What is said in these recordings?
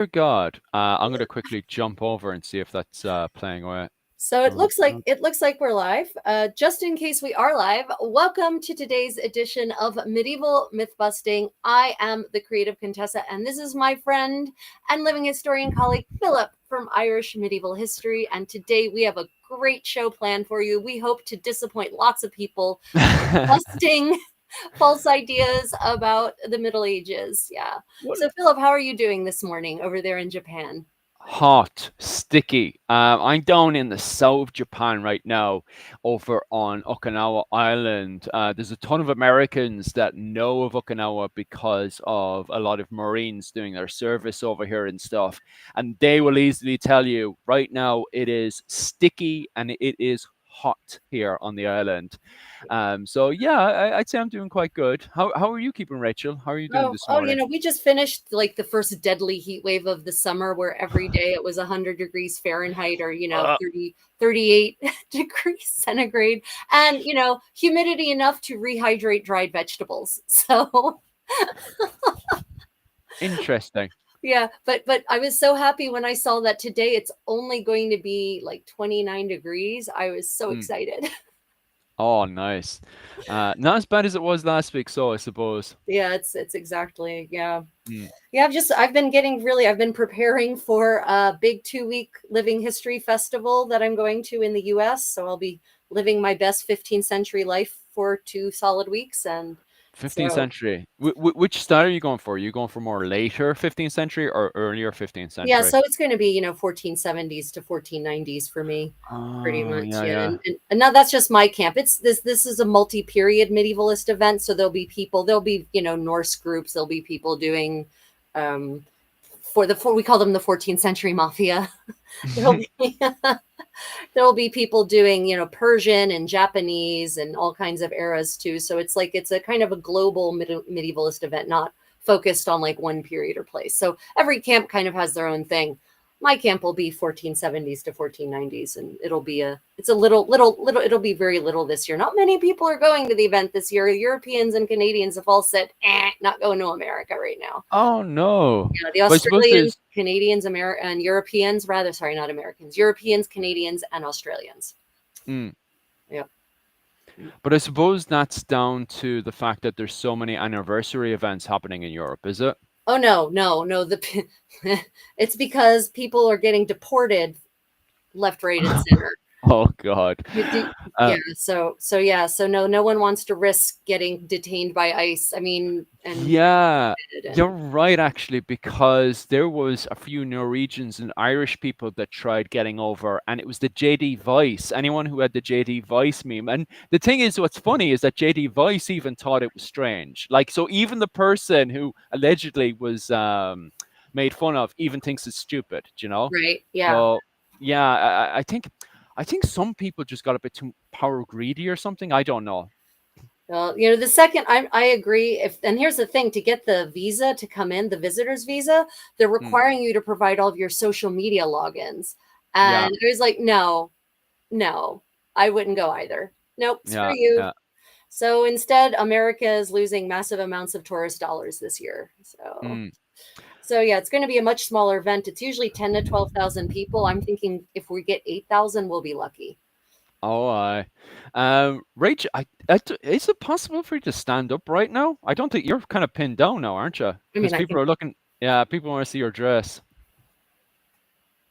Dear God, I'm gonna quickly jump over and see if that's playing away. So Uh, uh, it looks like we're live. Just in case we are live, welcome to today's edition of Medieval Myth Busting. I am the creative Contessa, and this is my friend and living historian colleague Philip from Irish Medieval History. And today we have a great show planned for you. We hope to disappoint lots of people, busting false ideas about the Middle Ages. Yeah. what So Philip, how are you doing this morning over there in Japan? hot, sticky. I'm down in the south of Japan right now, over on Okinawa Island. There's a ton of Americans that know of Okinawa because of a lot of Marines doing their service over here and stuff. And they will easily tell you right now it is sticky and it is hot here on the island. So yeah, I'd say I'm doing quite good. How are you keeping, Rachel? How are you doing this Oh, morning? we just finished like the first deadly heat wave of the summer where every day it was 100 degrees Fahrenheit or, Uh, 38 degrees centigrade and, humidity enough to rehydrate dried vegetables. So, Interesting. yeah, but I was so happy when I saw that today it's only going to be like 29 degrees. I was so Mm. excited. Oh, nice. Not as bad as it was last week, so I suppose. Yeah, it's exactly. Yeah. Mm. Yeah, I've been preparing for a big 2 week living history festival that I'm going to in the US. So I'll be living my best 15th century life for 2 solid weeks. And 15th so, century. Which style are you going for? Are you going for more later 15th century or earlier 15th yeah, century? so it's going to be, 1470s to 1490s for me, pretty Oh, much. yeah, Yeah. yeah. And now that's just my camp. This is a multi-period medievalist event. So there'll be, Norse groups, there'll be people doing, um, we call them the 14th century mafia. There'll be there'll be people doing, Persian and Japanese and all kinds of eras too. So it's a kind of a global medievalist event, not focused on like one period or place. So every camp kind of has their own thing. My camp will be 1470s to 1490s, and it's a little, it'll be very little this year. Not many people are going to the event this year. Europeans and Canadians have all said, not going to America right now. Oh no. Yeah, the But I suppose Australians, there's Canadians, and Europeans, rather, sorry, not Americans, Europeans, Canadians, and Australians. mm, Yeah. but I suppose that's down to the fact that there's so many anniversary events happening in Europe, is it? Oh no, no, no. It's because people are getting deported left, right, and center. Oh God. Yeah. Uh, So no one wants to risk getting detained by ICE. I mean, Yeah, you're and right actually, because there was a few Norwegians and Irish people that tried getting over, and it was the JD Vice. Anyone who had the JD Vice meme. And the thing is, what's funny is that JD Vice even thought it was strange. Like, so even the person who allegedly was made fun of even thinks it's stupid, you know? right, yeah. So yeah, I think some people just got a bit too power greedy or something. I don't know. Well, the second I agree. If and here's the thing: to get the visa to come in, the visitor's visa, they're Mm, requiring you to provide all of your social media logins. And yeah, I was like, no, no, I wouldn't go either. Nope, screw yeah, you. yeah. So instead, America is losing massive amounts of tourist dollars this year. Mm. So yeah, it's going to be a much smaller event. It's usually 10 to 12,000 people. I'm thinking if we get 8,000, we'll be lucky. Oh, I. Rachel, is it possible for you to stand up right now? I don't think you're kind of pinned down now, aren't you? I mean, Because I people can, are looking. Yeah, people want to see your dress.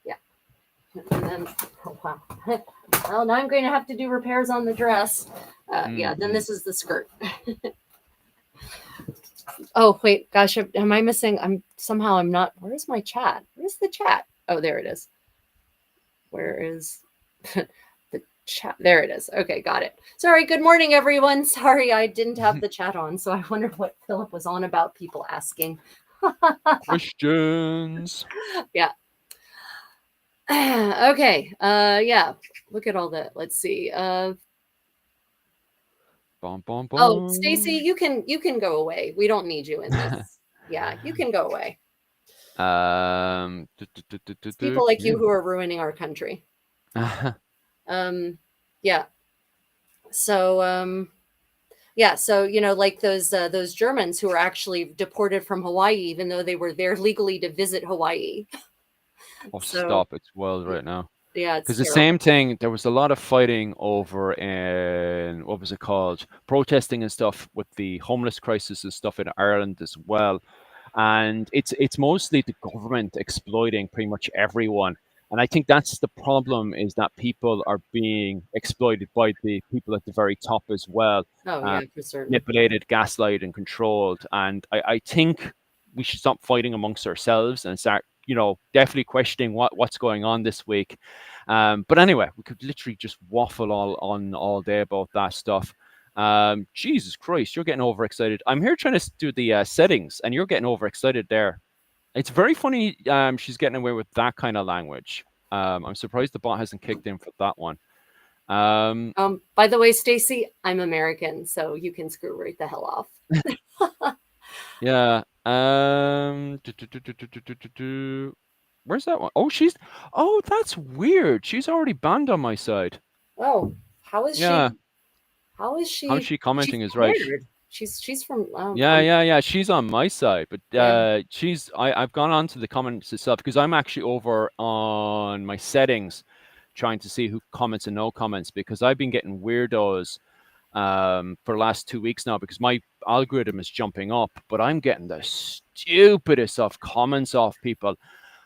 yeah. And then, oh, wow. Well, now I'm going to have to do repairs on the dress. Yeah, then Mm-hmm. this is the skirt. Oh, wait, gosh, am I missing? I'm not. Where's my chat? Where's the chat? Oh, there it is. Where is the chat? There it is. Okay, got it. Sorry, good morning, everyone. Sorry, I didn't have the chat on, so I wonder what Philip was on about, people asking. Questions. Yeah. Okay. Yeah. Look at all that. Let's see. Bum bum Oh, Stacy, bum. you can go away. We don't need you in this. Yeah, you can go away. It's people like you Yeah. who are ruining our country. Yeah. So Yeah, so like those Germans who were actually deported from Hawaii, even though they were there legally to visit Hawaii. Oh, So stop! It's wild right now. yeah, it's Because the terrible. same thing, there was a lot of fighting over in what was it called, protesting and stuff with the homeless crisis and stuff in Ireland as well. And it's mostly the government exploiting pretty much everyone. And I think that's the problem, is that people are being exploited by the people at the very top as well, Oh uh, yeah, for certain. manipulated, gaslighted, and controlled. And I think we should stop fighting amongst ourselves and start, definitely questioning what's going on this week. But anyway, we could literally just waffle all day about that stuff. Jesus Christ, you're getting overexcited. I'm here trying to do the settings, and you're getting overexcited there. It's very funny. She's getting away with that kind of language. I'm surprised the bot hasn't kicked in for that one. Um, By the way, Stacy, I'm American, so you can screw right the hell off. yeah. Where's that one? Oh, she's. Oh, that's weird. She's already banned on my side. Oh, how is Yeah. she? How is How she? she She's commenting is right. scared. She's from Yeah, yeah, yeah. She's on my side, but yeah. I've gone on to the comments itself because I'm actually over on my settings trying to see who comments and no comments, because I've been getting weirdos for the last 2 weeks now because my algorithm is jumping up, but I'm getting the stupidest of comments off people.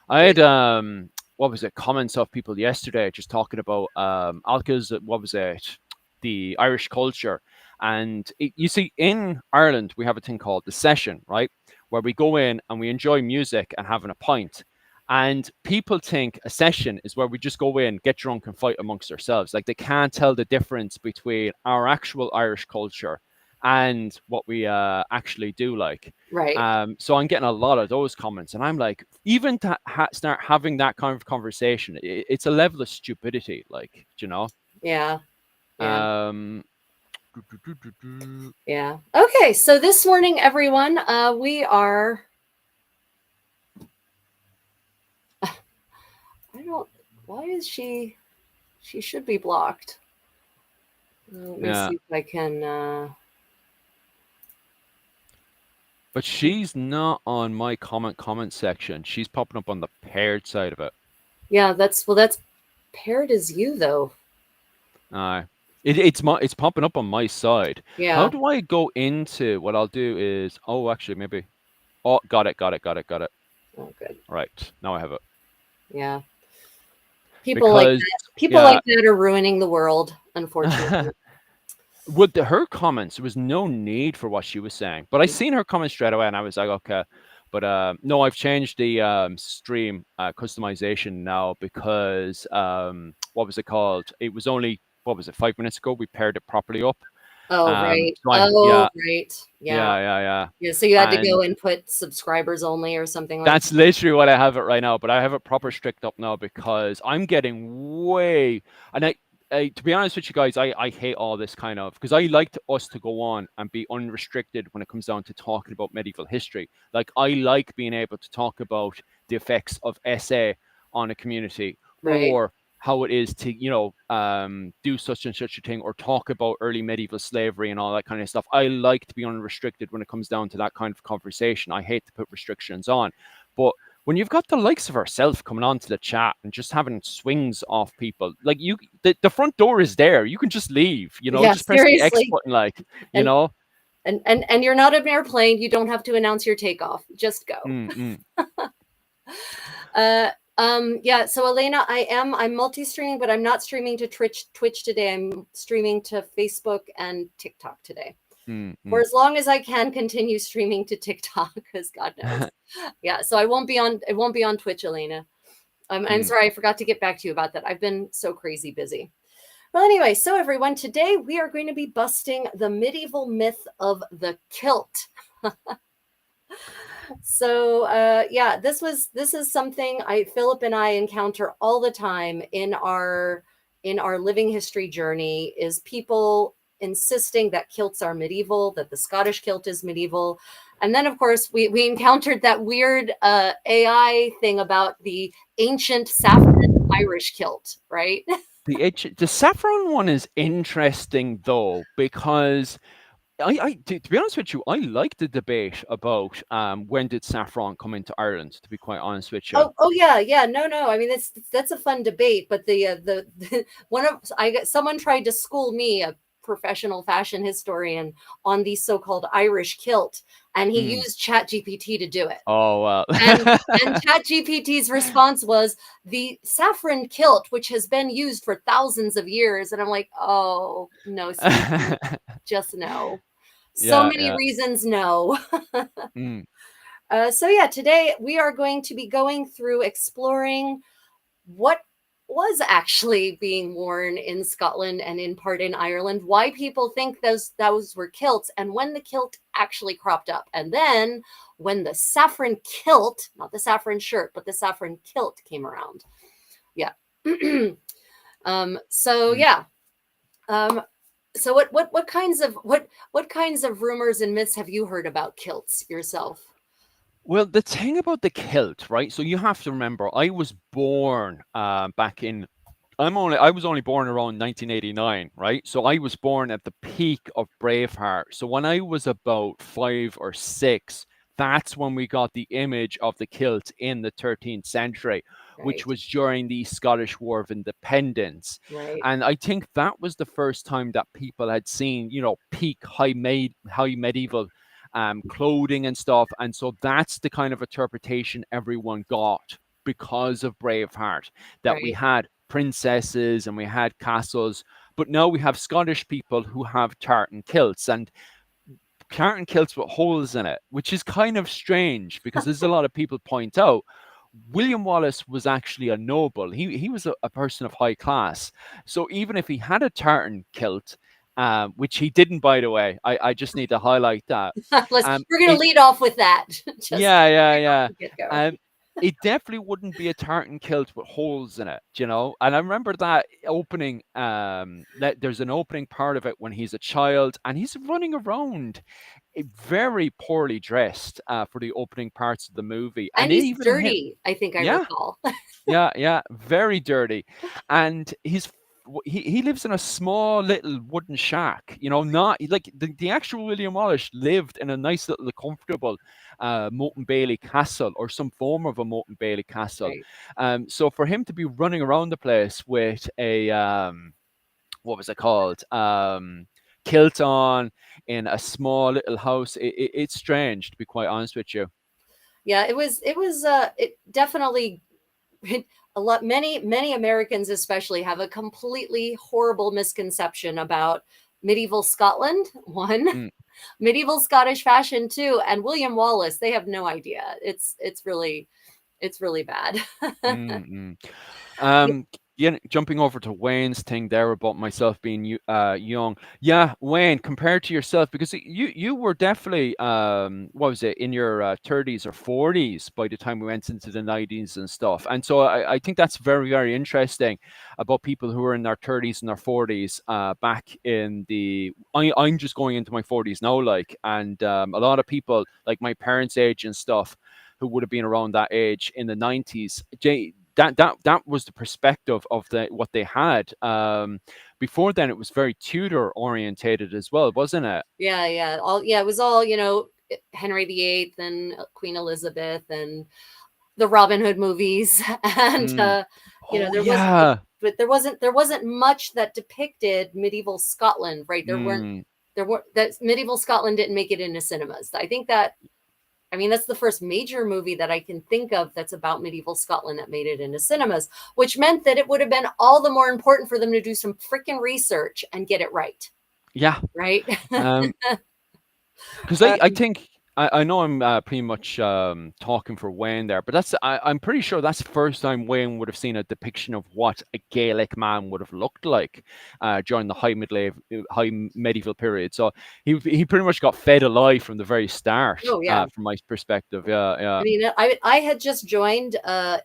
I Yeah. had what was it, comments off people yesterday just talking about Alka's, what was it, the Irish culture. And you see, in Ireland we have a thing called the session, right, where we go in and we enjoy music and having a pint. And people think a session is where we just go in, get drunk, and fight amongst ourselves. Like, they can't tell the difference between our actual Irish culture and what we actually do like. Right. So I'm getting a lot of those comments, and I'm like, even to start having that kind of conversation, it's a level of stupidity, like, Yeah. Yeah. Um, Yeah. Okay, so this morning, everyone, we are. I don't. Why is she? She should be blocked. Let me yeah, see if I can. but she's not on my comment section. She's popping up on the paired side of it. Yeah, that's paired as you though. It's popping up on my side. How Yeah. do I go into what I'll do is, oh, actually, maybe. Oh, got it. Oh, good. Right, now I have it. Yeah. People like Because, that. People yeah, like that are ruining the world, unfortunately. with her comments, there was no need for what she was saying. But I seen her comments straight away, and I was like, okay. But no, I've changed the stream customization now because what was it called? It was only, what was it, 5 minutes ago we paired it properly up. Oh, right. So Oh, right. Yeah. yeah. Yeah. So you had to And go and put subscribers only or something like that's literally what I have it right now, but I have it proper strict up now because I'm getting way, and to be honest with you guys, I hate all this kind of, because I like us to go on and be unrestricted when it comes down to talking about medieval history. Like, I like being able to talk about the effects of SA on a community, right. or how it is to, do such and such a thing, or talk about early medieval slavery and all that kind of stuff. I like to be unrestricted when it comes down to that kind of conversation. I hate to put restrictions on. But when you've got the likes of ourselves coming onto the chat and just having swings off people, like, the front door is there. You can just leave, Yeah, just press the X seriously. button, like, you And know. and you're not an airplane. You don't have to announce your takeoff. Just go. Mm-mm. Yeah, so Elena, I'm multi-streaming, but I'm not streaming to Twitch today. I'm streaming to Facebook and TikTok today. For Mm-mm. as long as I can continue streaming to TikTok, because God knows. Yeah, so it won't be on Twitch, Elena. I'm sorry, I forgot to get back to you about that. I've been so crazy busy. Well, anyway, so everyone, today we are going to be busting the medieval myth of the kilt. So yeah, this is something Philip and I encounter all the time in our living history journey, is people insisting that kilts are medieval, that the Scottish kilt is medieval. And then of course we encountered that weird AI thing about the ancient saffron Irish kilt, right? The Saffron one is interesting though, because to be honest with you, I like the debate about when did saffron come into Ireland. To be quite honest with you. Oh, yeah, yeah. No, no. I mean, that's a fun debate, but the one of I got someone tried to school me, a professional fashion historian, on the so-called Irish kilt, and he Mm. used Chat GPT to do it. Oh well. And Chat GPT's response was the saffron kilt, which has been used for thousands of years. And I'm like, oh no, sweetie, just no. So Yeah, many yeah. reasons, no. Mm. So yeah, today we are going to be going through exploring what was actually being worn in Scotland and in part in Ireland, why people think those were kilts, and when the kilt actually cropped up. And then when the saffron kilt, not the saffron shirt, but the saffron kilt came around. Yeah. So Mm. yeah. Um, so what kinds of what kinds of rumors and myths have you heard about kilts yourself? Well, the thing about the kilt, right? So you have to remember, I was born back in. I was only born around 1989, right? So I was born at the peak of Braveheart. So when I was about 5 or 6, that's when we got the image of the kilt in the 13th century, which Right, was during the Scottish War of Independence. right, And I think that was the first time that people had seen, peak high medieval clothing and stuff. And so that's the kind of interpretation everyone got because of Braveheart, that we right. had princesses and we had castles, but now we have Scottish people who have tartan kilts and tartan kilts with holes in it, which is kind of strange because there's a lot of people point out William Wallace was actually a noble. He was a person of high class. So even if he had a tartan kilt, which he didn't, by the way, I just need to highlight that. We're gonna It lead off with that. Just Yeah, yeah, right off yeah. the get go. Um, it definitely wouldn't be a tartan kilt with holes in it. And I remember that opening. There's an opening part of it when he's a child and he's running around, very poorly dressed for the opening parts of the movie, And and he's even him, dirty, I think I yeah, recall. yeah, yeah, very dirty, and he lives in a small little wooden shack. Not like the actual William Wallace lived in a nice little comfortable Moat Bailey castle or some form of a Moat Bailey castle. Right. So for him to be running around the place with a what was it called? Kilt on in a small little house. It's strange, to be quite honest with you. Yeah, it definitely a lot many Americans especially have a completely horrible misconception about medieval Scotland, one, Mm, medieval Scottish fashion two, and William Wallace. They have no idea. It's really bad. mm, mm. Um, yeah, jumping over to Wayne's thing there about myself being young. Yeah, Wayne, compared to yourself, because you were definitely what was it, in your 30s or 40s by the time we went into the 90s and stuff. And so I think that's very, very interesting about people who are in their 30s and their 40s back in I'm just going into my 40s now, like, and a lot of people like my parents' age and stuff who would have been around that age in the 90s. That was the perspective of what they had. Before then, it was very Tudor orientated as well, wasn't it? Yeah, yeah. It was all, Henry VIII and Queen Elizabeth and the Robin Hood movies. And Mm. Oh there wasn't yeah. but there wasn't much that depicted medieval Scotland, right? Mm. There were that medieval Scotland didn't make it into cinemas. I mean, that's the first major movie that I can think of that's about medieval Scotland that made it into cinemas, which meant that it would have been all the more important for them to do some freaking research and get it right, Yeah. right? Um, because I um, think I know I'm pretty much talking for Wayne there, but I'm pretty sure that's the first time Wayne would have seen a depiction of what a Gaelic man would have looked like during the high medieval period. So he pretty much got fed alive from the very start, oh yeah. from my perspective. Yeah, I yeah. mean, I had just joined a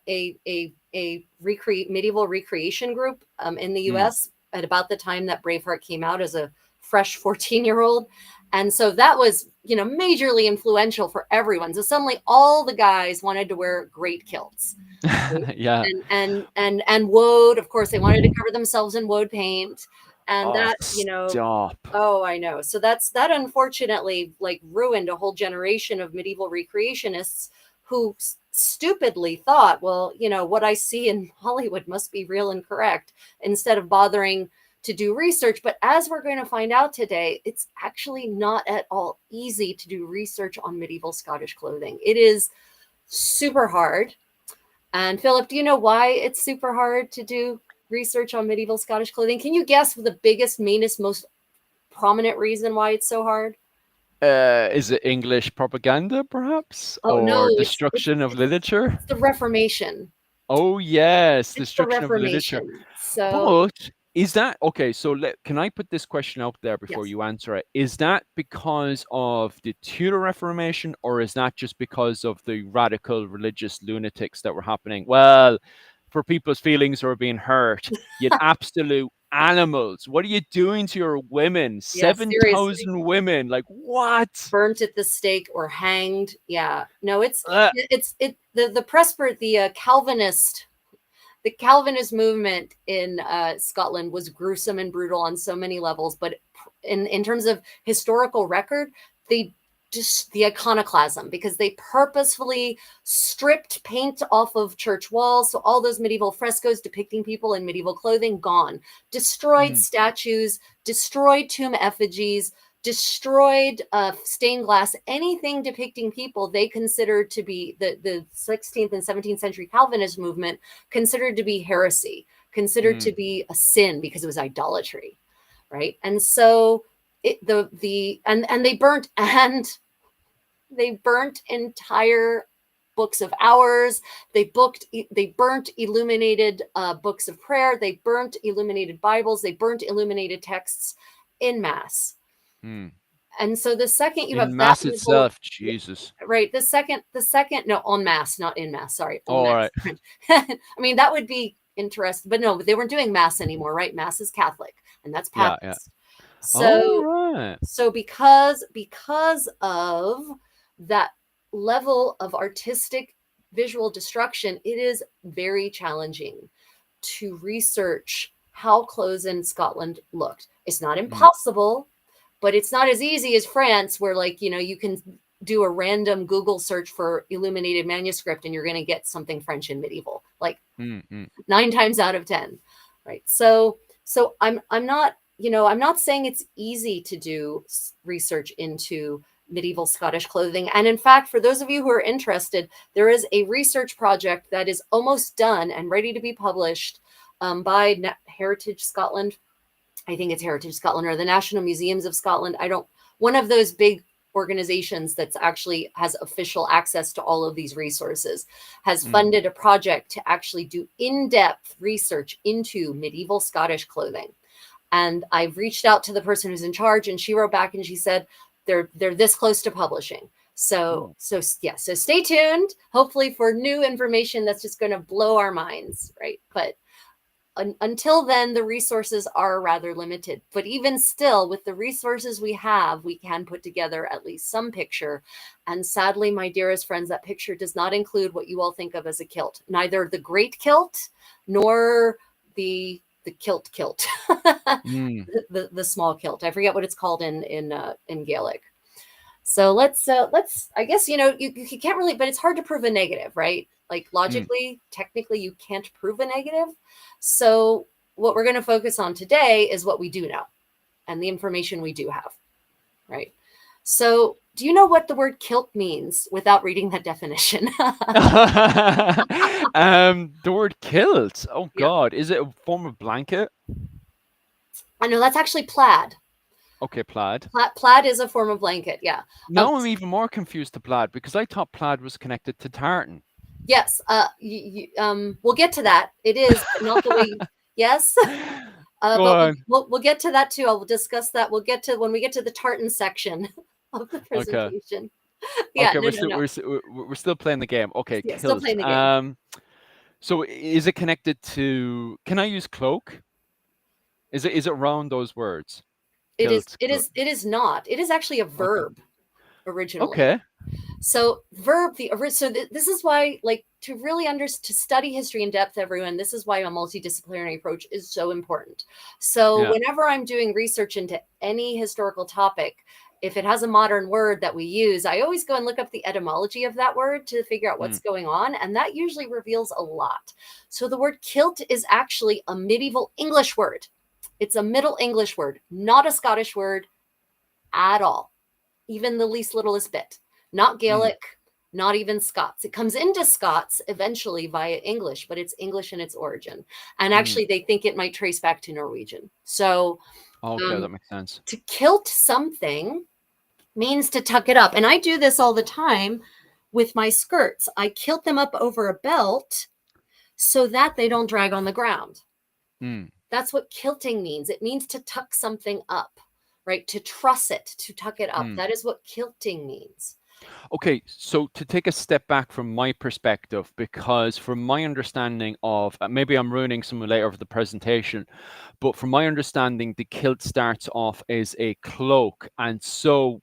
medieval recreation group in the Mm. U.S. at about the time that Braveheart came out as a fresh 14-year-old, and so that was majorly influential for everyone. So suddenly, all the guys wanted to wear great kilts, right? Yeah. And woad. Of course, they wanted to cover themselves in woad paint. And Oh, that, stop. oh, I know. So that unfortunately like ruined a whole generation of medieval recreationists who stupidly thought, well, what I see in Hollywood must be real and correct, instead of bothering to do research. But as we're going to find out today, it's actually not at all easy to do research on medieval Scottish clothing. It is super hard. And Philip, do you know why it's super hard to do research on medieval Scottish clothing? Can you guess the biggest, meanest, most prominent reason why it's so hard? Is it English propaganda, perhaps, Oh no, or it's it's destruction of it's, literature? it's the Reformation. Oh yes, It's the destruction of literature. Reformation. So But is that okay? So can I put this question out there before yes. you answer it? Is that because of the Tudor Reformation, or is that just because of the radical religious lunatics that were happening? Well, for people's feelings who are being hurt, you absolute animals. What are you doing to your women? Yeah, seriously. 7,000 women. Like what? Burnt at the stake or hanged. Yeah. No, Uh, the Presbyterian, the Calvinist movement in Scotland was gruesome and brutal on so many levels, but in terms of historical record, they just the iconoclasm, because they purposefully stripped paint off of church walls, so all those medieval frescoes depicting people in medieval clothing gone, destroyed mm, statues, destroyed tomb effigies, destroyed stained glass, anything depicting people they considered to be the 16th and 17th century Calvinist movement considered to be heresy, considered to mm, be a sin because it was idolatry, right? And so and they burnt entire books of hours. They burnt illuminated books of prayer. They burnt illuminated Bibles. They burnt illuminated texts in mass. mm. And so the second you In have that mass level, itself, Jesus. right? The second, no, en masse, not in mass. Sorry, en All right. masse. I mean, that would be interesting, but no, they weren't doing mass anymore, right? Mass is Catholic, and that's Yeah, yeah. Papist. All So, right. so because of that level of artistic visual destruction, it is very challenging to research how clothes in Scotland looked. It's not Mm, impossible, but it's not as easy as France, where like you can do a random Google search for illuminated manuscript and you're going to get something French and medieval, like mm, mm, 9 times out of 10, right? So I'm not saying it's easy to do research into medieval Scottish clothing. And in fact, for those of you who are interested, there is a research project that is almost done and ready to be published by Heritage Scotland. I think it's Heritage Scotland or the National Museums of Scotland. One of those big organizations that's actually has official access to all of these resources has mm. funded a project to actually do in-depth research into medieval Scottish clothing. And I've reached out to the person who's in charge, and she wrote back and she said they're this close to publishing. So Oh. so stay tuned, hopefully for new information that's just going to blow our minds, right? But until then, the resources are rather limited. But even still, with the resources we have, we can put together at least some picture. And sadly, my dearest friends, that picture does not include what you all think of as a kilt, neither the great kilt nor the kilt, Mm. the small kilt. I forget what it's called in Gaelic. So let's I guess you can't really, but it's hard to prove a negative, right? Like Mm. logically, technically, you can't prove a negative. So what we're going to focus on today is what we do know and the information we do have, right? So do you know what the word kilt means without reading that definition? The word kilt. Oh Yeah, God, is it a form of blanket? I know that's actually plaid. Okay, plaid. Plaid is a form of blanket. Yeah. Now I'm even more confused to plaid because I thought plaid was connected to tartan. Yes. We'll get to that. It is, but not the way. Yes. Go But on. we'll get to that too. I'll discuss that. We'll get to when we get to the tartan section of the Okay. presentation. Yeah. Okay, No. we're No. still No. we're still playing the game. Okay, Yeah. Still kilt. playing the game. So is it connected to? Can I use cloak? Is it around those words? It is. Kilt. It is. It is not. It is actually a Okay. verb originally. Okay. So this is why, like, to really to study history in depth, everyone, this is why a multidisciplinary approach is so important. So Yeah. whenever I'm doing research into any historical topic, if it has a modern word that we use, I always go and look up the etymology of that word to figure out what's Mm, going on. And that usually reveals a lot. So the word kilt is actually a medieval English word. It's a Middle English word, not a Scottish word at all, even the least littlest bit. Not mm, Gaelic, not even Scots. It comes into Scots eventually via English, but it's English in its origin. And mm. actually, they think it might trace back to Norwegian. So Okay, um, that makes sense. to kilt something means to tuck it up. And I do this all the time with my skirts. I kilt them up over a belt so that they don't drag on the ground. Mm, That's what kilting means. It means to tuck something up, right? To truss it, to tuck it up. mm. That is what kilting means. Okay, so to take a step back from my perspective, because from my understanding of, maybe I'm ruining some later of the presentation, but from my understanding, the kilt starts off as a cloak, and so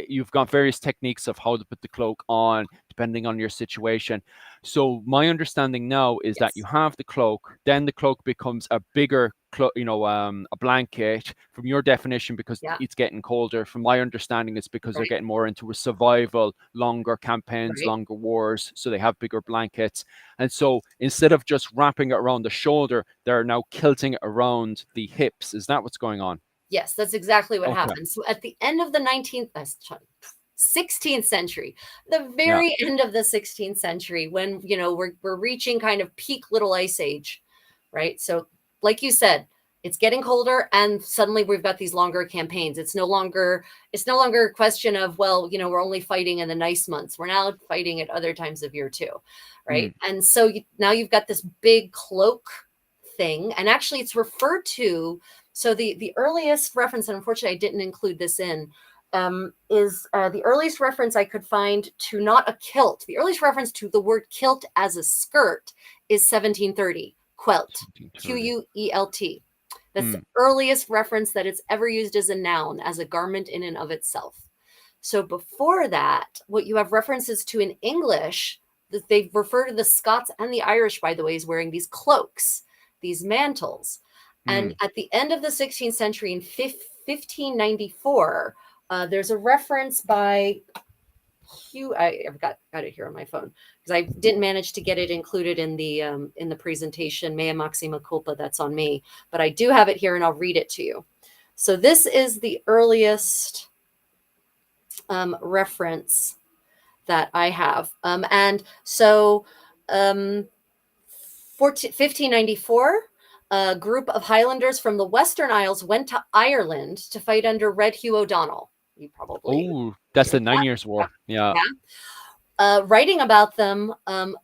you've got various techniques of how to put the cloak on, depending on your situation. So my understanding now is that you Yes. have the cloak, then the cloak becomes a bigger, a blanket. From your definition, because Yeah. it's getting colder. From my understanding, it's because they're Right. getting more into a survival, longer campaigns, Right. longer wars, so they have bigger blankets. And so instead of just wrapping it around the shoulder, they're now kilting it around the hips. Is that what's going on? Yes, that's exactly what Okay. happened. So at the end of the 16th century, the Yeah. very end of the 16th century, when we're reaching kind of peak Little Ice Age, right? So, like you said, it's getting colder, and suddenly we've got these longer campaigns. It's no longer a question of, well, we're only fighting in the nice months. We're now fighting at other times of year too, Mm, right? And so now you've got this big cloak thing, and actually it's referred to. So the earliest reference, and unfortunately I didn't include this in, is the earliest reference I could find to not a kilt. The earliest reference to the word kilt as a skirt is 1730, quelt, 1730. Quelt. That's the Mm, earliest reference that it's ever used as a noun, as a garment in and of itself. So before that, what you have references to in English, that they refer to the Scots and the Irish, by the way, as wearing these cloaks, these mantles. And mm. at the end of the 16th century, in 1594, there's a reference by Hugh. I've got it here on my phone because I didn't manage to get it included in the presentation. Mea maxima culpa. That's on me, but I do have it here, and I'll read it to you. So this is the earliest reference that I have. And so, 1594, a group of Highlanders from the Western Isles went to Ireland to fight under Red Hugh O'Donnell. You probably Oh, that's heard the Nine that. Years' War. Yeah. Yeah. Writing about them, oh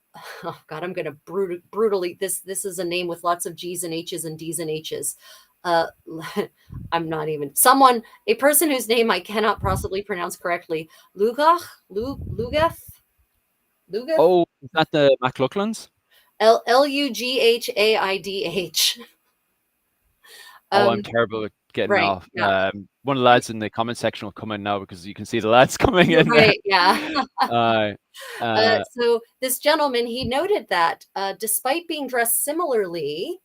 God, I'm going to brutally. This is a name with lots of G's and H's and D's and H's. Uh, I'm not even a person whose name I cannot possibly pronounce correctly. Lugach, Lugeth, Lugeth, Oh, is that the MacLucklans? Lughaidh. Oh, I'm Um, terrible at getting right, off. yeah, One of the lads in the comment section will come in now because you can see the lads coming in there. right, yeah. Uh, uh, So this gentleman, he noted that despite being dressed similarly,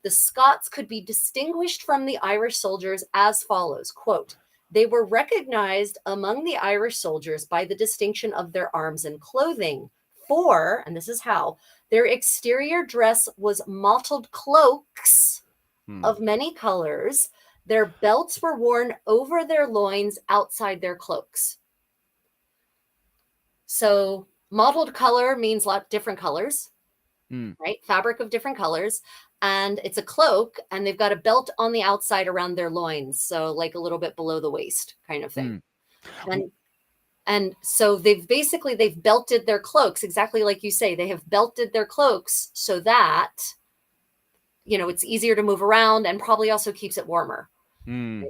the Scots could be distinguished from the Irish soldiers as follows, quote, "They were recognized among the Irish soldiers by the distinction of their arms and clothing, for, and this is how, their exterior dress was mottled cloaks hmm, of many colors. Their belts were worn over their loins outside their cloaks." So mottled color means a lot different colors, hmm, right? Fabric of different colors. And it's a cloak, and they've got a belt on the outside around their loins. So like a little bit below the waist kind of thing. hmm. W- And so they've belted their cloaks, exactly like you say. They have belted their cloaks so that, it's easier to move around and probably also keeps it warmer. hmm.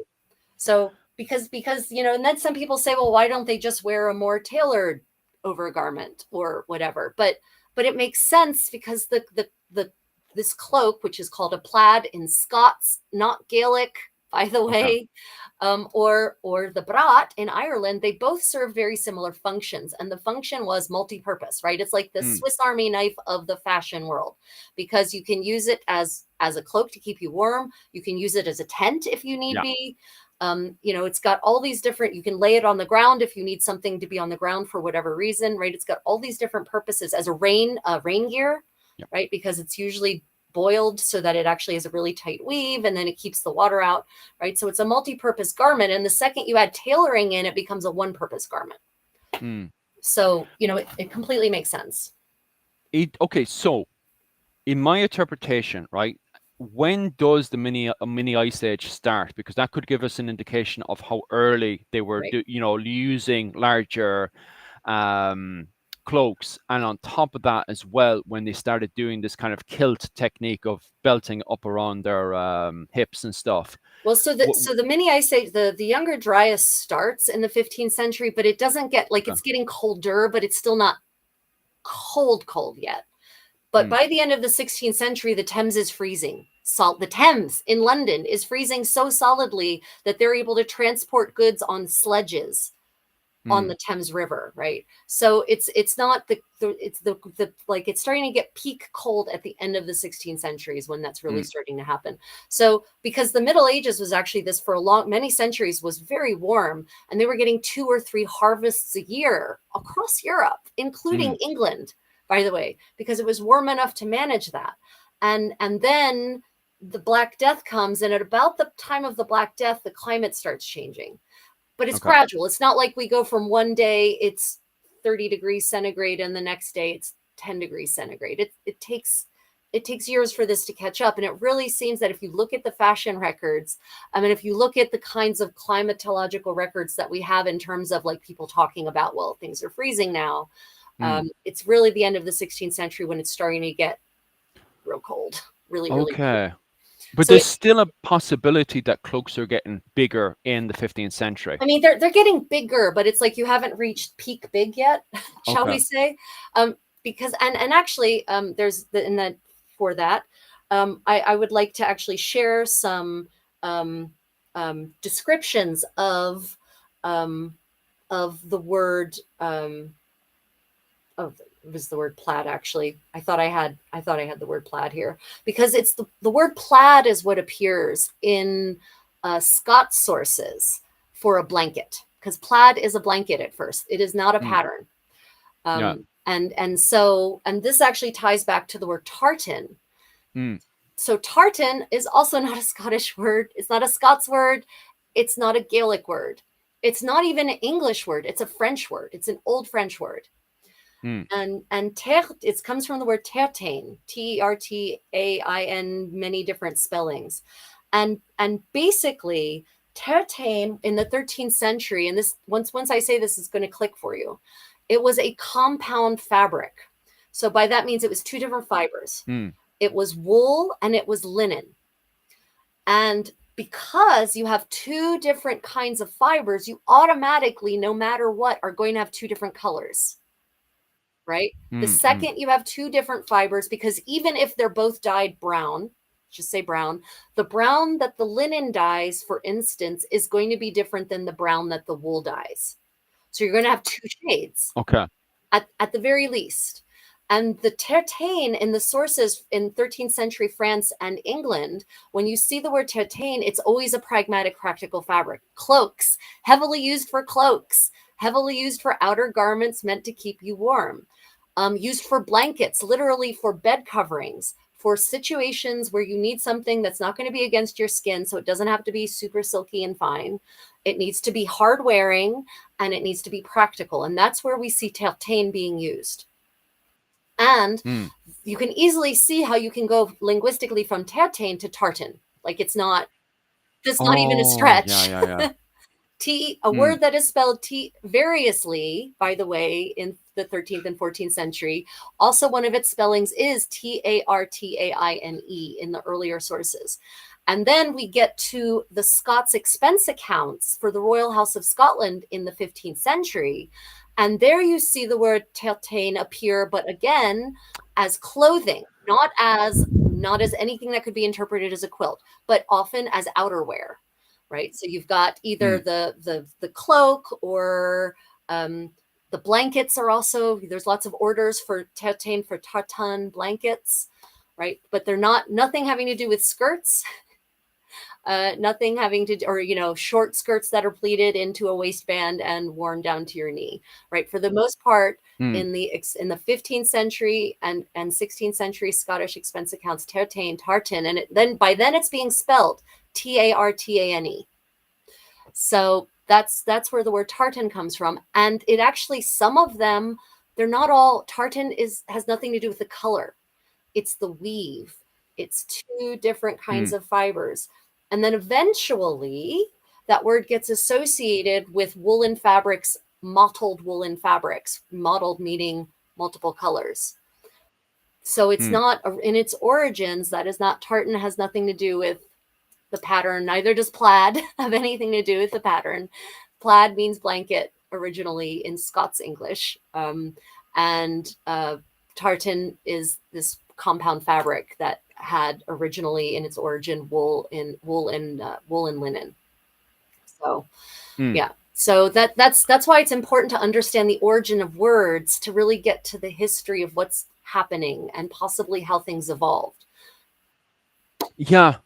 So because and then some people say, well, why don't they just wear a more tailored overgarment or whatever? But it makes sense because the this cloak, which is called a plaid in Scots, not Gaelic, by the Okay. way. Or the brat in Ireland, they both serve very similar functions, and the function was multi-purpose, right? It's like the Mm, Swiss Army knife of the fashion world, because you can use it as a cloak to keep you warm. You can use it as a tent if you need yeah. be. It's got all these different. You can lay it on the ground if you need something to be on the ground for whatever reason, right? It's got all these different purposes as a rain gear, Yeah. right? Because it's usually boiled so that it actually has a really tight weave and then it keeps the water out, right? So it's a multi-purpose garment. And the second you add tailoring in, it becomes a one-purpose garment. Mm. So, it completely makes sense. Okay, so in my interpretation, right, when does the mini ice age start? Because that could give us an indication of how early they were, Right. using larger um, cloaks, and on top of that as well, when they started doing this kind of kilt technique of belting up around their hips and stuff. Well, so the What, so the mini ice age, the younger Dryas starts in the 15th century, but it doesn't get like, okay. it's getting colder, but it's still not cold yet. But Mm, by the end of the 16th century, the Thames is freezing. The Thames in London is freezing so solidly that they're able to transport goods on sledges on mm, the Thames River, right? So it's not it's the like, it's starting to get peak cold at the end of the 16th century is when that's really mm, starting to happen. So because the Middle Ages was actually, this for many centuries was very warm, and they were getting 2 or 3 harvests a year across Europe, including mm, England, by the way, because it was warm enough to manage that. And then the Black Death comes, and at about the time of the Black Death, the climate starts changing, but it's okay. gradual. It's not like we go from one day it's 30 degrees centigrade and the next day it's 10 degrees centigrade. It takes years for this to catch up. And it really seems that if you look at the fashion records, I mean, if you look at the kinds of climatological records that we have in terms of like people talking about, well, things are freezing now, Mm, it's really the end of the 16th century when it's starting to get real cold, really, really cold. okay. But So there's still a possibility that cloaks are getting bigger in the 15th century. I mean, they're getting bigger, but it's like you haven't reached peak big yet, shall Okay. we say? Because and actually, there's in that for that, I would like to actually share some um, descriptions um, of the word of it was the word plaid. Actually, I thought I had the word plaid here, because it's the word plaid is what appears in Scots sources for a blanket, because plaid is a blanket at first. It is not a Mm, pattern. yeah. And this actually ties back to the word tartan. Mm, So tartan is also not a Scottish word. It's not a Scots word. It's not a Gaelic word. It's not even an English word. It's a French word. It's an old French word. mm, And it comes from the word tertain, Tertain, many different spellings. And basically, tertain in the 13th century, and this once I say this is going to click for you, it was a compound fabric. So by that means it was two different fibers. mm. It was wool and it was linen. And because you have two different kinds of fibers, you automatically, no matter what, are going to have two different colors, right? The Mm, mm, second you have two different fibers, because even if they're both dyed brown, just say brown, the brown that the linen dyes, for instance, is going to be different than the brown that the wool dyes. So you're going to have two shades okay. at the very least. And the tartane in the sources in 13th century France and England, when you see the word tartane, it's always a pragmatic, practical fabric. Cloaks, heavily used for cloaks, heavily used for outer garments meant to keep you warm, used for blankets, literally for bed coverings, for situations where you need something that's not going to be against your skin. So it doesn't have to be super silky and fine. It needs to be hard wearing, and it needs to be practical. And that's where we see tartane being used. And Mm. you can easily see how you can go linguistically from tartane to tartan. Like it's not even a Oh, yeah, stretch. yeah, yeah. A Mm, word that is spelled T variously, by the way, in the 13th and 14th century. Also, one of its spellings is Tartane in the earlier sources. And then we get to the Scots expense accounts for the Royal House of Scotland in the 15th century. And there you see the word tartane appear, but again, as clothing, not as anything that could be interpreted as a quilt, but often as outerwear. right? So you've got either Mm, the cloak or the blankets are also, there's lots of orders for tartan, for tartan blankets, right? But they're not, nothing having to do with skirts, nothing having to, or, short skirts that are pleated into a waistband and worn down to your knee, right? For the most part, mm, in the 15th century and 16th century Scottish expense accounts, tartan, and then by then it's being spelled Tartane. So that's where the word tartan comes from, and it actually, some of them, they're not all tartan, has nothing to do with the color. It's the weave. It's two different kinds mm, of fibers. And then eventually that word gets associated with woolen fabrics, mottled woolen fabrics, mottled meaning multiple colors. So it's mm. not, in its origins, that is not, tartan has nothing to do with the pattern. Neither does plaid have anything to do with the pattern. Plaid means blanket originally in Scots English. And tartan is this compound fabric that had originally in its origin wool and linen. So Mm. yeah. So that's why it's important to understand the origin of words to really get to the history of what's happening and possibly how things evolved. Yeah,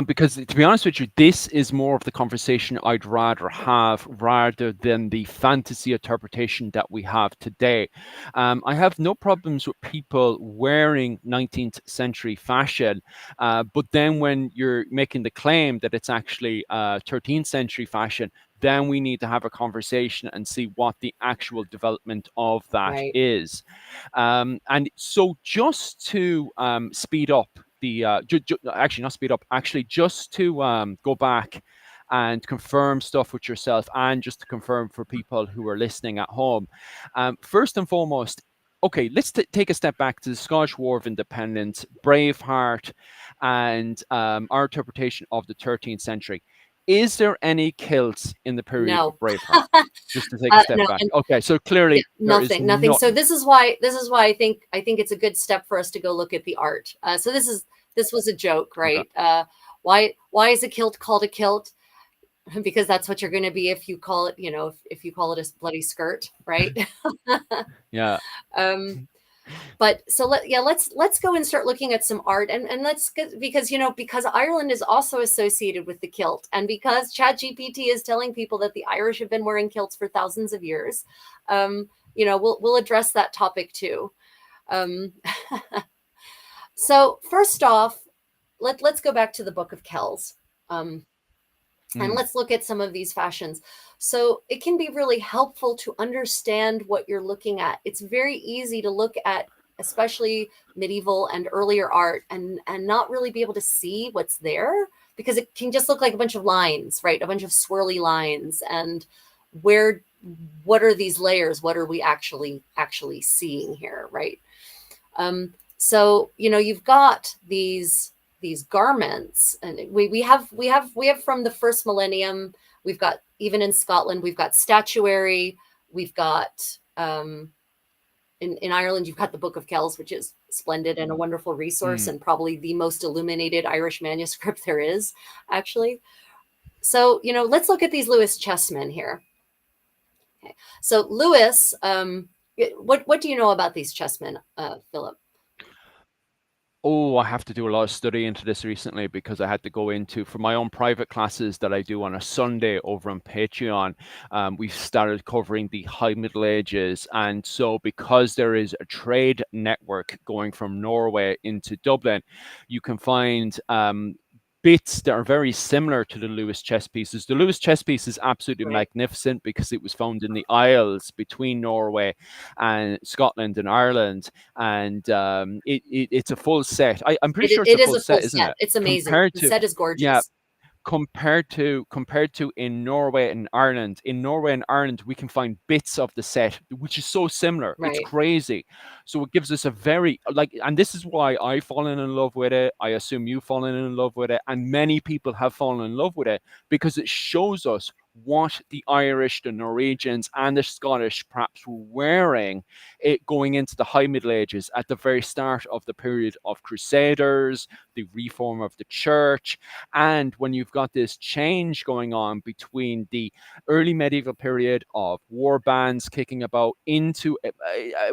because to be honest with you, this is more of the conversation I'd rather have rather than the fantasy interpretation that we have today. I have no problems with people wearing 19th century fashion, but then when you're making the claim that it's actually 13th century fashion, then we need to have a conversation and see what the actual development of that Right. is. And so, just to speed up the actually not speed up, actually just to go back and confirm stuff with yourself, and just to confirm for people who are listening at home. First and foremost, okay, let's take a step back to the Scottish War of Independence, Braveheart, and our interpretation of the 13th century. Is there any kilts in the period of No. Braveheart? Just to take a step No. back. And Okay, so yeah, clearly there is nothing. So nothing. this is why I think it's a good step for us to go look at the art. So this was a joke, Okay. right? Why is a kilt called a kilt? Because that's what you're going to be if you call it, if you call it a bloody skirt, right? Yeah. um, but so let's go and start looking at some art, and let's get, because Ireland is also associated with the kilt, and because ChatGPT is telling people that the Irish have been wearing kilts for thousands of years. We'll address that topic too. um, so first off, let's go back to the Book of Kells. And Mm, let's look at some of these fashions. So it can be really helpful to understand what you're looking at. It's very easy to look at, especially medieval and earlier art, and not really be able to see what's there, because it can just look like a bunch of lines, right? A bunch of swirly lines. And where what are these layers? What are we actually seeing here, right? So you've got these garments, and we have from the first millennium. We've got, even in Scotland, we've got statuary. We've got in Ireland, you've got the Book of Kells, which is splendid and a wonderful resource, mm. and probably the most illuminated Irish manuscript there is, actually. So let's look at these Lewis chessmen here. Okay. So Lewis, what do you know about these chessmen, Philip? Oh, I have to do a lot of study into this recently because I had to go into for my own private classes that I do on a Sunday over on Patreon. We've started covering the High Middle Ages, and so because there is a trade network going from Norway into Dublin, you can find bits that are very similar to the Lewis chess pieces. The Lewis chess piece is absolutely Right. magnificent because it was found in the Isles between Norway and Scotland and Ireland, and it's a full set. I'm pretty sure it's It a is full a full set, isn't set. it? It's amazing. Compared The to, set is yeah, gorgeous. compared to in Norway and Ireland. In Norway and Ireland, we can find bits of the set, which is so similar. It's Right. crazy. So it gives us a very like, and this is why I've fallen in love with it. I assume you've fallen in love with it, and many people have fallen in love with it because it shows us what the Irish, the Norwegians, and the Scottish perhaps were wearing it going into the High Middle Ages at the very start of the period of Crusaders, the reform of the church, and when you've got this change going on between the early medieval period of war bands kicking about into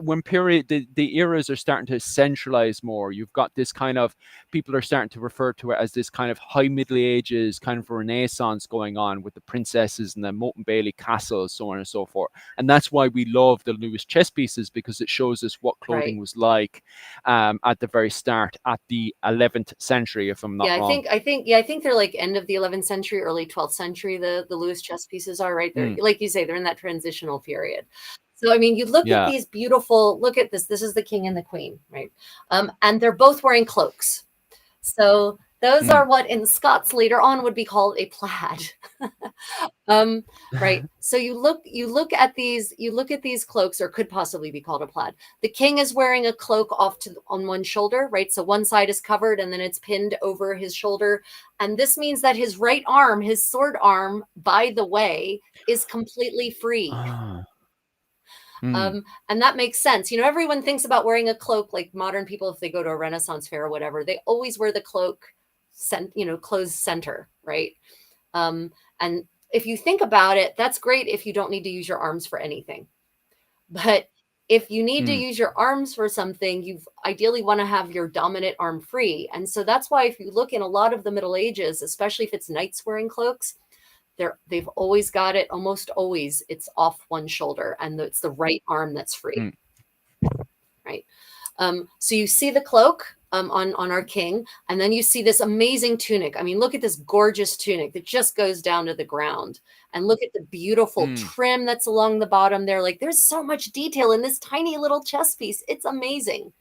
when period the eras are starting to centralize more. You've got this kind of people are starting to refer to it as this kind of high middle ages kind of renaissance going on with the princesses and the Moat and Bailey castles, so on and so forth. And that's why we love the Lewis chess pieces, because it shows us what clothing Right. was like at the very start at the 11th century, if I'm not Yeah, wrong. I think they're like end of the 11th century, early 12th century. The Lewis chess pieces are right there. Mm, Like you say, they're in that transitional period. So I mean, you look at yeah. these beautiful. Look at this. This is the king and the queen, right? And they're both wearing cloaks. So those Mm. are what in Scots later on would be called a plaid. um, right. So you look at these cloaks, or could possibly be called a plaid. The king is wearing a cloak off to on one shoulder, right? So one side is covered and then it's pinned over his shoulder. And this means that his right arm, his sword arm, by the way, is completely free. Ah, mm, And that makes sense. You know, everyone thinks about wearing a cloak, like modern people, if they go to a Renaissance fair or whatever, they always wear the cloak, closed center, right? And if you think about it, that's great if you don't need to use your arms for anything. But if you need to mm, use your arms for something, you ideally want to have your dominant arm free. And so that's why if you look in a lot of the Middle Ages, especially if it's knights wearing cloaks, they've always got it, almost always it's off one shoulder and it's the right arm that's free, mm, right? So you see the cloak on our king, and then you see this amazing tunic. I mean, look at this gorgeous tunic that just goes down to the ground, and look at the beautiful mm, trim that's along the bottom there. Like there's so much detail in this tiny little chess piece. It's amazing.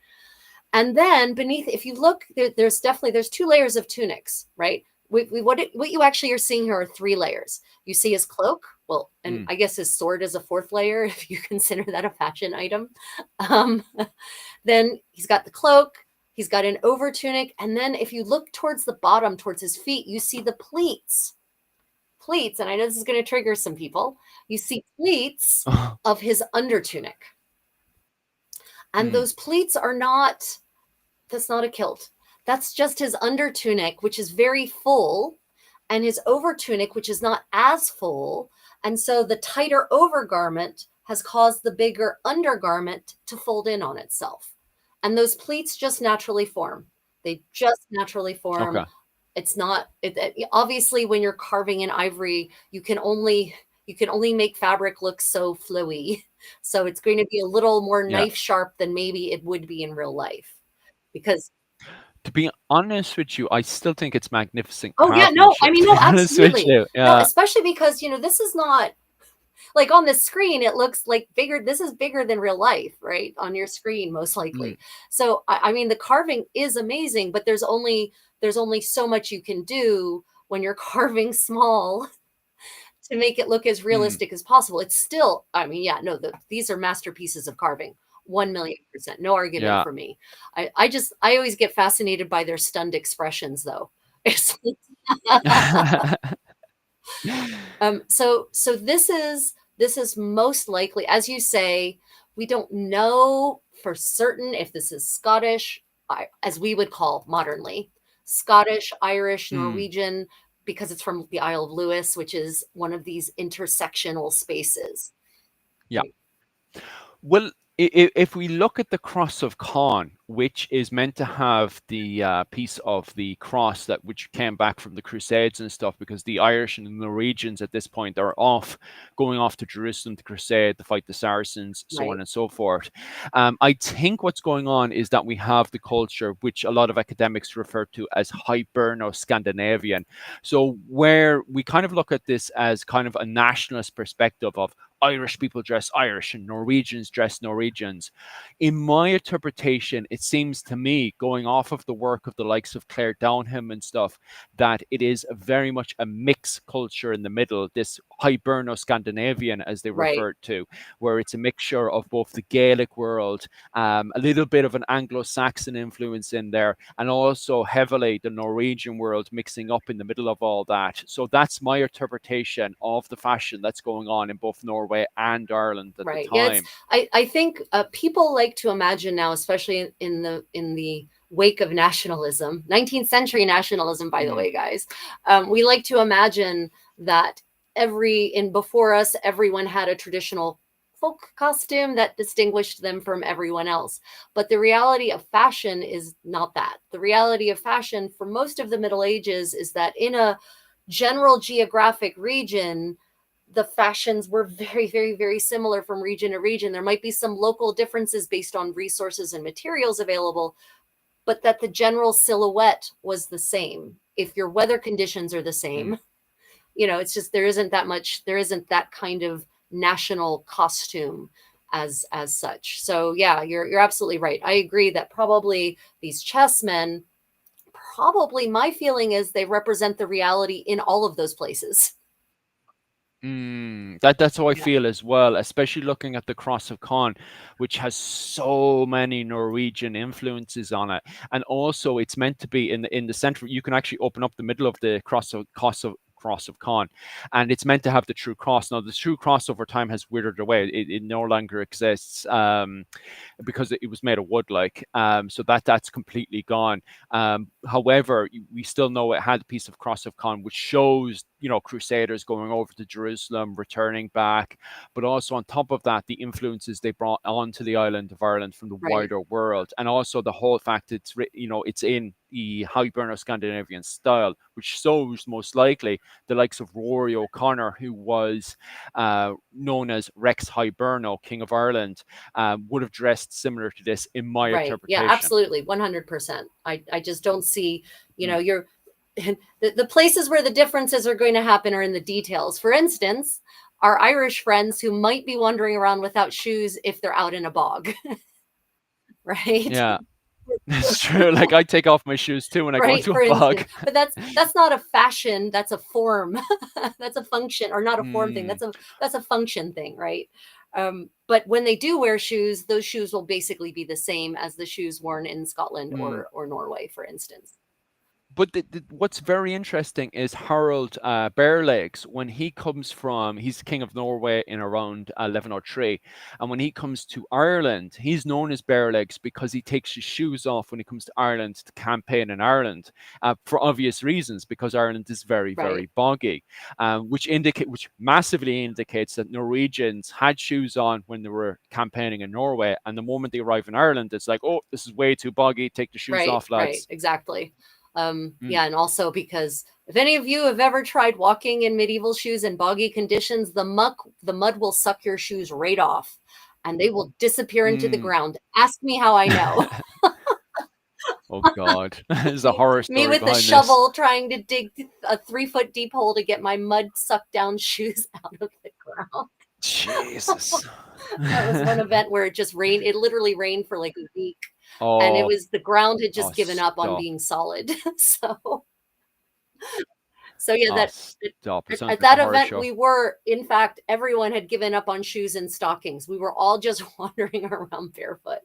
And then beneath, if you look, there's two layers of tunics, right? What you actually are seeing here are three layers. You see his cloak, well, and mm. I guess his sword is a fourth layer if you consider that a fashion item. Um, then he's got the cloak, he's got an over tunic, and then if you look towards the bottom, towards his feet, you see the pleats. Pleats, and I know this is going to trigger some people. You see pleats of his under tunic. And Mm, those pleats are not, that's not a kilt. That's just his under tunic, which is very full, and his over tunic, which is not as full. And so the tighter overgarment has caused the bigger undergarment to fold in on itself. And those pleats just naturally form. They just naturally form. okay. It's not obviously when you're carving in ivory, you can only make fabric look so flowy. So it's going to be a little more Yeah. knife sharp than maybe it would be in real life. Because To be honest with you, I still think it's magnificent oh yeah, no, I craftsmanship, mean to no, be honest with absolutely. you. No, Yeah. especially because this is not like on the screen, it looks like bigger. This is bigger than real life, right? On your screen, most Mm, likely. So I mean the carving is amazing, but there's only so much you can do when you're carving small to make it look as mm. realistic as possible. It's still, I mean, yeah, no, these are masterpieces of carving. 1,000,000%. No argument Yeah. for me. I always get fascinated by their stunned expressions though. It's so this is most likely, as you say, we don't know for certain if this is Scottish, as we would call modernly, Scottish, Irish, Mm, Norwegian, because it's from the Isle of Lewis, which is one of these intersectional spaces. yeah. Well, if we look at the cross of Caen, which is meant to have the piece of the cross that which came back from the Crusades and stuff, because the Irish and the Norwegians at this point are going off to Jerusalem to crusade to fight the Saracens, so on Right, and so forth. I think what's going on is that we have the culture which a lot of academics refer to as Hiberno-Scandinavian. So where we kind of look at this as kind of a nationalist perspective of Irish people dress Irish and Norwegians dress Norwegians. In my interpretation, it seems to me, going off of the work of the likes of Claire Downham and stuff, that it is very much a mixed culture in the middle. This Hiberno-Scandinavian, as they Right. refer to, where it's a mixture of both the Gaelic world, a little bit of an Anglo-Saxon influence in there, and also heavily the Norwegian world mixing up in the middle of all that. So that's my interpretation of the fashion that's going on in both Norway and Ireland at the Right. Yeah, it's time. I think people like to imagine now, especially in the wake of nationalism, 19th century nationalism, by the Mm, way, guys. We like to imagine that in before us, everyone had a traditional folk costume that distinguished them from everyone else. But the reality of fashion is not that. The reality of fashion for most of the Middle Ages is that in a general geographic region, the fashions were very, very, very similar from region to region. There might be some local differences based on resources and materials available, but that the general silhouette was the same. If your weather conditions are the mm. same, it's just there isn't that kind of national costume as such. So yeah, you're absolutely right. I agree that probably these chessmen, probably my feeling is they represent the reality in all of those places. That's how I Yeah. feel as well, especially looking at the Cross of Con, which has so many Norwegian influences on it, and also it's meant to be in the center. You can actually open up the middle of the Cross of Con, and it's meant to have the true cross. Now, the true cross over time has withered away; it no longer exists. Because it was made of wood, like so that's completely gone. However, we still know it had a piece of Cross of Con, which shows crusaders going over to Jerusalem, returning back, but also on top of that, the influences they brought onto the island of Ireland from the Right. wider world, and also the whole fact it's in the Hiberno-Scandinavian style, which shows most likely the likes of Rory O'Connor, who was known as Rex Hiberno, King of Ireland, would have dressed similar to this, in my Right. Yeah, interpretation. absolutely. 100%. I just don't see, Mm, you're the places where the differences are going to happen are in the details. For instance, our Irish friends who might be wandering around without shoes if they're out in a bog, right? yeah, it's true. Like I take off my shoes too when I go Right, into a for bog. instance. But that's not a fashion, that's a form. That's a function, or not a form thing. Mm, That's a function thing, right? But when they do wear shoes, those shoes will basically be the same as the shoes worn in Scotland mm. or Norway, for instance. But what's very interesting is Harold Barelegs, when he comes from, he's king of Norway in around 1103. And when he comes to Ireland, he's known as Barelegs because he takes his shoes off when he comes to Ireland to campaign in Ireland, for obvious reasons, because Ireland is very, Right. very boggy, which massively indicates that Norwegians had shoes on when they were campaigning in Norway. And the moment they arrive in Ireland, it's like, oh, this is way too boggy. Take the shoes Right, off, right, lads. exactly. Mm, Yeah, and also because if any of you have ever tried walking in medieval shoes in boggy conditions, the mud will suck your shoes right off and they will disappear into the mm. ground. Ask me how I know. Oh God, there's a me, horror me story with a behind this. shovel trying to dig a 3 foot deep hole to get my mud sucked down shoes out of the ground. Jesus. That was one event where it just rained. It literally rained for like a week, and it Oh, was the ground had oh, just given up on stop. being solid. So yeah, Oh, that stop. It sounds at like a that horror event show. we were, in fact, everyone had given up on shoes and stockings. We were all just wandering around barefoot,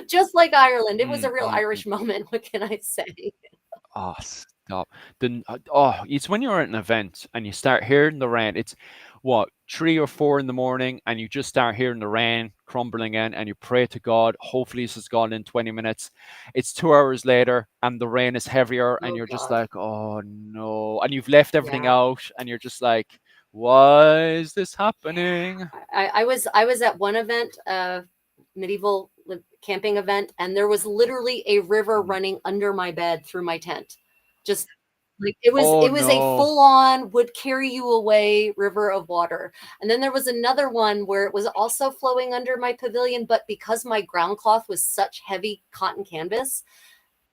just like Ireland. It was a real Mm. Irish moment. What can I say? Oh, stop. It's when you're at an event and you start hearing the rain. It's what, 3 or 4 in the morning, and you just start hearing the rain crumbling in, and you pray to God, hopefully this is gone in 20 minutes. It's 2 hours later, and the rain is heavier, and Oh you're just God, like, oh no. And you've left everything yeah. out, and you're just like, why is this happening? I was at one event, medieval camping event, and there was literally a river Mm. running under my bed through my tent. Just like it was Oh it was a no. full on would carry you away river of water. And then there was another one where it was also flowing under my pavilion, but because my ground cloth was such heavy cotton canvas,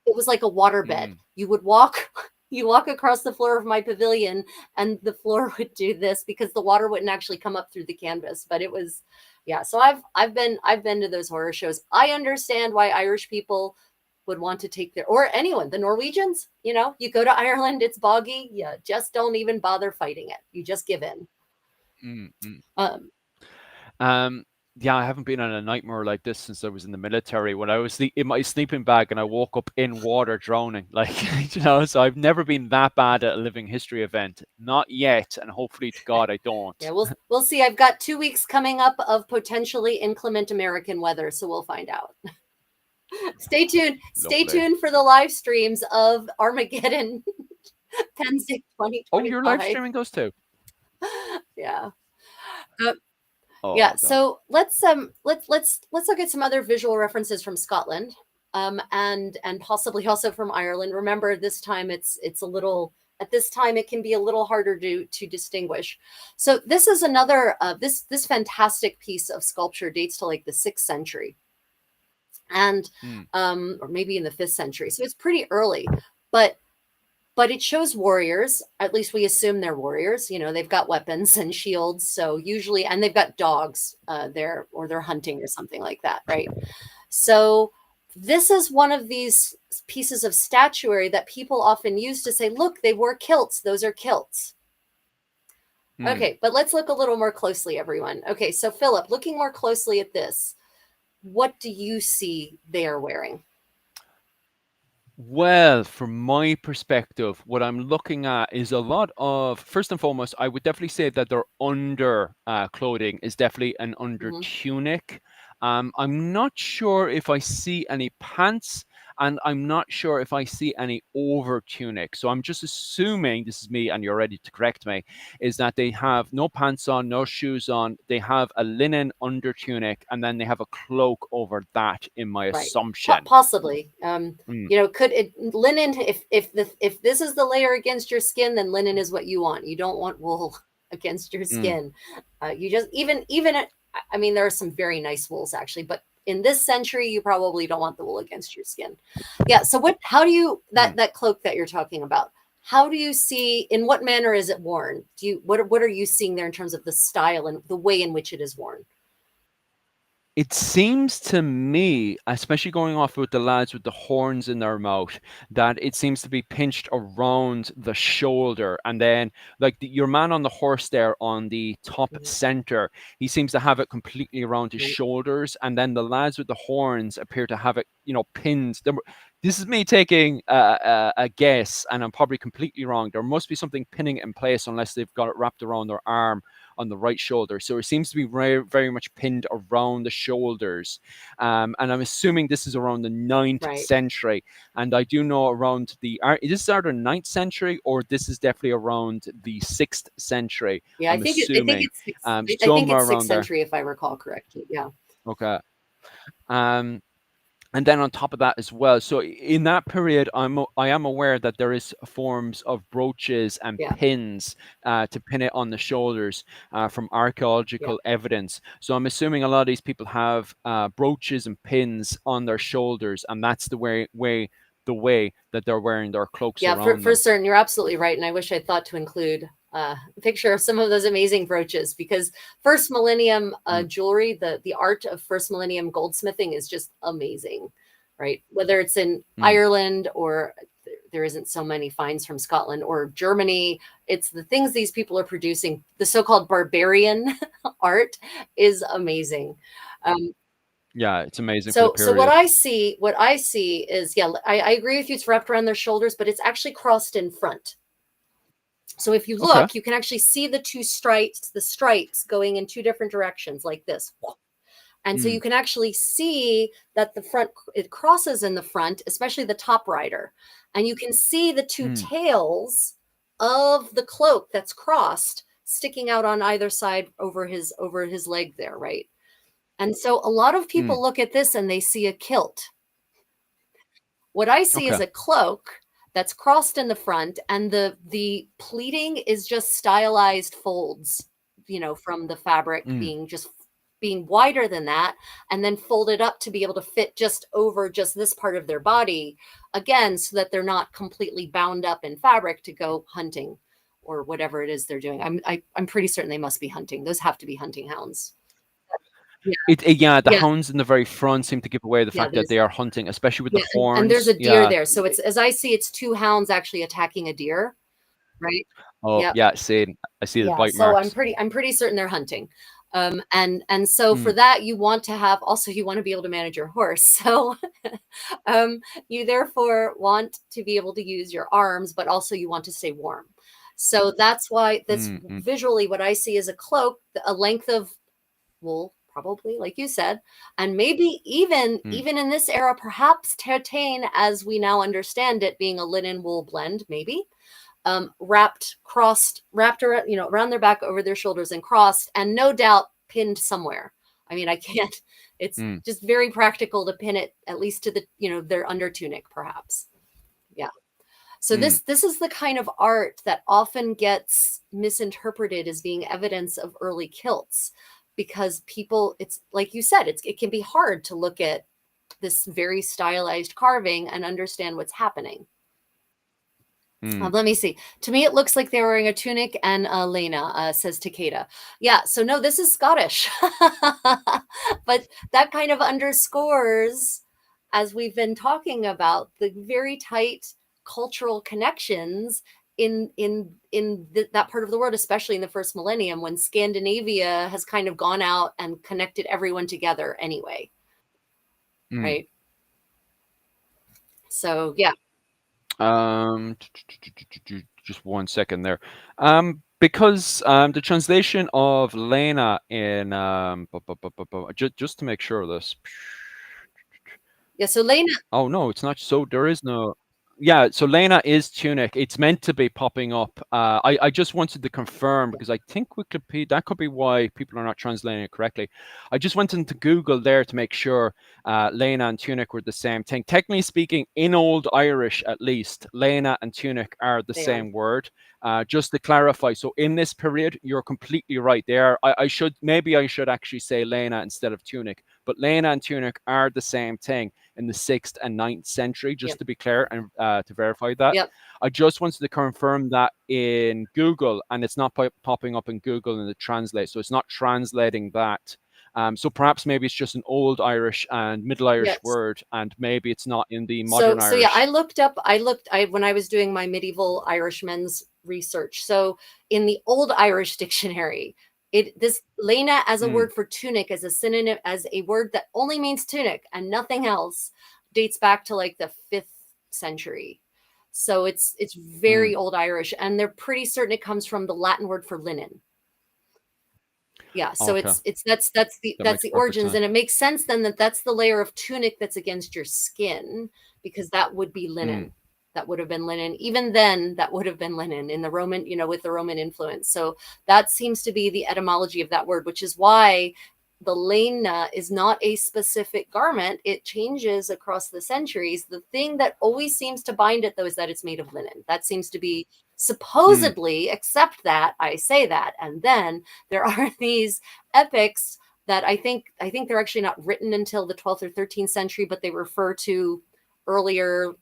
it was like a waterbed. Mm. You would walk you walk across the floor of my pavilion and the floor would do this because the water wouldn't actually come up through the canvas. But it was, yeah. So I've been to those horror shows. I understand why Irish people would want to take their, or anyone, the Norwegians, you go to Ireland, it's boggy, you just don't even bother fighting it. You just give in. mm, mm. Um, Um, yeah, I haven't been on a nightmare like this since I was in the military. When I was in my sleeping bag and I woke up in water drowning, like So I've never been that bad at a living history event, not yet, and hopefully to God I yeah, don't. we'll see. I've got 2 weeks coming up of potentially inclement American weather, so we'll find out. Stay tuned. Stay Lovely. tuned for the live streams of Armageddon Pensick Oh, you're live 2025. streaming those too? Yeah. Uh, yeah. Oh God. So let's look at some other visual references from Scotland, and possibly also from Ireland. Remember, this time it's a little. At this time, it can be a little harder to distinguish. So this is another this fantastic piece of sculpture dates to like the 6th century, and Mm, or maybe in the 5th century. So it's pretty early, but it shows warriors. At least we assume they're warriors. You know, they've got weapons and shields. So usually, and they've got dogs there, or they're hunting or something like that, right? So this is one of these pieces of statuary that people often use to say, look, they wore kilts. Those are kilts. mm. Okay, but let's look a little more closely, everyone. Okay, so Philip, looking more closely at this, what do you see they are wearing? Well, from my perspective, what I'm looking at is a lot of, first and foremost, I would definitely say that their under clothing is definitely an under Hmm. tunic. I'm not sure if I see any pants, and I'm not sure if I see any over tunic. So I'm just assuming, this is me, and you're ready to correct me, is that they have no pants on, no shoes on. They have a linen under tunic, and then they have a cloak over that, in my Right. assumption. Possibly. Mm, You know, could it linen, if this is the layer against your skin, then linen is what you want. You don't want wool against your mm, skin. You just I mean, there are some very nice wools actually, but in this century, you probably don't want the wool against your skin. Yeah. So how do you, mm. that cloak that you're talking about? How do you see, in what manner is it worn? What are you seeing there in terms of the style and the way in which it is worn? It seems to me, especially going off with the lads with the horns in their mouth, that it seems to be pinched around the shoulder. And then, like your man on the horse there on the top Mhm. center, he seems to have it completely around his Right. shoulders. And then the lads with the horns appear to have it, pinned. This is me taking a guess, and I'm probably completely wrong. There must be something pinning it in place unless they've got it wrapped around their arm on the right shoulder. So it seems to be very, very much pinned around the shoulders. And I'm assuming this is around the ninth Right. century. And I do know around is this either ninth century or this is definitely around the 6th century. Yeah, I'm assuming I think somewhere it's sixth around there. century if I recall correctly. Yeah, Okay. Um, and then on top of that as well, so in that period, I am aware that there is forms of brooches and yeah, pins to pin it on the shoulders from yeah, archaeological evidence. So I'm assuming a lot of these people have brooches and pins on their shoulders, and that's the way that they're wearing their cloaks yeah. For around them. certain, you're absolutely right, and I wish I thought to include a picture of some of those amazing brooches because first millennium Mm, jewelry, the art of first millennium goldsmithing is just amazing, right? Whether it's in mm, Ireland or there isn't so many finds from Scotland or Germany. It's the things these people are producing. The so-called barbarian art is amazing. Um, yeah, it's amazing for the so period. what I see is, yeah, I agree with you. It's wrapped around their shoulders, but it's actually crossed in front. So if you Okay. look, you can actually see the stripes going in two different directions like this. And so you Mm, can actually see that the front, it crosses in the front, especially the top rider. And you can see the two mm, tails of the cloak that's crossed sticking out on either side over his leg there, right? And so a lot of mm. people look at this and they see a kilt. What I see is Okay. a cloak that's crossed in the front, and the pleating is just stylized folds, you know, from the fabric Mm, being wider than that, and then folded up to be able to fit just over just this part of their body, again, so that they're not completely bound up in fabric to go hunting or whatever it is they're doing. I'm pretty certain they must be hunting. Those have to be hunting hounds. Yeah, yeah, the yeah, hounds in the very front seem to give away the yeah. fact that they are hunting, especially with the Yeah, and there's horns. a deer Yeah. there. So it's, as I see, it's two hounds actually attacking a deer, right? Oh, Yep. yeah, see, I see the Yeah. bite So marks. I'm pretty certain they're hunting. And so for Mm, that, you want to have also you want to be able to manage your horse. So you therefore want to be able to use your arms, but also you want to stay warm. So that's why that's mm, mm, visually what I see is a cloak, a length of wool, probably, like you said, and maybe mm, even in this era, perhaps tartan, as we now understand it, being a linen wool blend, maybe wrapped around, around their back, over their shoulders, and crossed, and no doubt pinned somewhere. I mean, I can't. It's mm, just very practical to pin it at least to the, their under tunic, perhaps. Yeah. So mm, this is the kind of art that often gets misinterpreted as being evidence of early kilts, because people, it's like you said, it can be hard to look at this very stylized carving and understand what's happening. mm. Let me see. To me, it looks like they're wearing a tunic and Leine, says Takeda. Yeah, so no, this is Scottish. But that kind of underscores, as we've been talking about, the very tight cultural connections that part of the world, especially in the first millennium, when Scandinavia has kind of gone out and connected everyone together anyway, Mm. right? So yeah, Just 1 second there. Because the translation of Lena in just to make sure of this. yeah. So Leine, Oh no, it's not. So there is no. Yeah, so Lena is tunic. It's meant to be popping up. I just wanted to confirm because I think Wikipedia, that could be why people are not translating it correctly. I just went into Google there to make sure Lena and tunic were the same thing. Technically speaking, in Old Irish at least, Lena and tunic are the they are. same word. Just to clarify, so in this period, you're completely right. They are. I should maybe I should actually say Lena instead of tunic, but Lena and tunic are the same thing in the 6th and 9th century, just Yep. to be clear and to verify that. Yep. I just wanted to confirm that in Google, and it's not popping up in Google in the translate, so it's not translating that. So perhaps maybe it's just an old Irish and Middle Irish Yes. word, and maybe it's not in the So modern yeah, Irish. I when I was doing my medieval Irishmen's research. So in the Old Irish dictionary, this lena as a Mm, word for tunic, as a synonym, as a word that only means tunic and nothing else, dates back to like the 5th century. So it's mm, very Old Irish, and they're pretty certain it comes from the Latin word for linen. Yeah, so okay, that that's makes the perfect origins, sense. and it makes sense then that that's the layer of tunic that's against your skin, because that would be Mm, linen. That would have been linen. Even then, that would have been linen in the Roman, with the Roman influence. So that seems to be the etymology of that word, which is why the lena is not a specific garment. It changes across the centuries. The thing that always seems to bind it, though, is that it's made of linen. That seems to be mm, supposedly, except that I say that, and then there are these epics that I think they're actually not written until the 12th or 13th century, but they refer to earlier,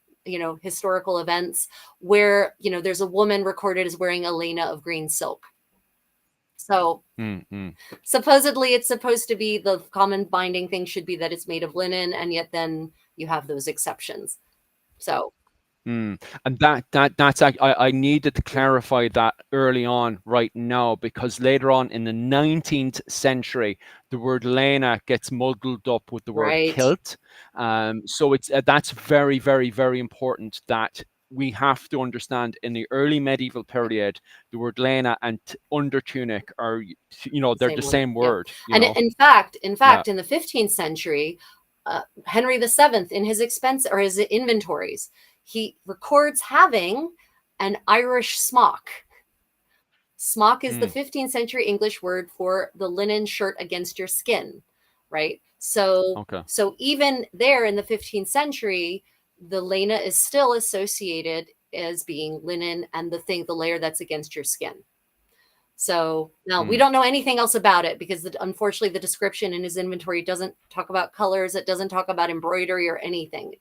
historical events where, there's a woman recorded as wearing a lena of green silk. So mm, mm. supposedly it's supposed to be the common binding thing should be that it's made of linen, and yet then you have those exceptions. So Mm. And that's I needed to clarify that early on right now because later on in the 19th century the word Lena gets muddled up with the word right. kilt. So it's that's very very important that we have to understand in the early medieval period the word Lena and under tunic are The they're the same word. same Yep. word, And in Yeah. fact, in the 15th century, Henry VII, in his expense or his inventories, he records having an Irish smock. Smock is the Mm, 15th century English word for the linen shirt against your skin, right? So, okay. so even there in the 15th century, the lena is still associated as being linen and the layer that's against your skin. So now we Mm, don't know anything else about it because unfortunately the description in his inventory doesn't talk about colors. It doesn't talk about embroidery or anything.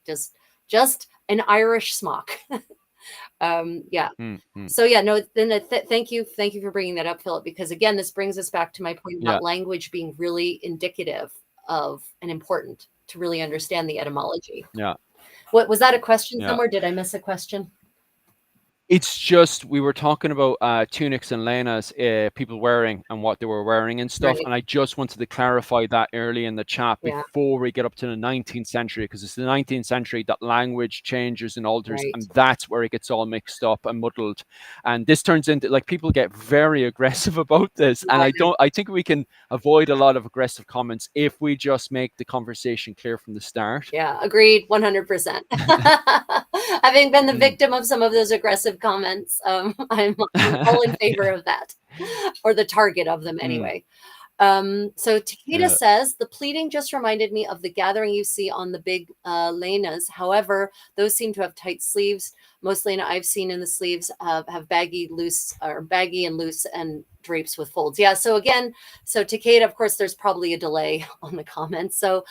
Just an Irish smock. Yeah. mm, mm. So yeah, no. Then thank you for bringing that up, Philip, because again, this brings us back to my point Yeah. about language being really indicative of and important to really understand the etymology. Yeah. What was that a question Yeah. somewhere? Did I miss a question? It's just we were talking about tunics and lenas, people wearing and what they were wearing and stuff, Right. and I just wanted to clarify that early in the chat Yeah. before we get up to the 19th century, because it's the 19th century that language changes and alters, Right. and that's where it gets all mixed up and muddled. And this turns into like people get very aggressive about this, No, and I I know. don't. I think we can avoid a lot of aggressive comments if we just make the conversation clear from the start. Yeah, agreed 100%. Having been the Mm, victim of some of those aggressive comments, I'm all in favor of that, or the target of them mm, anyway. So Takeda uh, says the pleating just reminded me of the gathering you see on the big Leinas. However, those seem to have tight sleeves. Most Leina I've seen in the sleeves have baggy, loose, or baggy and loose, and drapes with folds. Yeah. So again, so Takeda, of course, there's probably a delay on the comments. So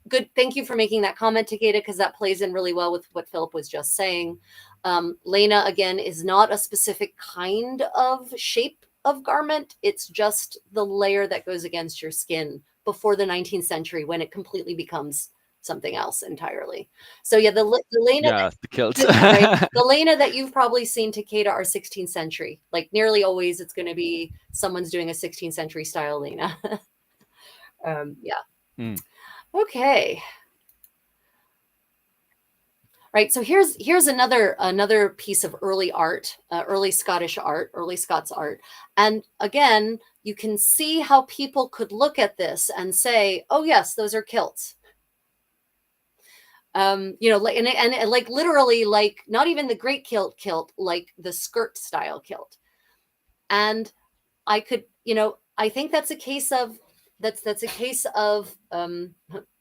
good. Thank you for making that comment, Takeda, because that plays in really well with what Philip was just saying. Leina, again, is not a specific kind of shape of garment. It's just the layer that goes against your skin before the 19th century when it completely becomes something else entirely. So yeah, the Leina yeah, the kilts. yeah, right. The Leina that you've probably seen, Takeda, are 16th century. Like nearly always, it's going to be someone's doing a 16th century style Leina. Yeah. Mm. Okay. Right. So here's another piece of early art, early Scottish art, early Scots art. And again, you can see how people could look at this and say, "Oh yes, those are kilts." Like and like literally, like not even the great kilt, like the skirt style kilt. And I could, I think that's a case of that's a case of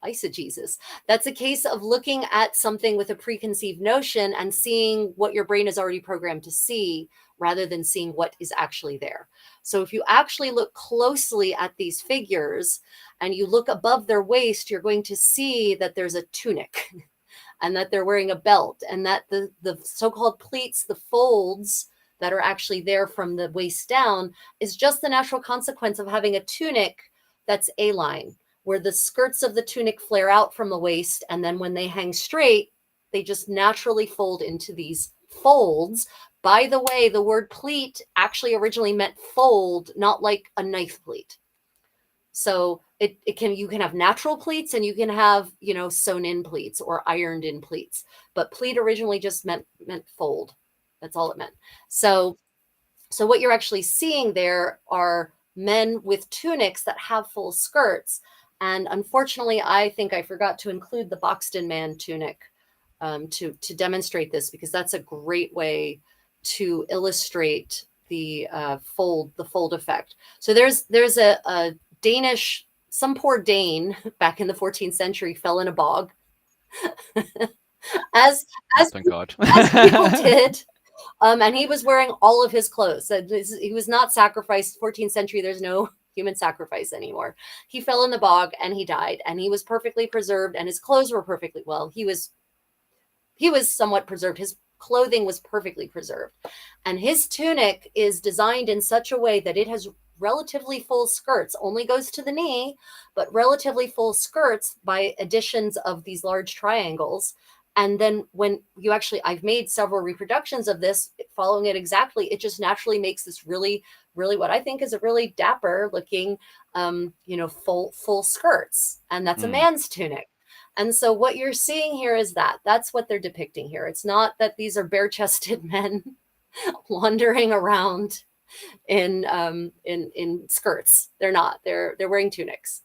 eisegesis. That's a case of looking at something with a preconceived notion and seeing what your brain is already programmed to see rather than seeing what is actually there. So if you actually look closely at these figures and you look above their waist, you're going to see that there's a tunic and that they're wearing a belt and that the so-called pleats, the folds that are actually there from the waist down, is just the natural consequence of having a tunic that's A-line, where the skirts of the tunic flare out from the waist, and then when they hang straight, they just naturally fold into these folds. By the way, the word pleat actually originally meant fold, not like a knife pleat. So it can, you can have natural pleats and you can have, sewn in pleats or ironed in pleats. But pleat originally just meant fold. That's all it meant. So what you're actually seeing there are men with tunics that have full skirts. And unfortunately, I think I forgot to include the Boxton man tunic to demonstrate this, because that's a great way to illustrate the fold effect. So there's a Danish, some poor Dane back in the 14th century fell in a bog, as Oh, as thank God. as people did. And he was wearing all of his clothes. So he was not sacrificed. 14th century, there's no human sacrifice anymore. He fell in the bog and he died, and he was perfectly preserved, and his clothes were perfectly well. He was somewhat preserved. His clothing was perfectly preserved, and his tunic is designed in such a way that it has relatively full skirts, only goes to the knee, but relatively full skirts by additions of these large triangles. And then when you actually, I've made several reproductions of this following it exactly, it just naturally makes this really, really what I think is a really dapper looking, full skirts. And that's a Mm, man's tunic. And so what you're seeing here is that's what they're depicting here. It's not that these are bare-chested men wandering around in skirts. They're not. They're wearing tunics.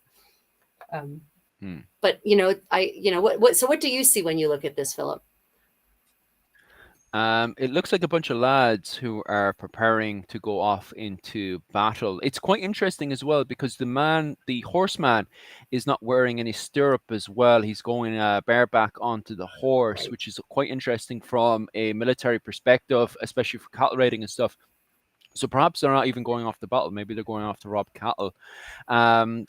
Um, mm. but what do you see when you look at this, Philip? It looks like a bunch of lads who are preparing to go off into battle. It's quite interesting as well because the horseman, is not wearing any stirrup as well. He's going bareback onto the horse, Right. which is quite interesting from a military perspective, especially for cattle raiding and stuff. So perhaps they're not even going off the battle. Maybe they're going off to rob cattle.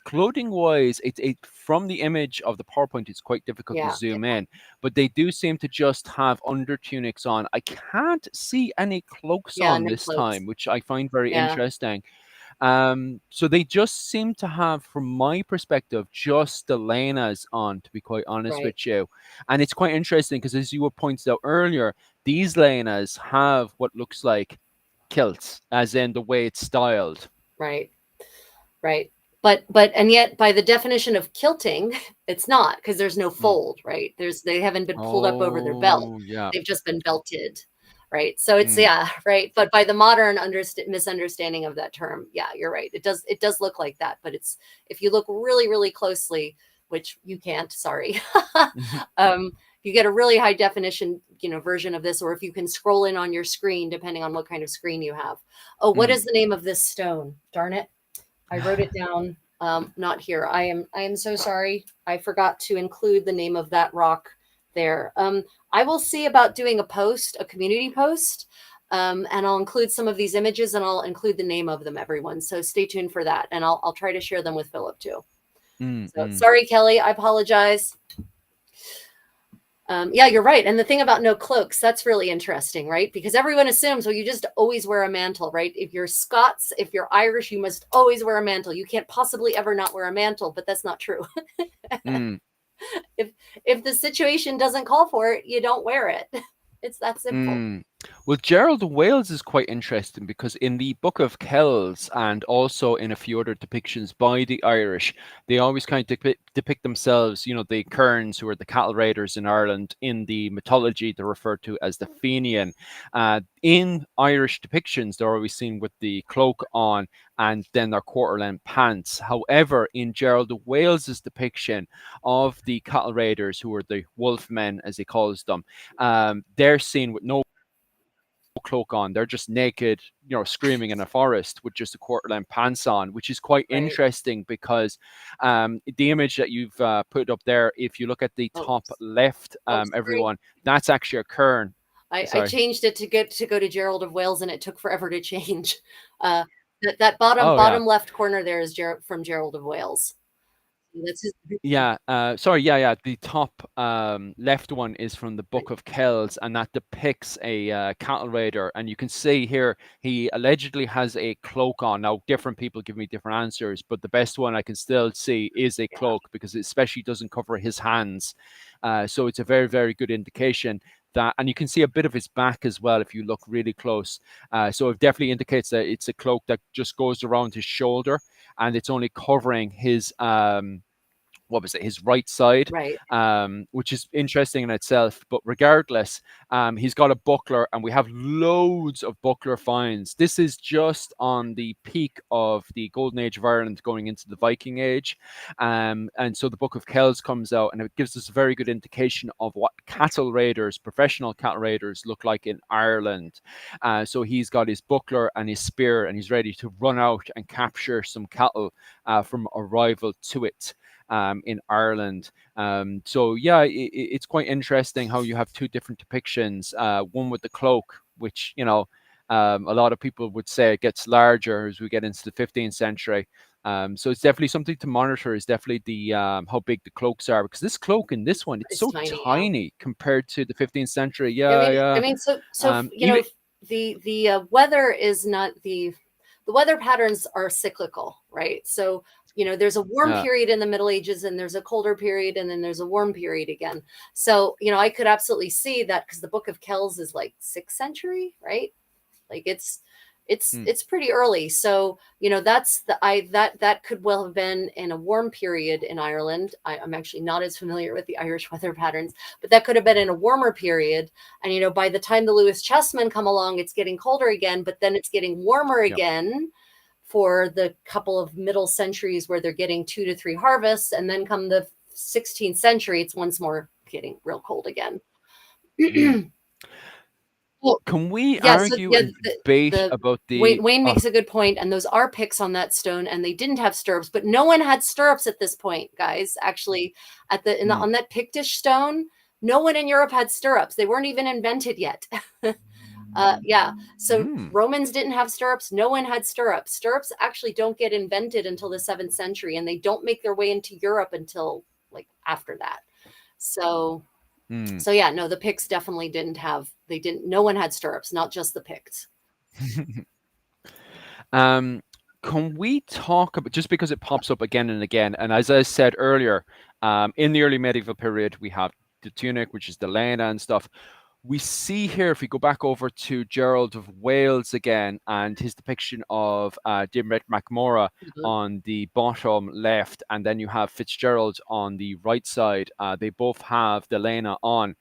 Clothing wise, it from the image of the PowerPoint, it's quite difficult to Yeah. zoom in, but they do seem to just have under tunics on. I can't see any cloaks Yeah. on No this cloaks. time, which I find very Yeah. interesting. So they just seem to have, from my perspective, just the Lenas on, to be quite honest Right. with you. And it's quite interesting because, as you were pointed out earlier, these Leinas have what looks like kilts, as in the way it's styled. Right. Right. But and yet by the definition of kilting, it's not because there's no Mm. fold, right? They haven't been pulled up over their belt. Oh, yeah. They've just been belted. Right. So it's Mm, yeah, right. But by the modern misunderstanding of that term, yeah, you're right. It does look like that, but it's if you look really, really closely, which you can't, sorry. mhm, You get a really high definition, version of this, or if you can scroll in on your screen, depending on what kind of screen you have. Oh, what mm. is the name of this stone? Darn it. I wrote it down. Not here. I am so sorry. I forgot to include the name of that rock there. I will see about doing a community post, and I'll include some of these images and I'll include the name of them, everyone. So stay tuned for that, and I'll try to share them with Philip too. Mm, So mm, sorry, Kelly. I apologize. Yeah, you're right. And the thing about no cloaks, that's really interesting, right? Because everyone assumes, well, you just always wear a mantle, right? If you're Scots, if you're Irish, you must always wear a mantle. You can't possibly ever not wear a mantle, but that's not true. mm. if if the situation doesn't call for it, you don't wear it. It's that simple. Mm. Well, Gerald of Wales is quite interesting because in the Book of Kells and also in a few other depictions by the Irish, they always kind of depict themselves, the Kerns, who are the cattle raiders in Ireland. In the mythology, they're referred to as the Fenian. In Irish depictions, they're always seen with the cloak on and then their quarter length pants. However, in Gerald of Wales's depiction of the cattle raiders, who are the wolfmen, as he calls them, they're seen with no cloak on. They're just naked, screaming in a forest with just a quarter length pants on, which is quite Right. interesting because the image that you've put up there, if you look at the Oh, top left, sorry. everyone, that's actually a kern. I Sorry. changed it to go to Gerald of Wales, and it took forever to change. That bottom Oh, yeah. bottom left corner there is from Gerald of Wales. That's his picture. Yeah, sorry, yeah, yeah. The top left one is from the Right. Book of Kells, and that depicts a cattle raider. And you can see here he allegedly has a cloak on. Now, different people give me different answers, but the best one I can still see is a Yeah. cloak because it especially doesn't cover his hands. So it's a very, very good indication that, and you can see a bit of his back as well if you look really close. So it definitely indicates that it's a cloak that just goes around his shoulder, and it's only covering his what was it, his right side, Right. which is interesting in itself. But regardless, he's got a buckler, and we have loads of buckler finds. This is just on the peak of the Golden Age of Ireland going into the Viking Age. And so the Book of Kells comes out, and it gives us a very good indication of what cattle raiders, professional cattle raiders, look like in Ireland. So he's got his buckler and his spear, and he's ready to run out and capture some cattle from a rival to it in Ireland. So yeah, it's quite interesting how you have two different depictions. One with the cloak, which a lot of people would say it gets larger as we get into the 15th century. So it's definitely something to monitor. Is definitely the how big the cloaks are, because this cloak in this one, it's It's so tiny, yeah. tiny compared to the 15th century. I Yeah, mean, I yeah. mean, so Even the weather is not the weather patterns are cyclical, right? So there's a warm yeah. period in the Middle Ages, and there's a colder period, and then there's a warm period again. So I could absolutely see that because the Book of Kells is like 6th century, right? Like it's Mm, it's pretty early. So that's the I that could well have been in a warm period in Ireland. I'm actually not as familiar with the Irish weather patterns, but that could have been in a warmer period. And by the time the Lewis Chessmen come along, it's getting colder again, but then it's getting warmer yep. again for the couple of middle centuries where they're getting 2 to 3 harvests, and then come the 16th century, it's once more getting real cold again. Mm. Well, Can we yeah, so argue yeah, and debate the about the? Wayne makes a good point, and those are picks on that stone, and they didn't have stirrups, but no one had stirrups at this point, guys. Actually, Mm, on that Pictish stone, no one in Europe had stirrups. They weren't even invented yet. Yeah, so mm, Romans didn't have stirrups. No one had stirrups. Stirrups actually don't get invented until the 7th century, and they don't make their way into Europe until like after that. So mm. so yeah, no, the Picts definitely didn't have. They didn't. No one had stirrups, not just the Picts. Um, can we talk about, just because it pops up again and again, and as I said earlier, in the early medieval period, we have the tunic, which is the Leine and stuff. We see here, if we go back over to Gerald of Wales again and his depiction of Diarmaid MacMora Mhm. on the bottom left, and then you have Fitzgerald on the right side. They both have the Leine on.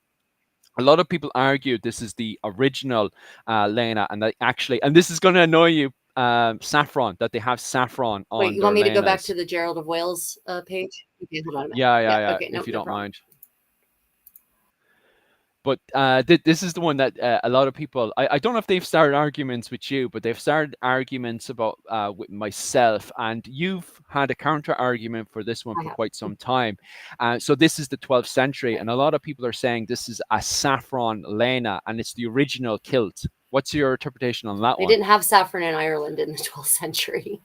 A lot of people argue this is the original Leine, and that actually, and this is going to annoy you, saffron, that they have saffron Wait, on you their want me to go back to Leines. the Gerald of Wales page? Okay, hold on a minute. Yeah, Yeah, yeah, yeah, okay, no, if you no don't problem. mind. But this is the one that a lot of people, I don't know if they've started arguments with you, but they've started arguments about with myself. And you've had a counter argument for this one I for have. quite some time. So this is the 12th century. Right. And a lot of people are saying this is a saffron Leine and it's the original kilt. What's your interpretation on that They one? didn't have saffron in Ireland in the 12th century.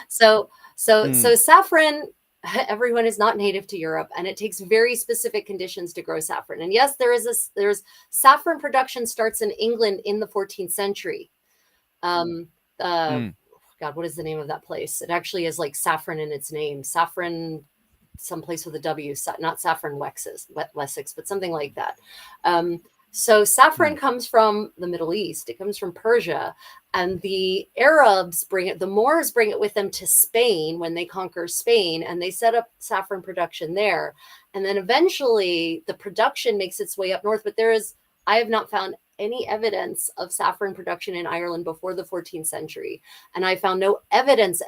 So, Mm, saffron, everyone is not native to Europe, and it takes very specific conditions to grow saffron. And yes, there's saffron production starts in England in the 14th century. Um, uh, mm, God, what is the name of that place? It actually is like saffron in its name. Saffron, someplace with a W, not saffron Wessex, but something like that. Um, so saffron mm, comes from the Middle East. It comes from Persia, and the Arabs bring it. The Moors bring it with them to Spain when they conquer Spain, and they set up saffron production there. And then eventually, the production makes its way up north. But I have not found any evidence of saffron production in Ireland before the 14th century, and I found no evidence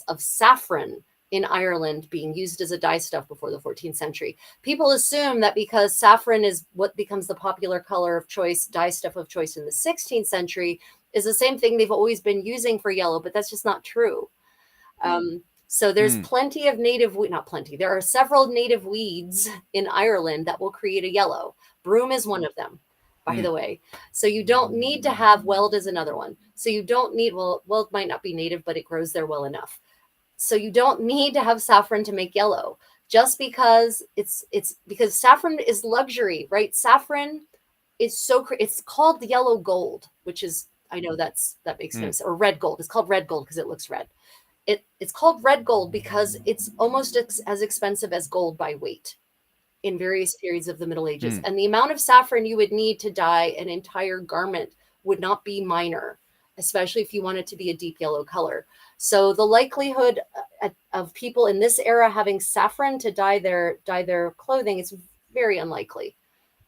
of saffron in Ireland being used as a dye stuff before the 14th century. People assume that because saffron is what becomes the popular color of choice, dye stuff of choice in the 16th century, is the same thing they've always been using for yellow, but that's just not true. So there's mm, plenty of not plenty, there are several native weeds in Ireland that will create a yellow. Broom is one of them, by mm, the way. So you don't need to have weld is another one. So you don't need, well, weld might not be native, but it grows there well enough. So you don't need to have saffron to make yellow, just because it's because saffron is luxury, right? Saffron is it's called the yellow gold, which is, I know that makes no mm, sense, or red gold. It's called red gold because it looks red. It's called red gold because it's almost as expensive as gold by weight in various periods of the Middle Ages. mm, And the amount of saffron you would need to dye an entire garment would not be minor, especially if you want it to be a deep yellow color. So the likelihood of people in this era having saffron to dye their clothing is very unlikely.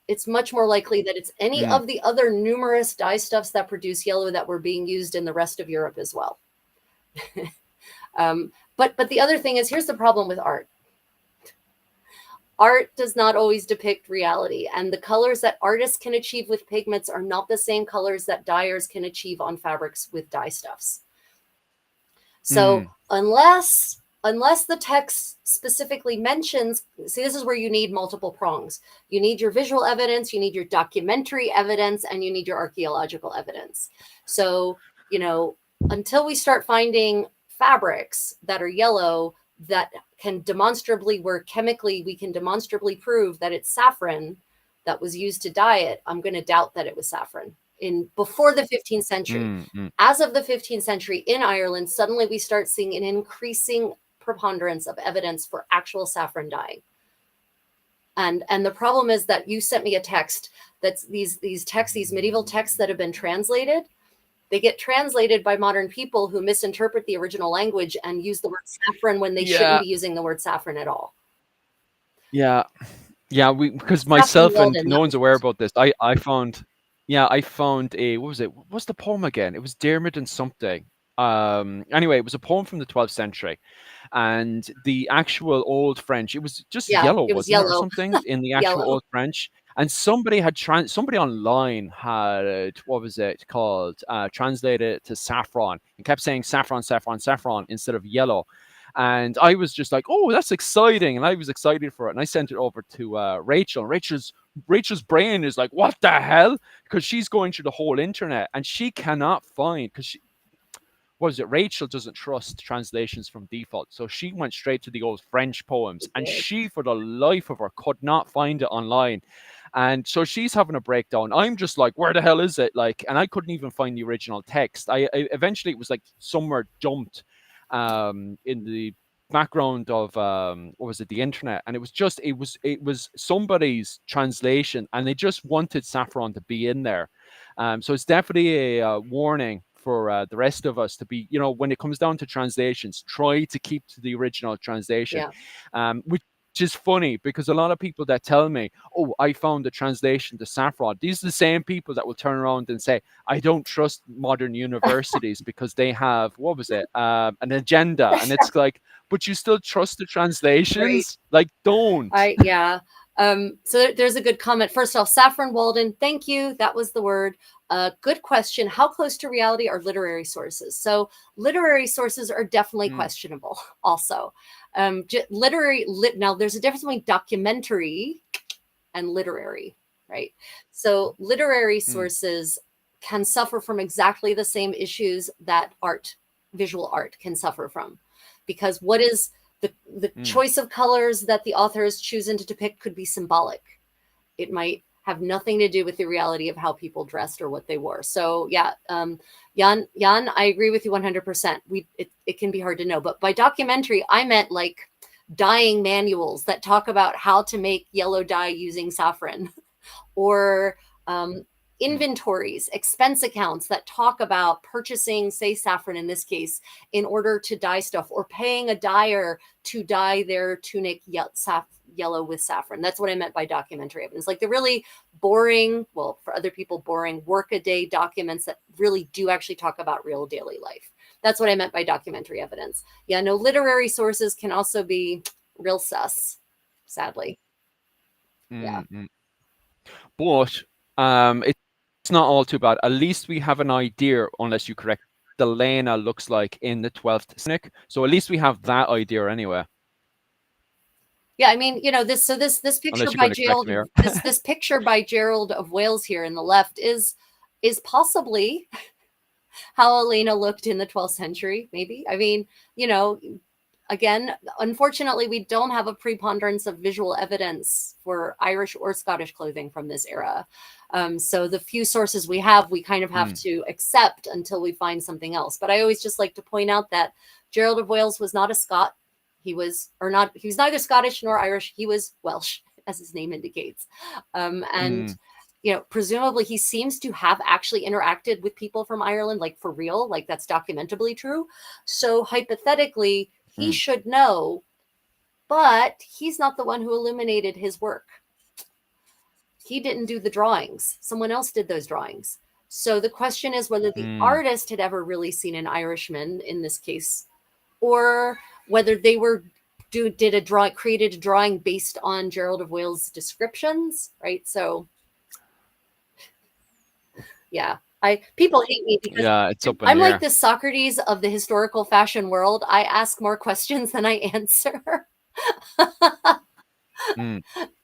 It's much more likely that it's any mm, of the other numerous dye stuffs that produce yellow that were being used in the rest of Europe as well. But the other thing is, here's the problem with art. Art does not always depict reality, and the colors that artists can achieve with pigments are not the same colors that dyers can achieve on fabrics with dye stuffs. So mm, unless the text specifically mentions, see, this is where you need multiple prongs. You need your visual evidence, you need your documentary evidence, and you need your archaeological evidence. So, until we start finding fabrics that are yellow that can demonstrably, where chemically we can demonstrably prove that it's saffron that was used to dye it, I'm going to doubt that it was saffron in before the 15th century. mm, mm, As of the 15th century in Ireland, suddenly we start seeing an increasing preponderance of evidence for actual saffron dyeing. And the problem is that you sent me a text that's these texts, these medieval texts that have been translated. They get translated by modern people who misinterpret the original language and use the word saffron when they shouldn't yeah, be using the word saffron at all. yeah. Yeah, we because Saffron myself and Walden, no that one's was aware about this. I found, yeah, I found a what was it? What's the poem again? It was Dermot and something. Anyway, it was a poem from the 12th century, and the actual old French. It was just yeah, yellow, it was wasn't it, or yellow, something in the actual yellow. old French. And somebody online had what was it called? Translated it to saffron and kept saying saffron, saffron, saffron instead of yellow. And I was just like, "Oh, that's exciting!" And I was excited for it. And I sent it over to Rachel. And Rachel's brain is like, "What the hell?" Because she's going through the whole internet and she cannot find because she what is it? Rachel doesn't trust translations from default, so she went straight to the old French poems, and Did. she, for the life of her, could not find it online. And so she's having a breakdown. I'm just like, where the hell is it? Like, and I couldn't even find the original text. I eventually it was like somewhere dumped in the background of what was it, the internet, and it was somebody's translation, and they just wanted Saffron to be in there. So it's definitely a warning for the rest of us to be, when it comes down to translations, try to keep to the original translation, Yeah. which is funny because a lot of people that tell me, "Oh, I found the translation to Saffron," these are the same people that will turn around and say, "I don't trust modern universities because they have, what was it, an agenda," and it's like, but you still trust the Right. translations? Like, don't. Yeah. So there's a good comment. First off, Saffron Walden, thank you. That was the word. Good question. How close to reality are literary sources? So literary sources are definitely Mm, questionable. Also, now there's a difference between documentary and literary, right? So literary mm, sources can suffer from exactly the same issues that visual art can suffer from, because what is the mm, choice of colors that the author is choosing to depict could be symbolic. It might have nothing to do with the reality of how people dressed or what they wore. So yeah, Jan, I agree with you 100%. It can be hard to know, but by documentary, I meant like dyeing manuals that talk about how to make yellow dye using saffron, or um, mm, inventories, expense accounts that talk about purchasing, say, saffron in this case, in order to dye stuff, or paying a dyer to dye their tunic yellow with saffron. That's what I meant by documentary evidence. Like the really boring, well, for other people, boring work-a-day documents that really do actually talk about real daily life. That's what I meant by documentary evidence. Yeah, no, literary sources can also be real sus, sadly. Yeah. mm, mm. But it's not all too bad. At least we have an idea, unless you correct, the Leine looks like in the 12th cynic. So at least we have that idea anyway. Yeah, I mean, this picture Unless you're by going to correct Gerald, me here. this picture by Gerald of Wales here in the left is possibly how Elena looked in the 12th century, maybe. I mean, again, unfortunately, we don't have a preponderance of visual evidence for Irish or Scottish clothing from this era. So the few sources we have, we kind of have Mm, to accept until we find something else. But I always just like to point out that Gerald of Wales was not a Scot. He was neither Scottish nor Irish. He was Welsh, as his name indicates. And mm, presumably he seems to have actually interacted with people from Ireland, like for real, like that's documentably true. So hypothetically, he mm, should know, but he's not the one who illuminated his work. He didn't do the drawings. Someone else did those drawings. So the question is whether the mm, artist had ever really seen an Irishman in this case, or whether they created a drawing based on Gerald of Wales' descriptions, right? So yeah, people hate me because yeah, it's up in I'm the like air. the Socrates of the historical fashion world. I ask more questions than I answer. Mm.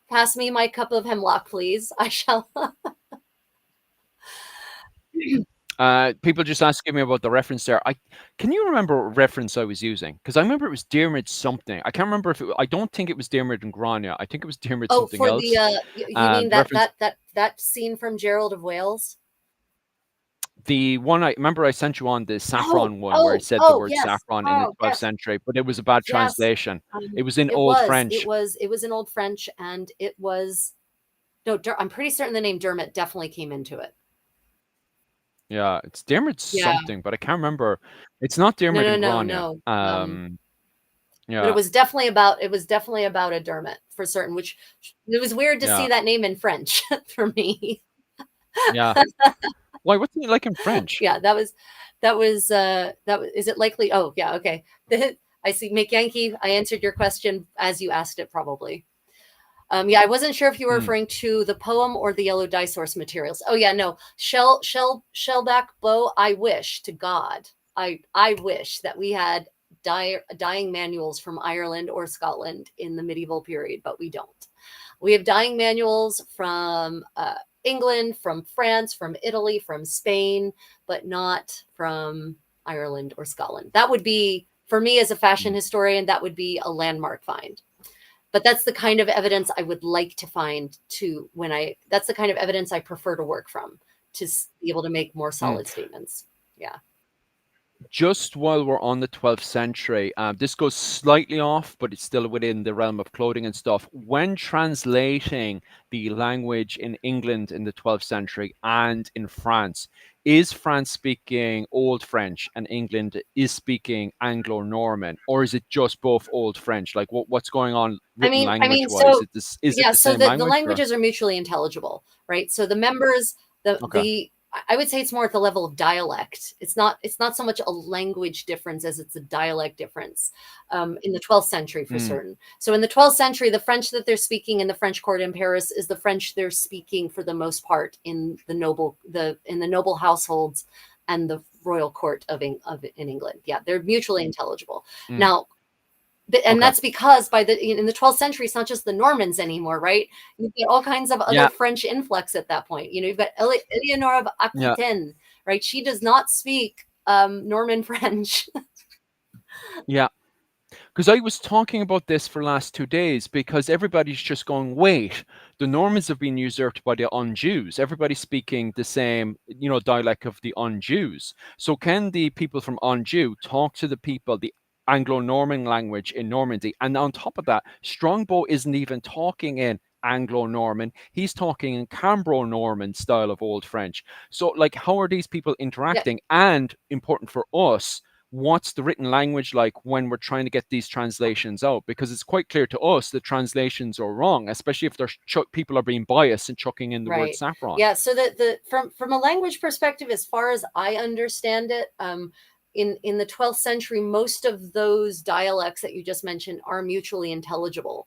Pass me my cup of hemlock, please. I shall. People just asking me about the reference there. Can you remember what reference I was using? Because I remember it was Dermot something. I can't remember if I don't think it was Dermot and Grania. I think it was Dermot Oh, something for the else. you mean The reference, that scene from Gerald of Wales? the one I remember I sent you on the Oh, saffron one where it said the word yes. saffron in the Oh, 12th yes. century, but it was a bad Yes. translation. It was in It Old was. It French. was. It was in Old French, and it was no. I'm pretty certain the name Dermot definitely came into it. Yeah, it's Dermot Yeah. something, but I can't remember. It's not No, Dermot no, and no, Grania. no. But Yeah, it was definitely about a Dermot for certain, which it was weird to see yeah, that name in French for me. yeah. Why? What's it like in French? Yeah, that was is it likely? Oh, yeah, okay. I see, Make Yankee. I answered your question as you asked it, probably. Yeah, I wasn't sure if you were Hmm. referring to the poem or the yellow dye source materials. Oh yeah, no. Shellback bow. I wish to God. I wish that we had dyeing manuals from Ireland or Scotland in the medieval period, but we don't. We have dyeing manuals from England, from France, from Italy, from Spain, but not from Ireland or Scotland. That would be, for me as a fashion Hmm. historian, that would be a landmark find. But that's the kind of evidence I would like to find that's the kind of evidence I prefer to work from to be able to make more Hmm. solid statements. Yeah. just while we're on the 12th century, this goes slightly off, but it's still within the realm of clothing and stuff. When translating the language in England in the 12th century and in France, is France speaking Old French and England is speaking Anglo-Norman, or is it just both Old French? Like what's going on written I mean, language-wise? Is it yeah, the so same the language or? languages are mutually intelligible, right? So the members, Okay. the I would say it's more at the level of dialect. It's not so much a language difference as it's a dialect difference, in the 12th century for Mm, certain. So in the 12th century, the French that they're speaking in the French court in Paris is the French they're speaking for the most part in the noble households and the royal court in England. Yeah, they're mutually intelligible. mm, Now, and okay. that's because in the 12th century, it's not just the Normans anymore, right? You've got all kinds of other Yeah, French influx at that point. You've got Eleanor of yeah. Aquitaine, right? She does not speak Norman French. Yeah. Because I was talking about this for the last 2 days because everybody's just going, wait, the Normans have been usurped by the un-Jews. Everybody's speaking the same, dialect of the un-Jews. So can the people from un-Jew talk to the people, the Anglo-Norman language in Normandy? And on top of that, Strongbow isn't even talking in Anglo-Norman. He's talking in Cambro-Norman style of Old French. So, like, how are these people Yeah, interacting? And important for us, what's the written language like when we're trying to get these translations out? Because it's quite clear to us that translations are wrong, especially if there's people are being biased and chucking in the word right. saffron. Yeah, so the from a language perspective, as far as I understand it, in the 12th century, most of those dialects that you just mentioned are mutually intelligible,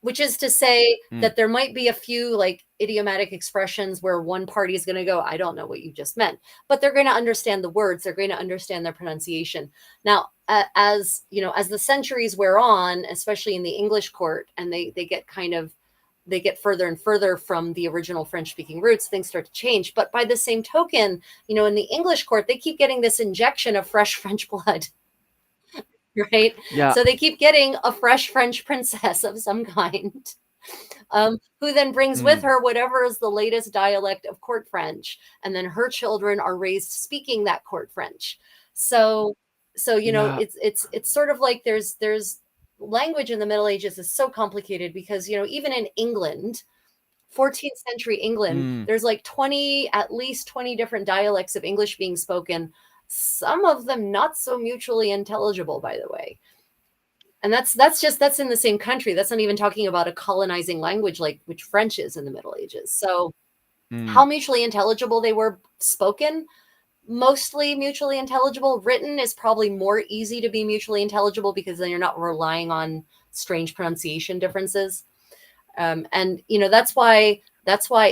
which is to say Mm, that there might be a few like idiomatic expressions where one party is going to go, I don't know what you just meant, but they're going to understand the words, they're going to understand their pronunciation. Now, as you know, as the centuries wear on, especially in the English court, and they get further and further from the original French speaking roots, things start to change. But by the same token, in the English court, they keep getting this injection of fresh French blood. Right? yeah. So they keep getting a fresh French princess of some kind, who then brings with Mm, her whatever is the latest dialect of court French, and then her children are raised speaking that court French. So, yeah. it's sort of like there's language in the Middle Ages is so complicated because even in England, 14th century England, Mm, there's like at least 20 different dialects of English being spoken. Some of them not so mutually intelligible, by the way. And that's in the same country. That's not even talking about a colonizing language like which French is in the Middle Ages. So mm, how mutually intelligible they were spoken, mostly mutually intelligible. Written is probably more easy to be mutually intelligible because then you're not relying on strange pronunciation differences. And that's why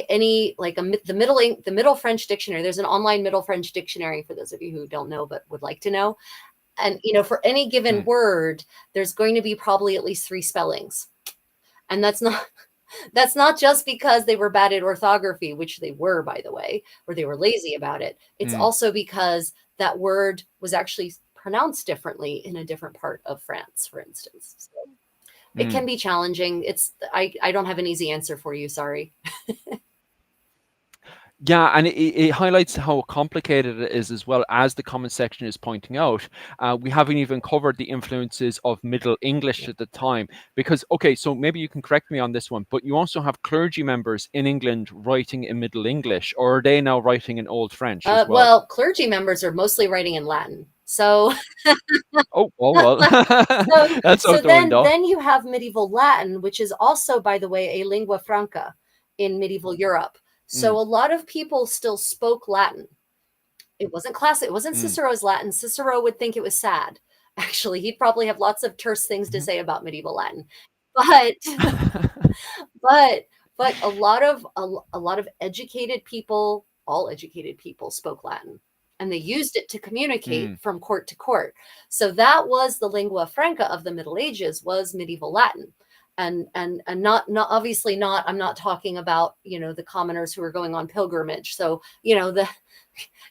any like the Middle French dictionary. There's an online Middle French dictionary for those of you who don't know but would like to know. And for any given mm, word, there's going to be probably at least three spellings. And that's not just because they were bad at orthography, which they were, by the way, or they were lazy about it. It's mm, also because that word was actually pronounced differently in a different part of France, for instance. So it mm. can be challenging. I don't have an easy answer for you, sorry. Yeah, and it highlights how complicated it is as well as the comment section is pointing out. We haven't even covered the influences of Middle English Yeah. at the time because, okay, so maybe you can correct me on this one, but you also have clergy members in England writing in Middle English, or are they now writing in Old French as well? Well, clergy members are mostly writing in Latin. So Oh, oh well, so that's so out the then window. then you have medieval Latin, which is also, by the way, a lingua franca in medieval Europe. So Mm, a lot of people still spoke Latin. It wasn't classic. It wasn't mm, Cicero's Latin. Cicero would think it was sad. Actually, he'd probably have lots of terse things to mhm. say about medieval Latin. But but a lot of educated people, all educated people spoke Latin, and they used it to communicate Mm, from court to court. So that was the lingua franca of the Middle Ages, was medieval Latin. And not obviously not, I'm not talking about, the commoners who are going on pilgrimage. So, the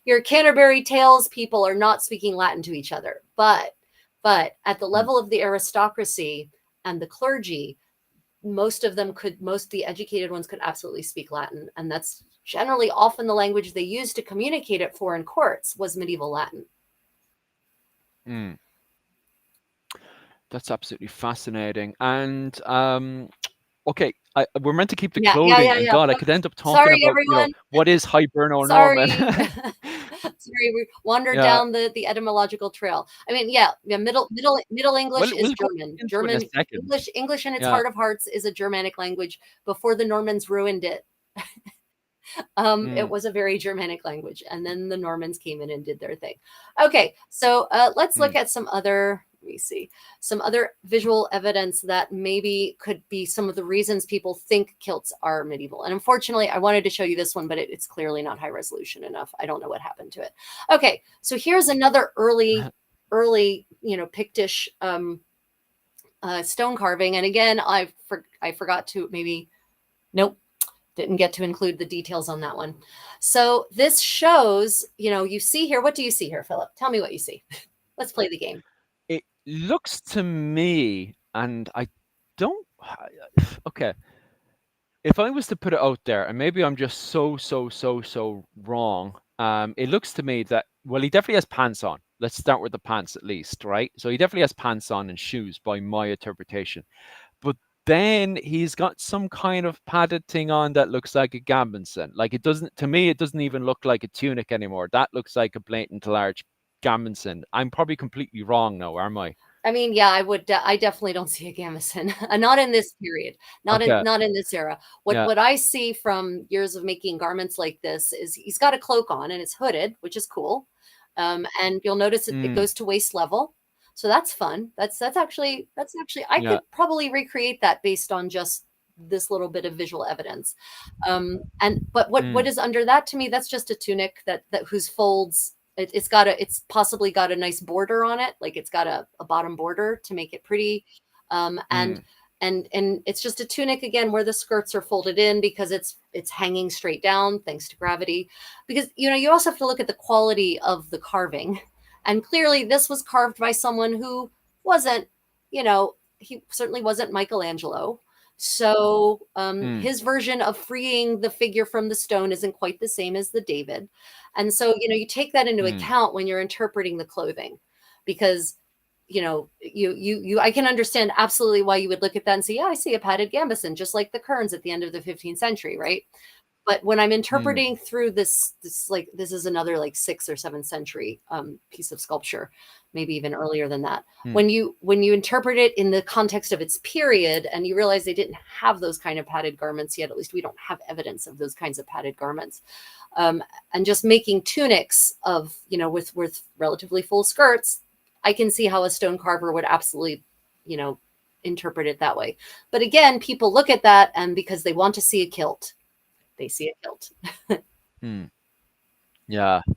your Canterbury Tales people are not speaking Latin to each other. But at the mm, level of the aristocracy and the clergy, most of the educated ones could absolutely speak Latin. And that's generally often the language they used to communicate at foreign courts was medieval Latin. Mm. That's absolutely fascinating. And okay, we're meant to keep the Yeah, yeah, clothing, yeah, and yeah. God, I could end up talking Sorry, about, everyone. what is Hiberno-Norman. Sorry. Sorry, we wandered Yeah. down the etymological trail. I mean, yeah, yeah, Middle English is We'll go German. into it in a German second. English in its Yeah. heart of hearts is a Germanic language before the Normans ruined it. It Mm, was a very Germanic language, and then the Normans came in and did their thing. Okay, so let's look mm. at some other. Let me see some other visual evidence that maybe could be some of the reasons people think kilts are medieval. And unfortunately, I wanted to show you this one, but it's clearly not high resolution enough. I don't know what happened to it. Okay, so here's another early, Pictish stone carving, and again, I forgot to maybe. Nope, didn't get to include the details on that one. So this shows, you see here. What do you see here, Philip? Tell me what you see. Let's play the game. It looks to me, and I don't. Okay, if I was to put it out there, and maybe I'm just so wrong. It looks to me that, well, he definitely has pants on. Let's start with the pants at least, right? So he definitely has pants on and shoes, by my interpretation. But then he's got some kind of padded thing on that looks like a gambison. Like, it doesn't, to me, it doesn't even look like a tunic anymore. That looks like a blatant large gambison. I'm probably completely wrong now, am I? I mean, yeah, I definitely don't see a gamison, not in this period, Okay. not in this era. Yeah. What I see from years of making garments like this is he's got a cloak on and it's hooded, which is cool. And you'll notice it Mm, goes to waist level, so that's fun. That's actually I yeah. could probably recreate that based on just this little bit of visual evidence. And but what Mm, is under that, to me, that's just a tunic that whose folds, it's possibly got a nice border on it, like it's got a bottom border to make it pretty. um and mm, and it's just a tunic again where the skirts are folded in because it's hanging straight down thanks to gravity. Because you also have to look at the quality of the carving, and clearly this was carved by someone who wasn't, he certainly wasn't Michelangelo. So mm, his version of freeing the figure from the stone isn't quite the same as the David. And so, you take that into mm, account when you're interpreting the clothing, because, I can understand absolutely why you would look at that and say, yeah, I see a padded gambeson, just like the kerns at the end of the 15th century, right? But when I'm mm, interpreting through this like this is another like 6th or 7th century piece of sculpture, maybe even earlier than that. mm, When you interpret it in the context of its period, and you realize they didn't have those kind of padded garments yet, at least we don't have evidence of those kinds of padded garments, and just making tunics of, with relatively full skirts, I can see how a stone carver would absolutely, you know, interpret it that way. But again, people look at that, and because they want to see a kilt, they see a kilt. mm. Yeah. I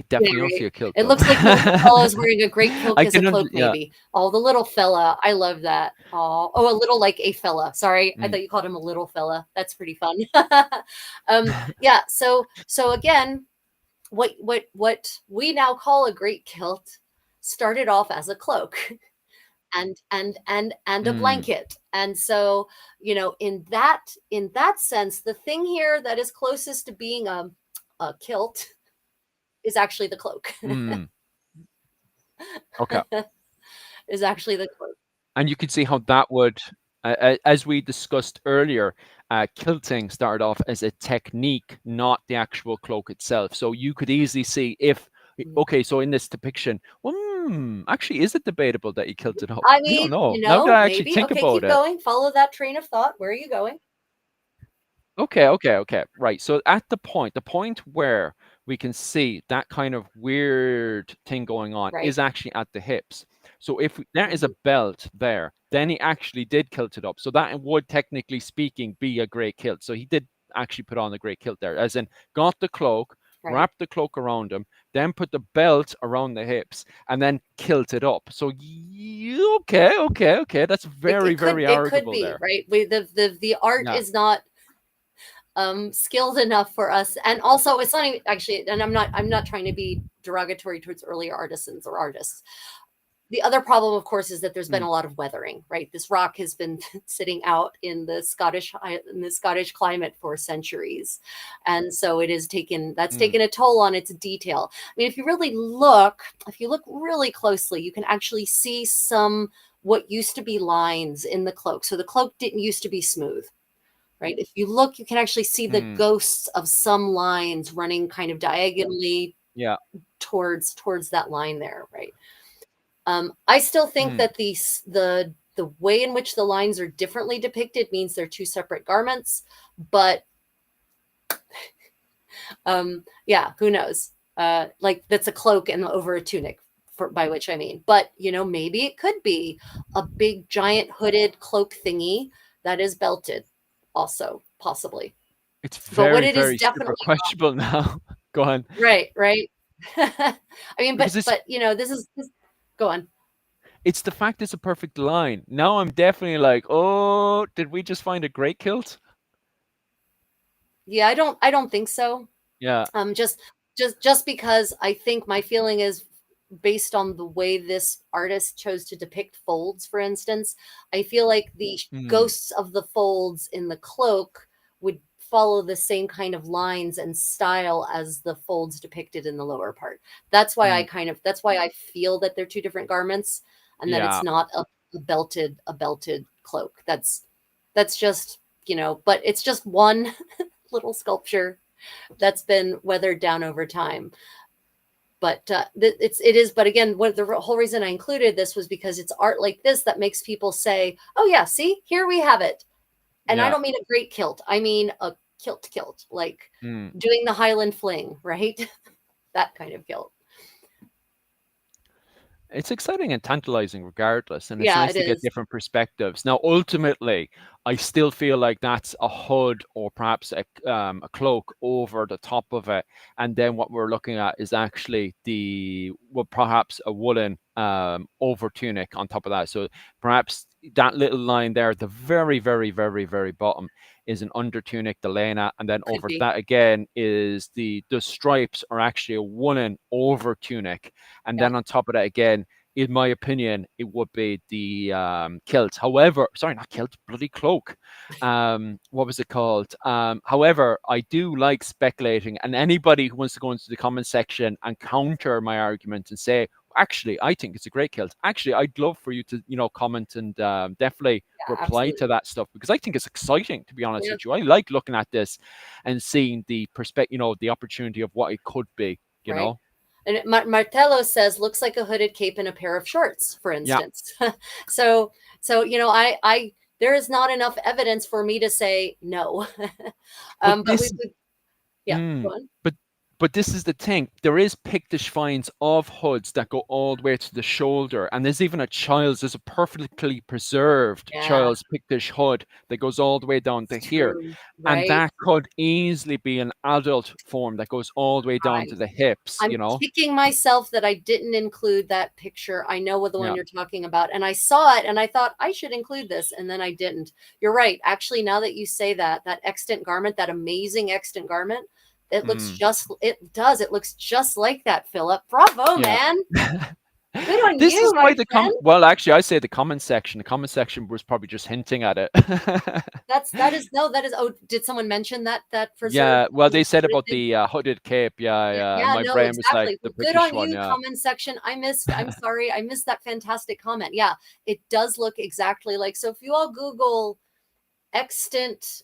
Yeah, definitely don't see right. a kilt It though. looks like the little fella is wearing a great kilt I as a can cloak, yeah. maybe. Oh, the little fella. I love that. Oh, a little like a fella. Sorry, I Mm, thought you called him a little fella. That's pretty fun. Yeah. So again, what we now call a great kilt started off as a cloak and a mm, blanket. And so, in that sense, the thing here that is closest to being a kilt is actually the cloak. mm. Okay. Is actually the cloak. And you can see how that would, as we discussed earlier, kilting started off as a technique, not the actual cloak itself. So you could easily see if, Mm. okay, so in this depiction, actually, is it debatable that he kilted up? I I don't mean, know. Now that I actually maybe. think Okay, about keep it. going. Follow that train of thought. Where are you going? Okay. Right. So at the point where we can see that kind of weird thing going on Right. is actually at the hips. So if there is a Mhm. belt there, then he actually did kilt it up. So that would, technically speaking, be a grey kilt. So he did actually put on a grey kilt there, as in got the cloak, Right. wrapped the cloak around him, then put the belt around the hips, and then kilt it up. So okay. That's It, very, it could very it could arguable be there. right. The art Yeah. is not skilled enough for us, and also it's not even actually. And I'm not trying to be derogatory towards earlier artisans or artists. The other problem, of course, is that there's been Mm, a lot of weathering, right? This rock has been sitting out in the Scottish climate for centuries, and so it is taken that's mm, taken a toll on its detail. I mean, if you look really closely, you can actually see some what used to be lines in the cloak. So the cloak didn't used to be smooth, right? If you look, you can actually see the mm, ghosts of some lines running kind of diagonally yeah. towards that line there, right? I still think Mm, that the way in which the lines are differently depicted means they're two separate garments, but yeah, who knows? Like that's a cloak and over a tunic, by which I mean. But maybe it could be a big giant hooded cloak thingy that is belted, also possibly. it's But what very, it is very super definitely questionable now. Go on. right, right. I mean, but Because it's but go on. it's the fact it's a perfect line. Now I'm definitely like, oh, did we just find a great kilt? Yeah, I don't think so. Yeah. Just because I think my feeling is based on the way this artist chose to depict folds, for instance, I feel like the Mm, ghosts of the folds in the cloak would follow the same kind of lines and style as the folds depicted in the lower part. mm, That's why I feel that they're two different garments and that it's yeah. not a belted cloak. That's just, but it's just one little sculpture that's been weathered down over time. But but again, what the whole reason I included this was because it's art like this that makes people say, "Oh yeah, see, here we have it." And I Yeah. don't mean a great kilt; I mean a kilt, like Mm. doing the Highland fling, right? That kind of kilt. It's exciting and tantalizing regardless, and it's Yeah, nice it to get is. different perspectives. Now, ultimately, I still feel like that's a hood or perhaps a cloak over the top of it, and then what we're looking at is actually well, perhaps a woolen over tunic on top of that. So perhaps that little line there at the very, very, very, very bottom is an under tunic, the Leine, and then Could over be. that again is the stripes are actually a woolen over tunic, and Yeah, then on top of that again, in my opinion, it would be the kilt. However, sorry, not kilt, bloody cloak. What was it called? However, I do like speculating, and anybody who wants to go into the comment section and counter my argument and say, actually, I think it's a great kilt. Actually, I'd love for you to, comment and definitely yeah, reply to absolutely. that stuff because I think it's exciting. To be honest Yeah, with you, I like looking at this and seeing the perspective, the opportunity of what it could be. You right. know, And Martello says looks like a hooded cape and a pair of shorts, for yeah. instance. so I there is not enough evidence for me to say no. But But we this would, yeah, go Mm. on. But this is the thing. There is Pictish finds of hoods that go all the way to the shoulder, and there's even there's a perfectly preserved Yeah, child's Pictish hood that goes all the way down it's to here, true, and right? that could easily be an adult form that goes all the way down I'm to the hips. I'm kicking myself that I didn't include that picture. I know what the one Yeah. you're talking about, and I saw it, and I thought I should include this, and then I didn't. You're right. Actually, now that you say that, that extant garment, that amazing extant garment, Mm. it does. It looks just like that, Philip. Bravo, Yeah. man. Good on This is you, my why friend. well, actually, I say the comment section. The comment section was probably just hinting at it. That is no, that is. Oh, did someone mention that preserved Yeah, well, they said hooded about thing? the hooded cape. Yeah, Yeah, yeah, and yeah, my no, brain was like exactly. the Well, good British on one. you, Yeah. comment section. I'm sorry, I missed that fantastic comment. Yeah, it does look exactly like. So if you all Google extant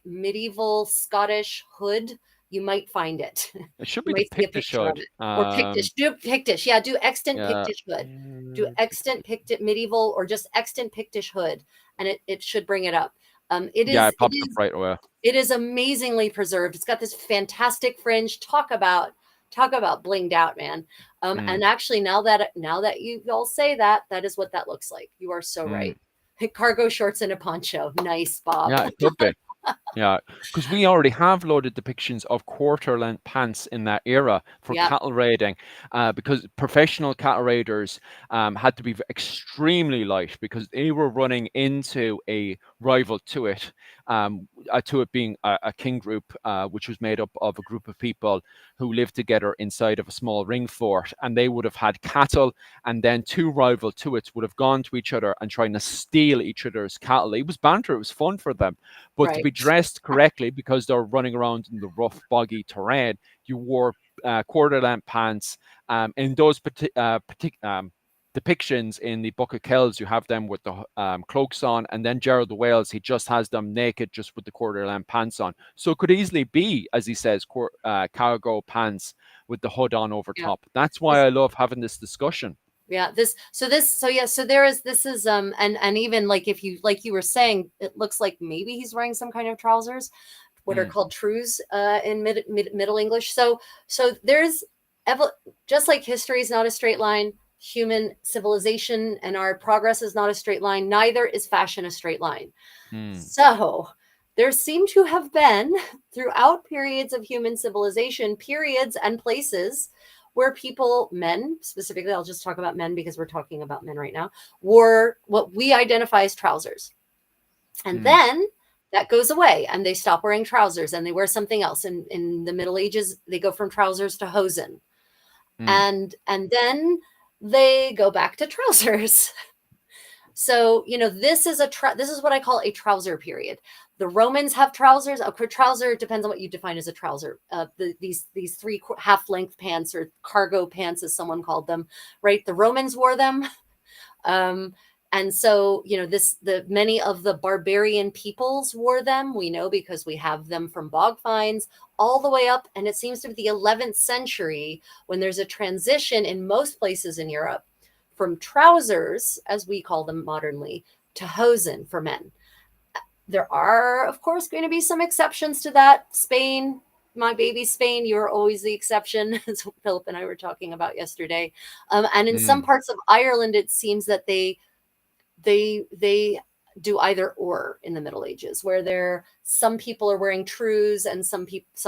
medieval Scottish hood, you might find it. It should You be the might see a Pictish picture of hood. it. Or Pictish. Do Pictish. Yeah, do extant Yeah. Pictish hood. Do extant Pictish medieval or just extant Pictish hood, and it should bring it up. It Yeah, is it it popped up is right away. it is amazingly preserved. It's got this fantastic fringe. Talk about blinged out, man. Mm, And actually, now that you all say that, that is what that looks like. You are so mm. right. Cargo shorts and a poncho. Nice, Bob. Yeah, it could be. Yeah, because we already have loaded depictions of quarter length pants in that era for Yeah, cattle raiding, because professional cattle raiders had to be extremely light because they were running into a rival to it being a king group, which was made up of a group of people who lived together inside of a small ring fort, and they would have had cattle, and then two rival to it would have gone to each other and trying to steal each other's cattle. It was banter, it was fun for them, but to Right. be dressed correctly because they're running around in the rough, boggy terrain, you wore quarter length pants. In those depictions in the Book of Kells, you have them with the cloaks on, and then Gerald the Wales, he just has them naked, just with the quarter length pants on. So it could easily be, as he says, cargo pants with the hood on over Yeah. top. That's why This, I love having this discussion. yeah. So there is, this is, and even like, if you, like you were saying, it looks like maybe he's wearing some kind of trousers, what are Mm, called trews in Middle English. So there's, just like history is not a straight line, human civilization and our progress is not a straight line, neither is fashion a straight line. mm, So there seem to have been, throughout periods of human civilization, periods and places where people, men specifically, I'll just talk about men because we're talking about men right now, wore what we identify as trousers. And mm, then that goes away and they stop wearing trousers and they wear something else. And in the Middle Ages, they go from trousers to hosen. mm, And then they go back to trousers. So, this is this is what I call a trouser period. The Romans have trousers. A trouser depends on what you define as a trouser. These three half length pants, or cargo pants, as someone called them, right? The Romans wore them. Um, and so, the many of the barbarian peoples wore them. We know because we have them from bog finds all the way up. And it seems to be the 11th century when there's a transition in most places in Europe from trousers, as we call them modernly, to hosen for men. There are, of course, going to be some exceptions to that. Spain, my baby Spain, you're always the exception, as Philip and I were talking about yesterday. And in some mm, parts of Ireland, it seems that they do either or in the Middle Ages, where some people are wearing trews and some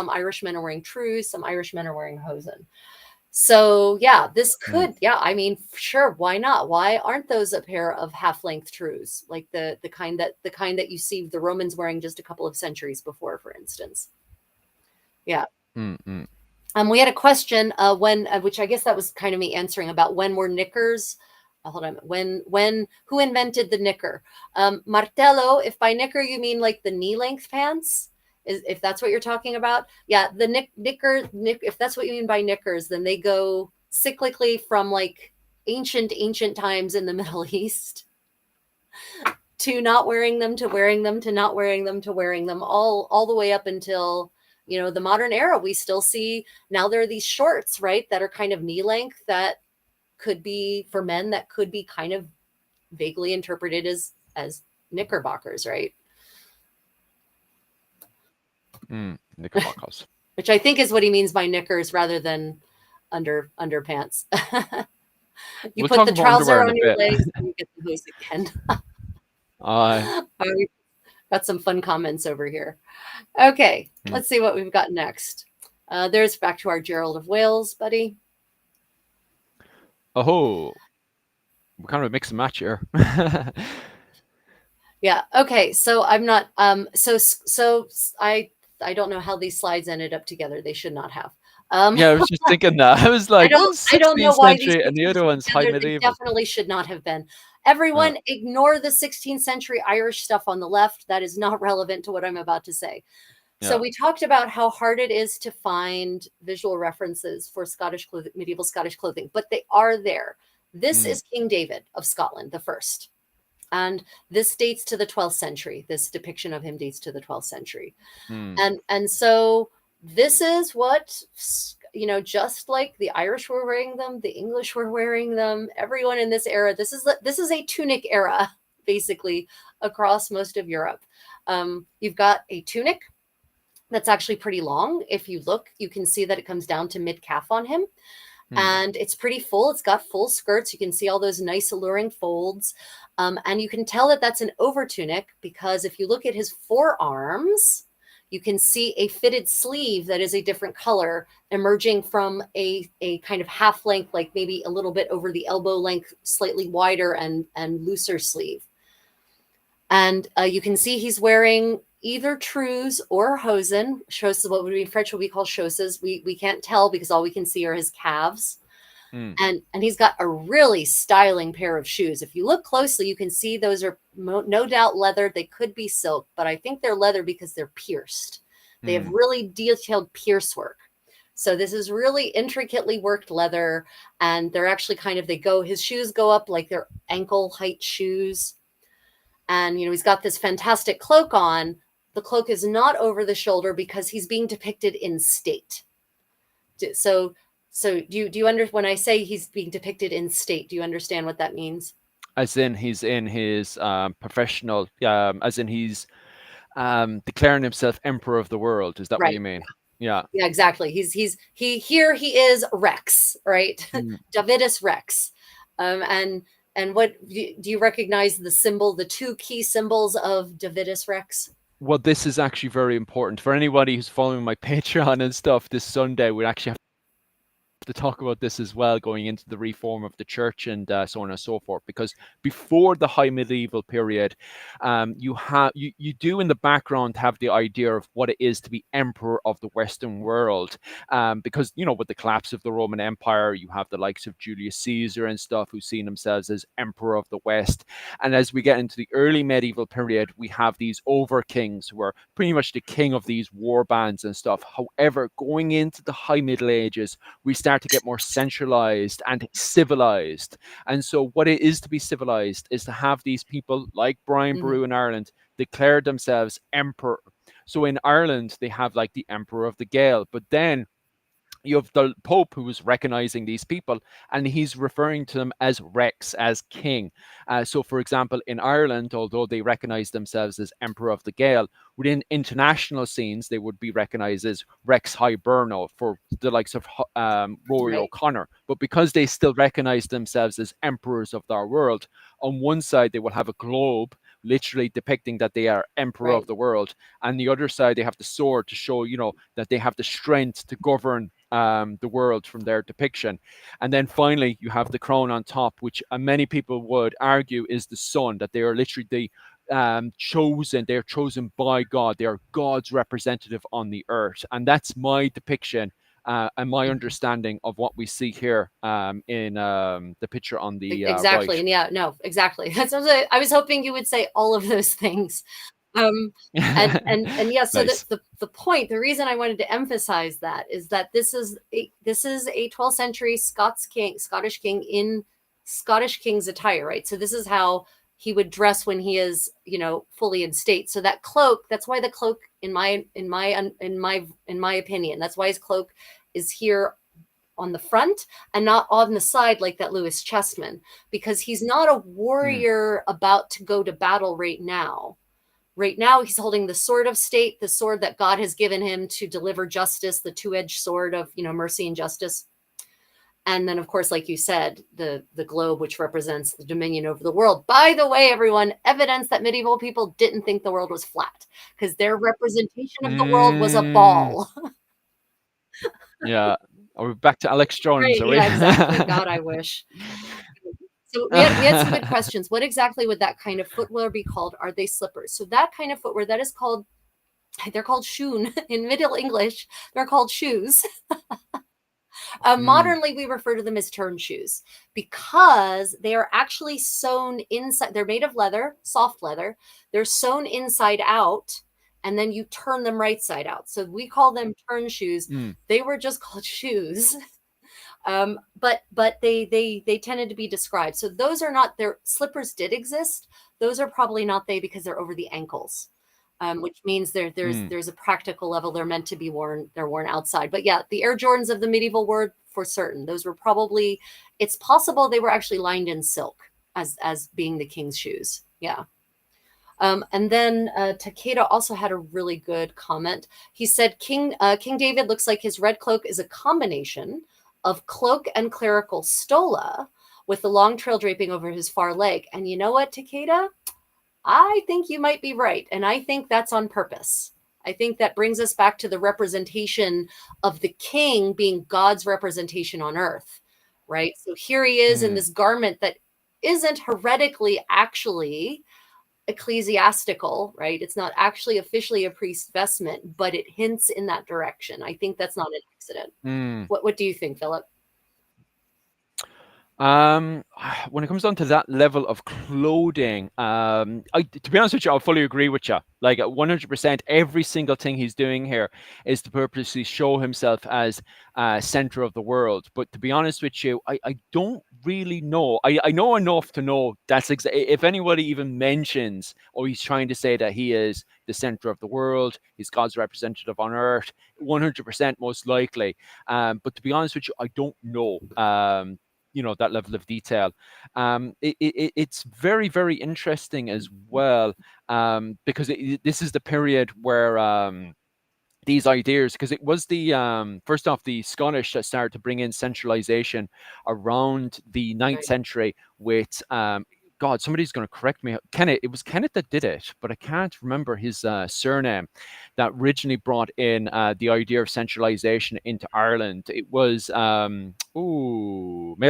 Irishmen are wearing trews, some Irishmen are wearing hosen. So yeah, this mm. could, yeah, I mean, sure, why not? Why aren't those a pair of half-length trews, like the kind that you see the Romans wearing just a couple of centuries before, for instance? Yeah. Mm, mm. We had a question when, which I guess that was kind of me answering, about when were knickers. Hold on. Who invented the knicker? Martello. If by knicker you mean like the knee length pants, if that's what you're talking about, yeah, the knicker. If that's what you mean by knickers, then they go cyclically from like ancient times in the Middle East to not wearing them, to wearing them, to not wearing them, to wearing them, all the way up until the modern era. We still see now there are these shorts, right, that are kind of knee length, that could be, for men, that could be kind of vaguely interpreted as knickerbockers, right? Knickerbockers. Which I think is what he means by knickers rather than underpants. You We'll put talk the about underwear trouser in a on your bit. legs and you get the hose again. I All right, got some fun comments over here. Okay, let's see what we've got next. There's back to our Gerald of Wales, buddy. Oh, we're kind of a mix and match here. Yeah. Okay. So I'm not. I don't know how these slides ended up together. They should not have. Yeah, I was just thinking that. I was like, well, I don't know 16th why these century, and the other pictures one's high together. They medieval. definitely should not have been. Uh, Everyone, ignore the 16th century Irish stuff on the left. That is not relevant to what I'm about to say. So yeah. we talked about how hard it is to find visual references for Scottish clothing, medieval Scottish clothing, but they are there. This Mm, is King David of Scotland, the first. And this dates to the 12th century. This depiction of him dates to the 12th century. mm, And so this is what, just like the Irish were wearing them, the English were wearing them, everyone in this era, this is a tunic era, basically, across most of Europe. You've got a tunic that's actually pretty long. If you look, you can see that it comes down to mid-calf on him. mm, And it's pretty full. It's got full skirts. You can see all those nice alluring folds. And you can tell that that's an over tunic because if you look at his forearms, you can see a fitted sleeve that is a different color emerging from a kind of half length, like maybe a little bit over the elbow length, slightly wider and looser sleeve. And you can see he's wearing either trews or hosen. Chausses, what would be in French, what we call chausses. We can't tell because all we can see are his calves. Mm. And he's got a really styling pair of shoes. If you look closely, you can see those are no doubt leather. They could be silk, but I think they're leather because they're pierced. They have Mm. really detailed pierce work. So this is really intricately worked leather, and they're actually kind of, his shoes go up like they're ankle height shoes. And, he's got this fantastic cloak on. The cloak is not over the shoulder because he's being depicted in state. So do you when I say he's being depicted in state, do you understand what that means? As in he's in his professional, as in he's declaring himself emperor of the world. Is that what Right. you mean? Yeah. Yeah, exactly. He is Rex, right? Mm. Davidus Rex. And what do you recognize the symbol, the two key symbols of Davidus Rex? Well, this is actually very important for anybody who's following my Patreon and stuff. This Sunday, we actually have to talk about this as well, going into the reform of the church and so on and so forth. Because before the high medieval period, you do in the background have the idea of what it is to be emperor of the Western world. Because with the collapse of the Roman Empire, you have the likes of Julius Caesar and stuff who see themselves as emperor of the West. And as we get into the early medieval period, we have these over kings who are pretty much the king of these war bands and stuff. However, going into the high Middle Ages, we start to get more centralized and civilized. And so what it is to be civilized is to have these people like Brian Boru in Ireland declare themselves emperor. So in Ireland, they have like the emperor of the Gael, but then you have the Pope who is recognizing these people, and he's referring to them as Rex, as king. So, for example, in Ireland, although they recognize themselves as Emperor of the Gael, within international scenes, they would be recognized as Rex Hiberno for the likes of Rory Right. O'Connor. But because they still recognize themselves as emperors of their world, on one side, they will have a globe literally depicting that they are emperor Right. of the world, and the other side they have the sword to show that they have the strength to govern the world from their depiction. And then finally you have the crown on top, which many people would argue is the sun, that they are literally the they're chosen by God, they are God's representative on the earth. And that's my depiction and my understanding of what we see here in the picture on the Exactly. right. And yeah, no, exactly. I was hoping you would say all of those things. And yeah, so Nice. the point, the reason I wanted to emphasize that is that this is a 12th century Scottish king in Scottish king's attire, right? So this is how he would dress when he is, fully in state. So that cloak, that's why the cloak, in my opinion, that's why his cloak is here on the front and not on the side like that Lewis Chessmen, because he's not a Mm. warrior about to go to battle right now. Right now, he's holding the sword of state, the sword that God has given him to deliver justice, the two-edged sword of, mercy and justice. And then, of course, like you said, the globe, which represents the dominion over the world. By the way, everyone, evidence that medieval people didn't think the world was flat, because their representation of the world was a Mm. ball. Yeah. Are we back to Alex Jones? Right? Are we? Yeah, exactly. God, I wish. So we had some good questions. What exactly would that kind of footwear be called? Are they slippers? So that kind of footwear, that is called, they're called shoon in Middle English. They're called shoes. Mm. Modernly, we refer to them as turn shoes because they are actually sewn inside. They're made of leather, soft leather. They're sewn inside out, and then you turn them right side out. So we call them turn shoes. Mm. They were just called shoes. But they tended to be described. So those are not, their slippers did exist. Those are probably not they, because they're over the ankles. Which means Mm. there's a practical level. They're meant to be worn. They're worn outside. But yeah, the Air Jordans of the medieval world, for certain, those were probably. It's possible they were actually lined in silk as being the king's shoes. Yeah. And then Takeda also had a really good comment. He said King David looks like his red cloak is a combination of cloak and clerical stola with the long trail draping over his far leg. And you know what, Takeda? I think you might be right. And I think that's on purpose. I think that brings us back to the representation of the king being God's representation on earth, right? So here he is in Mm. this garment that isn't heretically actually ecclesiastical, right? It's not actually officially a priest's vestment, but it hints in that direction. I think that's not an accident. Mm. What do you think, Philip? Um, when it comes down to that level of clothing, to be honest with you, I'll fully agree with you. Like 100%, every single thing he's doing here is to purposely show himself as center of the world. But to be honest with you, I don't really know. I know enough to know if anybody even mentions, or he's trying to say that he is the center of the world, he's God's representative on earth, 100% most likely. But to be honest with you, I don't know. That level of detail. It's very, very interesting as well, because this is the period where these ideas, because it was the first off the Scottish that started to bring in centralization around the ninth Right. century with God, somebody's going to correct me. Kenneth, it was Kenneth that did it, but I can't remember his surname. That originally brought in the idea of centralization into Ireland. It was Mael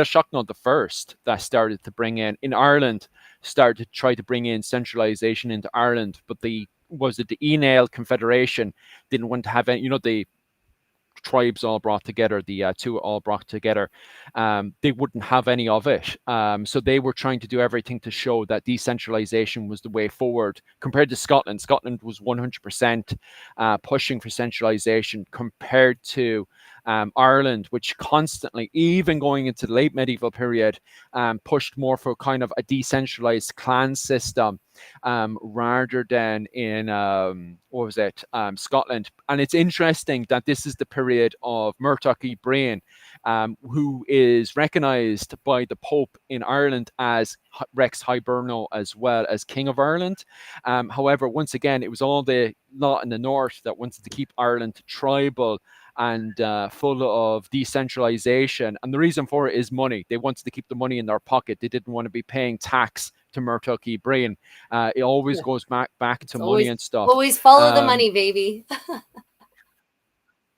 Shocknall the first that started to bring in Ireland, started to try to bring in centralization into Ireland, but the Enail Confederation didn't want to have any, the tribes all brought together, the two all brought together, they wouldn't have any of it. So they were trying to do everything to show that decentralization was the way forward compared to Scotland. Scotland was 100% pushing for centralization compared to Ireland, which constantly, even going into the late medieval period, pushed more for kind of a decentralized clan system rather than in what was it, Scotland. And it's interesting that this is the period of Murtagh Ibrahim, who is recognised by the Pope in Ireland as Rex Hiberno as well as King of Ireland. However, once again, it was all the lot in the north that wanted to keep Ireland tribal and full of decentralization. And the reason for it is money. They wanted to keep the money in their pocket. They didn't want to be paying tax to Murtagh Ibrahim. It always Yeah. goes back It's to money always and stuff. always follow the Um, money, baby.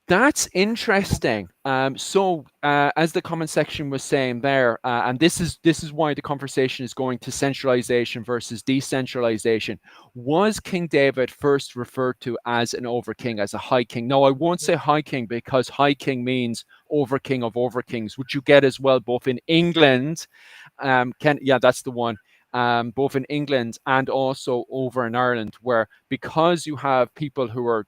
that's interesting. As the comment section was saying there, and this is why the conversation is going to centralization versus decentralization. Was King David first referred to as an over king, as a high king? No, I won't say high king because high king means over king of over kings, which you get as well both in England. That's the one. Both in England and also over in Ireland, where because you have people who are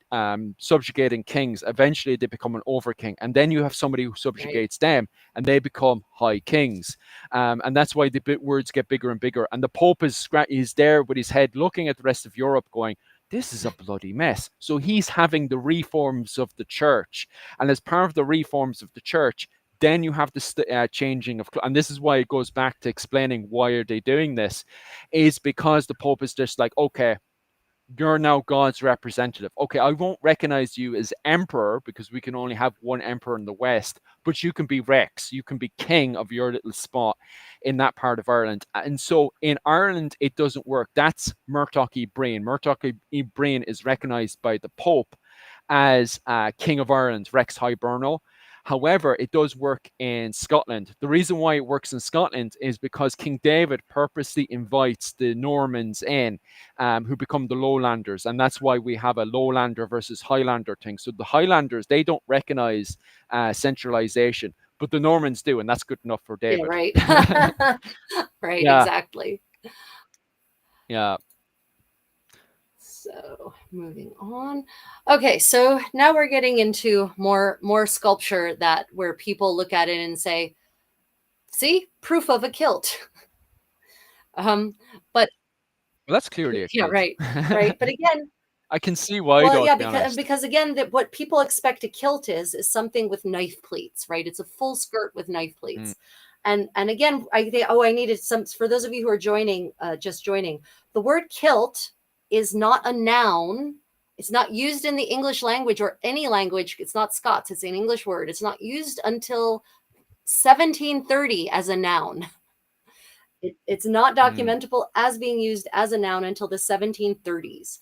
subjugating kings, eventually they become an over king, and then you have somebody who Right. subjugates them, and they become high kings, and that's why the words get bigger and bigger. And the Pope is there with his head looking at the rest of Europe, going, "This is a bloody mess." So he's having the reforms of the church, and as part of the reforms of the church, then you have the changing of, and this is why it goes back to explaining why are they doing this, is because the Pope is just like, okay, you're now God's representative. Okay, I won't recognize you as emperor because we can only have one emperor in the West, but you can be Rex, you can be king of your little spot in that part of Ireland. And so in Ireland, it doesn't work. That's Murtagh Ibrahim. Murtagh Ibrahim is recognized by the Pope as King of Ireland, Rex Hiberno. However, it does work in Scotland. The reason why it works in Scotland is because King David purposely invites the Normans in, who become the Lowlanders. And that's why we have a Lowlander versus Highlander thing. So the Highlanders, they don't recognize centralization, but the Normans do. And that's good enough for Yeah, David. right. Right, Yeah. exactly. Yeah. So moving on. Okay, so now we're getting into more sculpture that where people look at it and say, see, proof of a kilt. um, but Well, that's clearly a yeah, kilt. right, right. But again, I can see why, well, though, yeah, to be because honest. again, that what people expect a kilt is something with knife pleats, right? It's a full skirt with knife Mm, pleats. And again, I think, oh, I needed some for those of you who are joining, just joining. The word kilt is not a noun. It's not used in the English language or any language. It's not Scots. It's an English word. It's not used until 1730 as a noun. It's not mm, documentable as being used as a noun until the 1730s.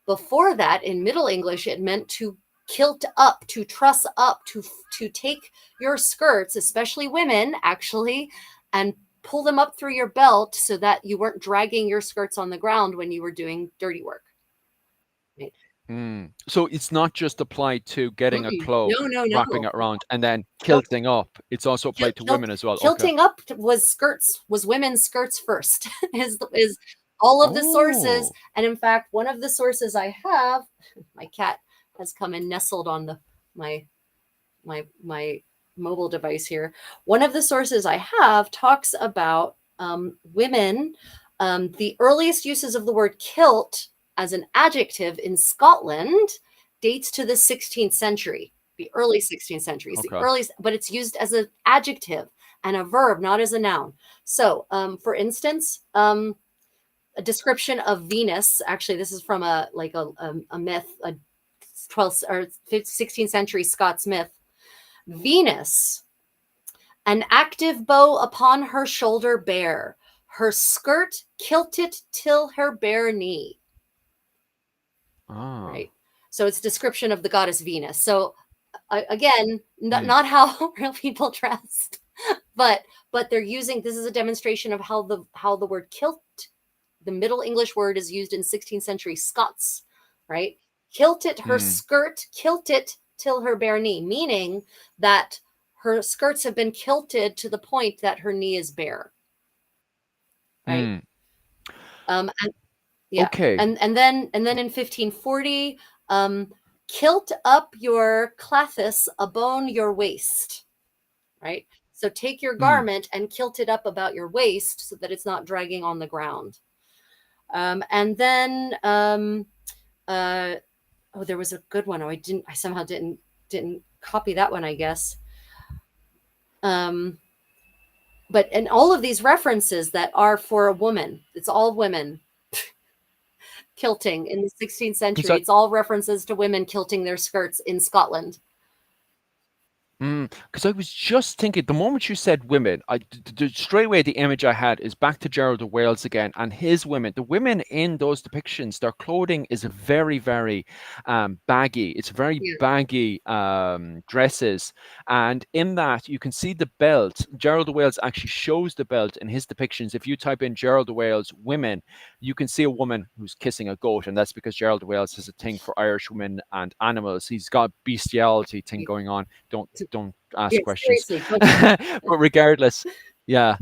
Before that, in Middle English, it meant to kilt up, to truss up, to take your skirts, especially women, actually, and pull them up through your belt so that you weren't dragging your skirts on the ground when you were doing dirty work. Right? So it's not just applied to getting a No, cloak, no, wrapping no. it around, and then Nope. kilting up. It's also applied to women as well. Okay. Kilting up was skirts, was women's skirts first. is all of the sources, Oh. and in fact, one of the sources I have, my cat has come and nestled on my my mobile device here. One of the sources I have talks about women. The earliest uses of the word kilt as an adjective in Scotland dates to the 16th century, the early 16th century. It's the Okay. earliest, but it's used as an adjective and a verb, not as a noun. So, for instance, a description of Venus. Actually, this is from a myth, a 12th or 16th century Scots myth. Venus, an active bow upon her shoulder bare, her skirt kilted till her bare knee. Ah. Right. So it's description of the goddess Venus. So again, Mm. not how real people dressed, but they're using, this is a demonstration of how the word kilt, the Middle English word, is used in 16th century Scots, right? Kilted, her skirt kilted till her bare knee, meaning that her skirts have been kilted to the point that her knee is bare, right? Mm. And yeah, Okay. and then in 1540, kilt up your classes abone your waist, right? So take your Mm. garment and kilt it up about your waist so that it's not dragging on the ground. And then oh, there was a good one. Oh, I somehow didn't copy that one, I guess. But and all of these references that are for a woman, it's all women kilting in the 16th Because century. It's all references to women kilting their skirts in Scotland. I was just thinking, the moment you said women, straight away the image I had is back to Gerald of Wales again and his women. The women in those depictions, their clothing is very, very baggy. It's very Yeah. baggy dresses. And in that, you can see the belt. Gerald of Wales actually shows the belt in his depictions. If you type in Gerald of Wales women, you can see a woman who's kissing a goat. And that's because Gerald of Wales has a thing for Irish women and animals. He's got a bestiality thing going on. Don't ask Yeah, questions. seriously. But regardless, yeah.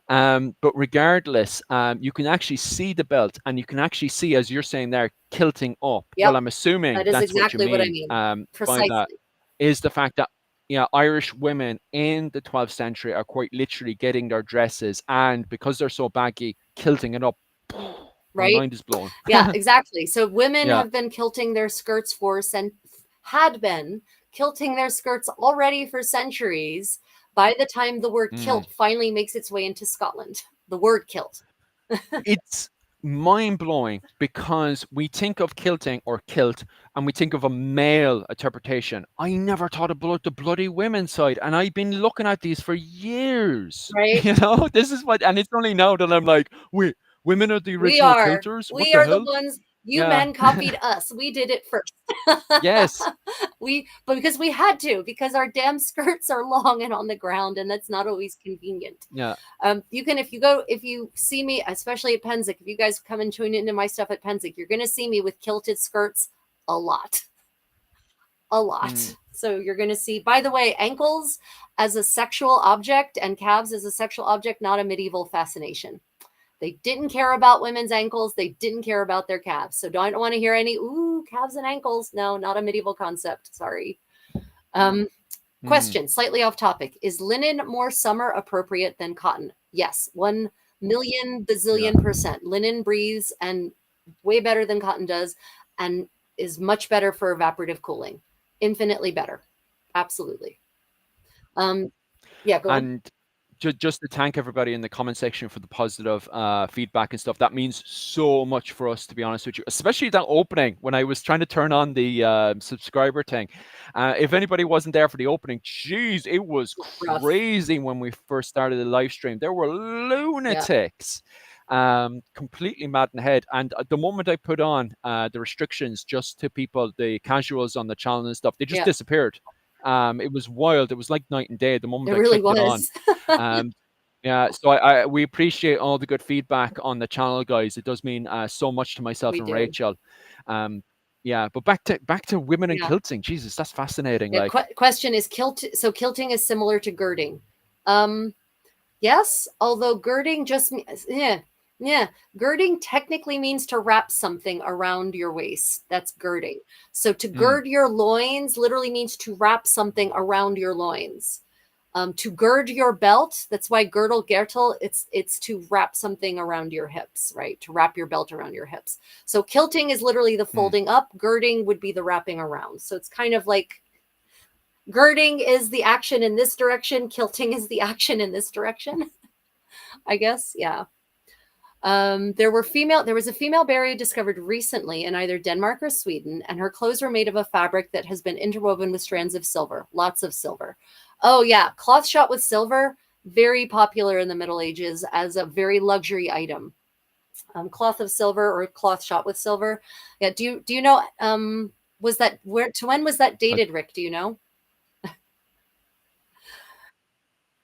But regardless, you can actually see the belt, and you can actually see, as you're saying there, kilting up. Yep, Well, I'm assuming that is that's what you exactly what I mean mean. by that, Precisely. is the fact that Irish women in the 12th century are quite literally getting their dresses, and because they're so baggy, kilting it up. My Right? mind is blown. Yeah, exactly. So women Yeah. have been kilting their skirts had been kilting their skirts already for centuries by the time the word Mm. kilt finally makes its way into Scotland. The word kilt. It's mind blowing because we think of kilting or kilt and we think of a male interpretation. I never thought about the bloody women's side, and I've been looking at these for years. Right? This is what, and it's only now that I'm like, wait, women are the original kilters? What We the are the hell? ones, you Yeah. men copied us. We did it first. Yes. But because we had to, because our damn skirts are long and on the ground, and that's not always convenient. Yeah. You can, if you see me, especially at Penzic, if you guys come and tune into my stuff at Penzic, you're going to see me with kilted skirts a lot. Mm. So you're going to see, by the way, ankles as a sexual object and calves as a sexual object, not a medieval fascination. They didn't care about women's ankles. They didn't care about their calves. So don't want to hear any, ooh, calves and ankles. No, not a medieval concept. Sorry. Question, slightly off topic. Is linen more summer appropriate than cotton? Yes, 1,000,000 Yeah. bazillion percent. Linen breathes and way better than cotton does, and is much better for evaporative cooling. Infinitely better. Absolutely. Yeah, go on. And just to thank everybody in the comment section for the positive feedback and stuff. That means so much for us, to be honest with you, especially that opening when I was trying to turn on the subscriber thing. If anybody wasn't there for the opening, geez, it was Rough. crazy when we first started the live stream. There were lunatics. Completely mad in the head. And the moment I put on the restrictions just to people, the casuals on the channel and stuff, they just Yeah. disappeared. It was wild. It was like night and day the moment It I really clicked it on. was. Yeah, so I we appreciate all the good feedback on the channel, guys. It does mean so much to myself We and do. Rachel. Um, yeah, but back to women and Yeah. kilting. Jesus, that's fascinating. Yeah. Like, Question is so kilting is similar to girding. Um, yes, although girding just yeah, yeah, girding technically means to wrap something around your waist. That's girding. So to mm, gird your loins literally means to wrap something around your loins. To gird your belt, that's why girdle gertel, it's to wrap something around your hips, right? To wrap your belt around your hips. So kilting is literally the mm. folding up, girding would be the wrapping around. So it's kind of like girding is the action in this direction, kilting is the action in this direction, I guess. Yeah. There was a female burial discovered recently in either Denmark or Sweden, and her clothes were made of a fabric that has been interwoven with strands of silver, lots of silver. Oh yeah, cloth shot with silver, very popular in the Middle Ages as a very luxury item. Cloth of silver or cloth shot with silver. Yeah, do you know was that where to when was that Like, dated, Rick? Do you know?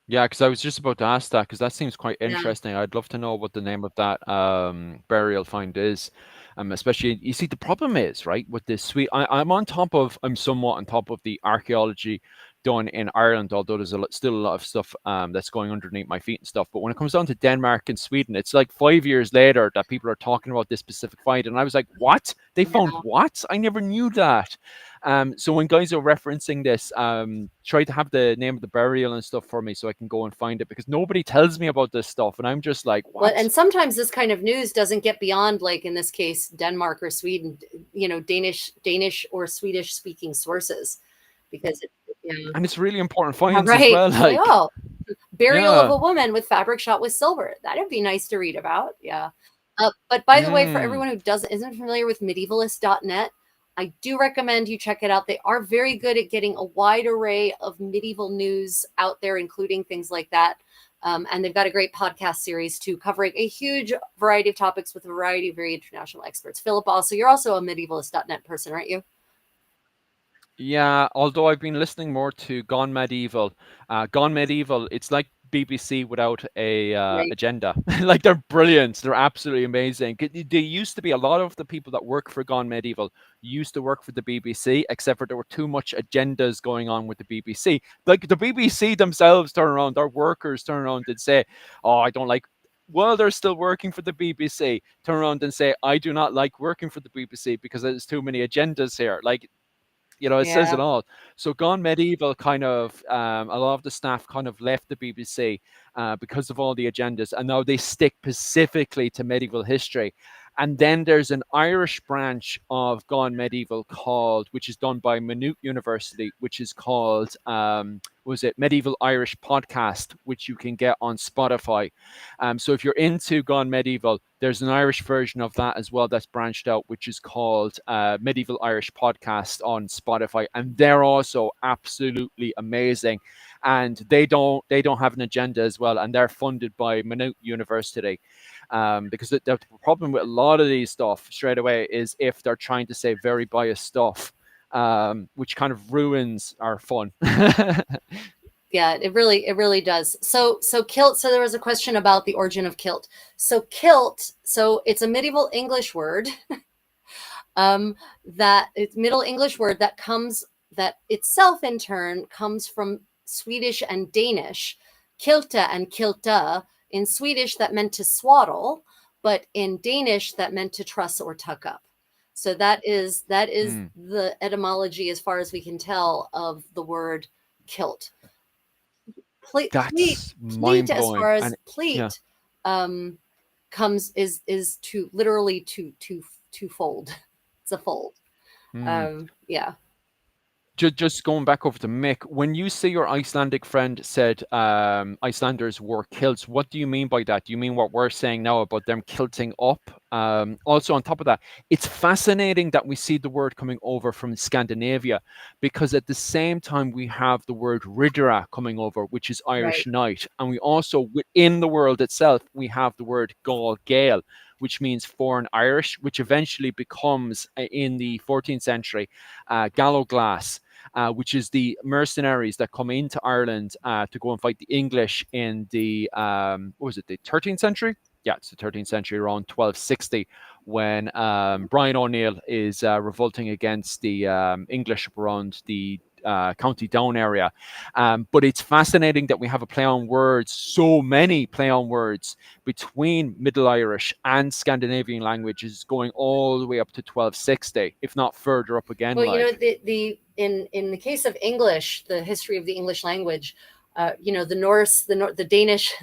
yeah, because I was just about to ask that because that seems quite Yeah. interesting. I'd love to know what the name of that burial find is. Especially, you see, the problem is, right, with this sweet. I'm somewhat on top of the archaeology done in Ireland, although there's still a lot of stuff that's going underneath my feet and stuff. But when it comes down to Denmark and Sweden, it's like 5 years later that people are talking about this specific find, and I was like, "What? They found Yeah. what? I never knew that." So when guys are referencing this, try to have the name of the burial and stuff for me so I can go and find it because nobody tells me about this stuff, and I'm just like, Well, "What?" and sometimes this kind of news doesn't get beyond, like in this case, Denmark or Sweden, Danish or Swedish speaking sources, because yeah, And it's really important yeah, finds as right. well. It's like, Like, oh, burial of yeah, a woman with fabric shot with silver. That'd be nice to read about. Yeah. But by the way, for mm, everyone who doesn't isn't familiar with medievalist.net, I do recommend you check it out. They are very good at getting a wide array of medieval news out there, including things like that. And they've got a great podcast series too, covering a huge variety of topics with a variety of very international experts. Philip, also, you're also a medievalist.net person, aren't you? yeah. Although I've been listening more to Gone Medieval, Gone Medieval, it's like BBC without a Right. agenda. Like they're brilliant. They're absolutely amazing. They used to be a lot of the people that work for Gone Medieval used to work for the BBC, except for there were too much agendas going on with the BBC. Like the BBC themselves turn around, their workers turn around and say, "Oh, I don't like." While they're still working for the BBC, turn around and say, "I do not like working for the BBC because there's too many agendas here." Like it says Yeah. it all. So Gone Medieval kind of a lot of the staff kind of left the BBC because of all the agendas, and now they stick specifically to medieval history. And then there's an Irish branch of Gone Medieval called, which is done by Maynooth University, which is called, was it Medieval Irish Podcast, which you can get on Spotify. So if you're into Gone Medieval, there's an Irish version of that as well that's branched out, which is called Medieval Irish Podcast on Spotify, and they're also absolutely amazing. And they don't have an agenda as well, and they're funded by Maynooth University. Because the problem with a lot of these stuff straight away is if they're trying to say very biased stuff, which kind of ruins our fun. Yeah, it really does. So kilt, so there was a question about the origin of kilt. So kilt, so it's a medieval English word, that it's Middle English word that itself in turn comes from Swedish and Danish, kilta and kilta. In Swedish that meant to swaddle, but in Danish that meant to truss or tuck up. So that is Mm, the etymology as far as we can tell of the word kilt. that's Pleat, mind as blowing. far as And yeah. pleat, um, comes is to literally to fold. It's a fold. Mm. Yeah. Just going back over to Mick, when you say your Icelandic friend said Icelanders wore kilts, what do you mean by that? Do you mean what we're saying now about them kilting up? Also, on top of that, it's fascinating that we see the word coming over from Scandinavia because at the same time we have the word ridera coming over, which is Right. Irish knight. And we also, within the world itself, we have the word Gael Gael, which means foreign Irish, which eventually becomes in the 14th century Gallo-glass. which is the mercenaries that come into Ireland to go and fight the English in the what was it, the 13th century? Yeah, it's the 13th century, around 1260, when Brian O'Neill is revolting against the English around the County Down area. But it's fascinating that we have a play on words, so many play on words between Middle Irish and Scandinavian languages going all the way up to 1260, if not further up again. Well, you know, Like, in the case of English, the history of the English language, you know, the Norse, the Danish,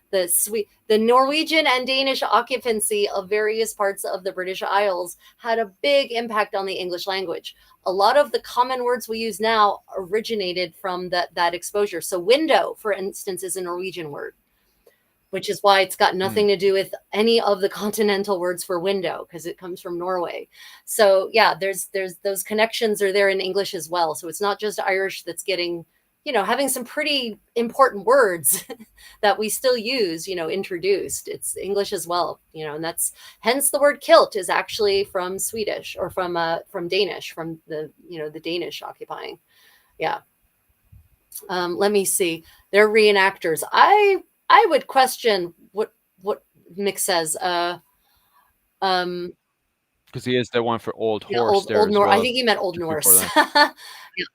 the Norwegian and Danish occupancy of various parts of the British Isles had a big impact on the English language. A lot of the common words we use now originated from that exposure. So window, for instance, is a Norwegian word, which is why it's got nothing to do with any of the continental words for window, because it comes from Norway. So yeah, there's those connections are there in English as well. So it's not just Irish that's getting, you know, having some pretty important words that we still use, you know, introduced. It's English as well, you know, and that's hence the word kilt is actually from Swedish or from Danish, from the, you know, the Danish occupying. Yeah. Let me see. They're reenactors. I would question what Mick says. because he is the one for Old Yeah, Horse there Old as Norse. I well. think he meant Old Just before Norse. that. Yeah,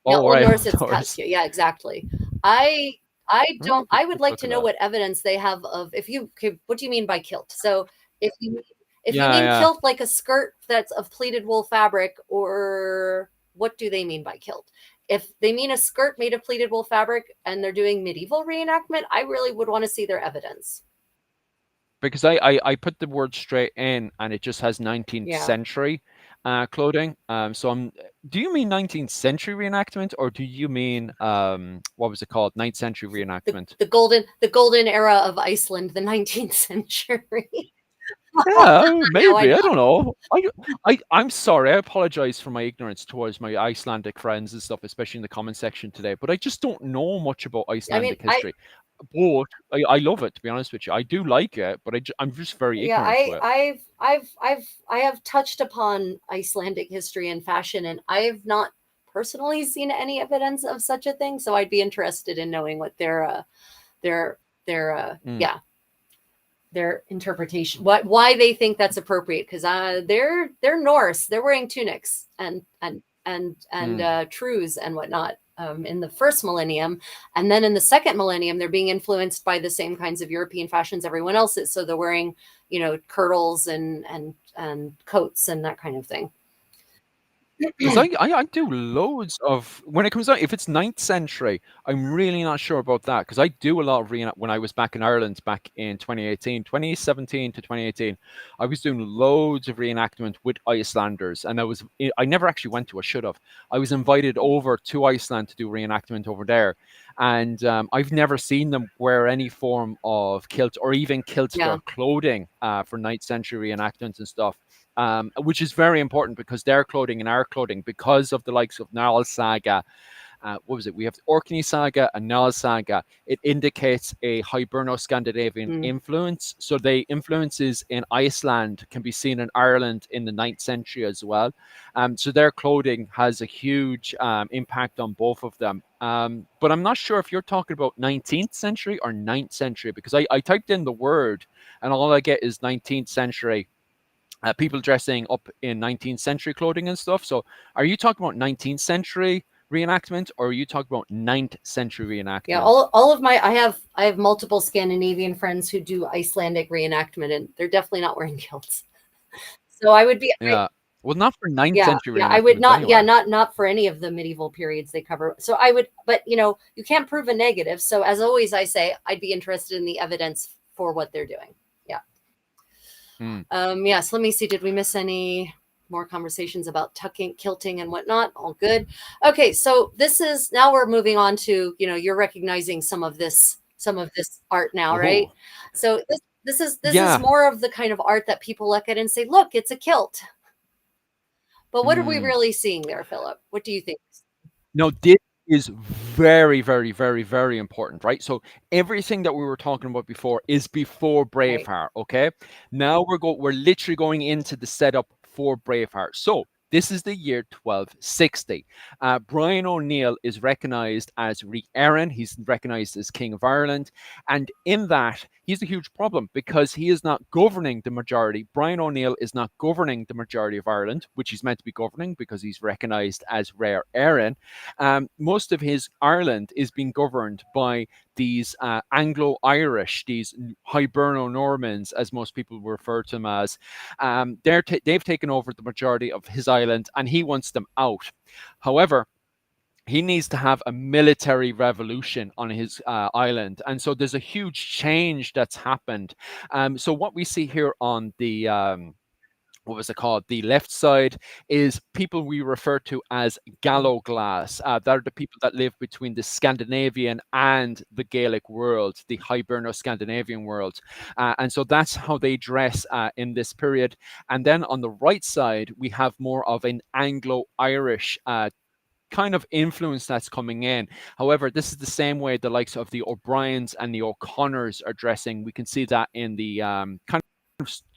Oh, Old right, Norse. Old It's Horse. yeah, exactly. I Oh, I would let's like look to at know that. what evidence they have of if you okay, what do you mean by kilt? So if you Yeah, mean yeah. kilt like a skirt that's of pleated wool fabric, or what do they mean by kilt? If they mean a skirt made of pleated wool fabric and they're doing medieval reenactment, I really would want to see their evidence. Because I put the word straight in and it just has 19th Yeah. century clothing. So do you mean 19th century reenactment, or do you mean what was it called? 9th century reenactment? The golden era of Iceland, the 19th century. Yeah, No, I maybe. I don't know. I'm sorry. I apologize for my ignorance towards my Icelandic friends and stuff, especially in the comment section today. But I just don't know much about I mean, Icelandic history. But I love it, to be honest with you. I do like it, but I'm just very yeah, ignorant to it. I have touched upon Icelandic history and fashion, and I've not personally seen any evidence of such a thing. So I'd be interested in knowing what their Mm. yeah, their interpretation, why they think that's appropriate, because they're Norse, they're wearing tunics Mm. trews and whatnot, in the first millennium, and then in the second millennium they're being influenced by the same kinds of European fashions everyone else is, so they're wearing, you know, kirtles and coats and that kind of thing. Because I do loads of when it comes out. If it's 9th century, I'm really not sure about that. Because I do a lot of reenact when I was back in Ireland back in 2018, 2017 to 2018. I was doing loads of reenactment with Icelanders, and I never actually went to. I should have. I was invited over to Iceland to do reenactment over there, and I've never seen them wear any form of kilt or even kilt Yeah. their clothing for 9th century reenactments and stuff, which is very important because their clothing and our clothing, because of the likes of Nál Saga, what was it? We have the Orkney Saga and Nál Saga. It indicates a Hiberno-Scandinavian Mm. influence. So the influences in Iceland can be seen in Ireland in the 9th century as well. So their clothing has a huge impact on both of them. But I'm not sure if you're talking about 19th century or 9th century, because I typed in the word and all I get is 19th century, people dressing up in 19th century clothing and stuff. So are you talking about 19th century reenactment, or are you talking about 9th century Yeah, reenactment? all of my I have multiple Scandinavian friends who do Icelandic reenactment, and they're definitely not wearing kilts. So I would be Yeah. Well, not for 9th yeah, century yeah, I would reenactment not, yeah, anyway. not for any of the medieval periods they cover. So I would, but you know, you can't prove a negative. So as always, I say I'd be interested in the evidence for what they're doing. Yeah. Mm. Yes. Let me see. Did we miss any more conversations about kilting, and whatnot? All good. Okay. So this is now we're moving on to, you know, you're recognizing some of this art now, right? Oh, So this is yeah. more of the kind of art that people look at and say, look, it's a kilt. But what are we Mm. really seeing there, Philip? What do you think? No, this is very, very, very, very important, right? So everything that we were talking about before is before Right. Braveheart, okay? Now we're literally going into the setup for Braveheart. So This is the year 1260. Brian O'Neill is recognised as Rí Éireann. He's recognised as King of Ireland. And in that, he's a huge problem because he is not governing the majority. Brian O'Neill is not governing the majority of Ireland, which he's meant to be governing because he's recognised as Rí Éireann. Most of his Ireland is being governed by these Anglo-Irish, these Hiberno-Normans, as most people refer to them as. They've taken over the majority of his island, and he wants them out. However, he needs to have a military revolution on his island. And so there's a huge change that's happened. So what we see here on the what was it called? The left side is people we refer to as Gallo-glass. That are the people that live between the Scandinavian and the Gaelic world, the Hiberno-Scandinavian world. And so that's how they dress in this period. And then on the right side, we have more of an Anglo-Irish kind of influence that's coming in. However, this is the same way the likes of the O'Briens and the O'Connors are dressing. We can see that in the kind of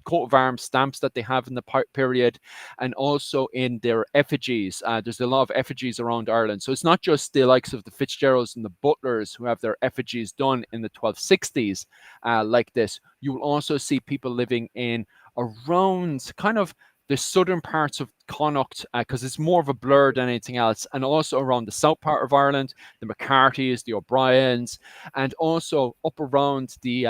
coat of arms stamps that they have in the period, and also in their effigies. There's a lot of effigies around Ireland. So it's not just the likes of the Fitzgeralds and the Butlers who have their effigies done in the 1260s like this. You will also see people living in around kind of the southern parts of Connacht, because it's more of a blur than anything else, and also around the south part of Ireland, the McCartys, the O'Briens, and also up around the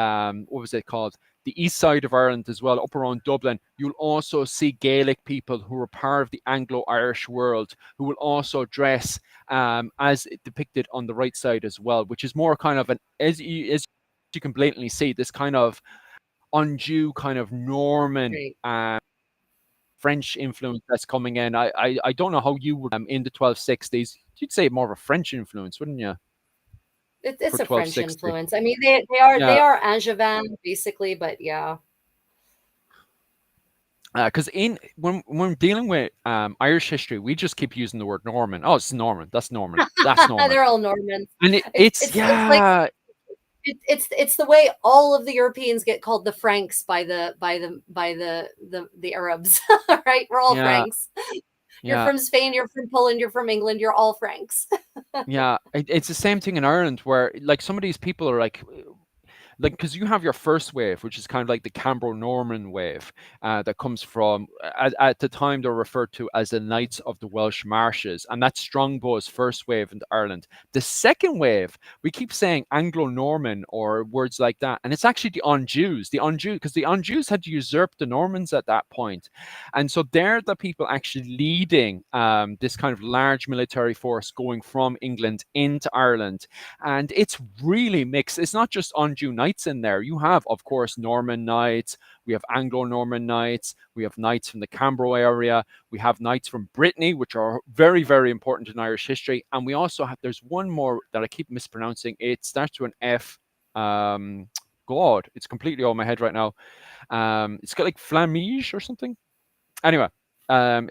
what was it called? The east side of Ireland as well, up around Dublin. You'll also see Gaelic people who are part of the Anglo-Irish world, who will also dress as depicted on the right side as well, which is more kind of an, as you can blatantly see, this kind of undue kind of Norman Right. French influence that's coming in. I don't know how you would in the 1260s. You'd say more of a French influence, wouldn't you, It's for a French 1260? influence. I mean, they Yeah, are Angevin basically, but yeah, because in when dealing with Irish history, we just keep using the word Norman. Oh, it's Norman. That's Norman. That's Norman. they're all Normans. And It's like it's the way all of the Europeans get called the Franks by the Arabs, right? We're all yeah, Franks. You're yeah. from Spain, you're from Poland, you're from England, you're all Franks. Yeah, it's the same thing in Ireland where like some of these people are like because you have your first wave, which is kind of like the Cambro-Norman wave that comes from at the time they're referred to as the Knights of the Welsh Marches, and that's Strongbow's first wave into Ireland. The second wave, we keep saying Anglo-Norman or words like that, and it's actually the Anjou, because the Anjous had usurped the Normans at that point, and so they're the people actually leading this kind of large military force going from England into Ireland, and it's really mixed. It's not just Anjou knights in there. You have, of course, Norman knights. We have Anglo-Norman knights. We have knights from the Cambro area. We have knights from Brittany, which are very, very important in Irish history. And we also have, there's one more that I keep mispronouncing. It starts with an F. God, it's completely on my head right now. It's got like Flamige or something. Anyway, um,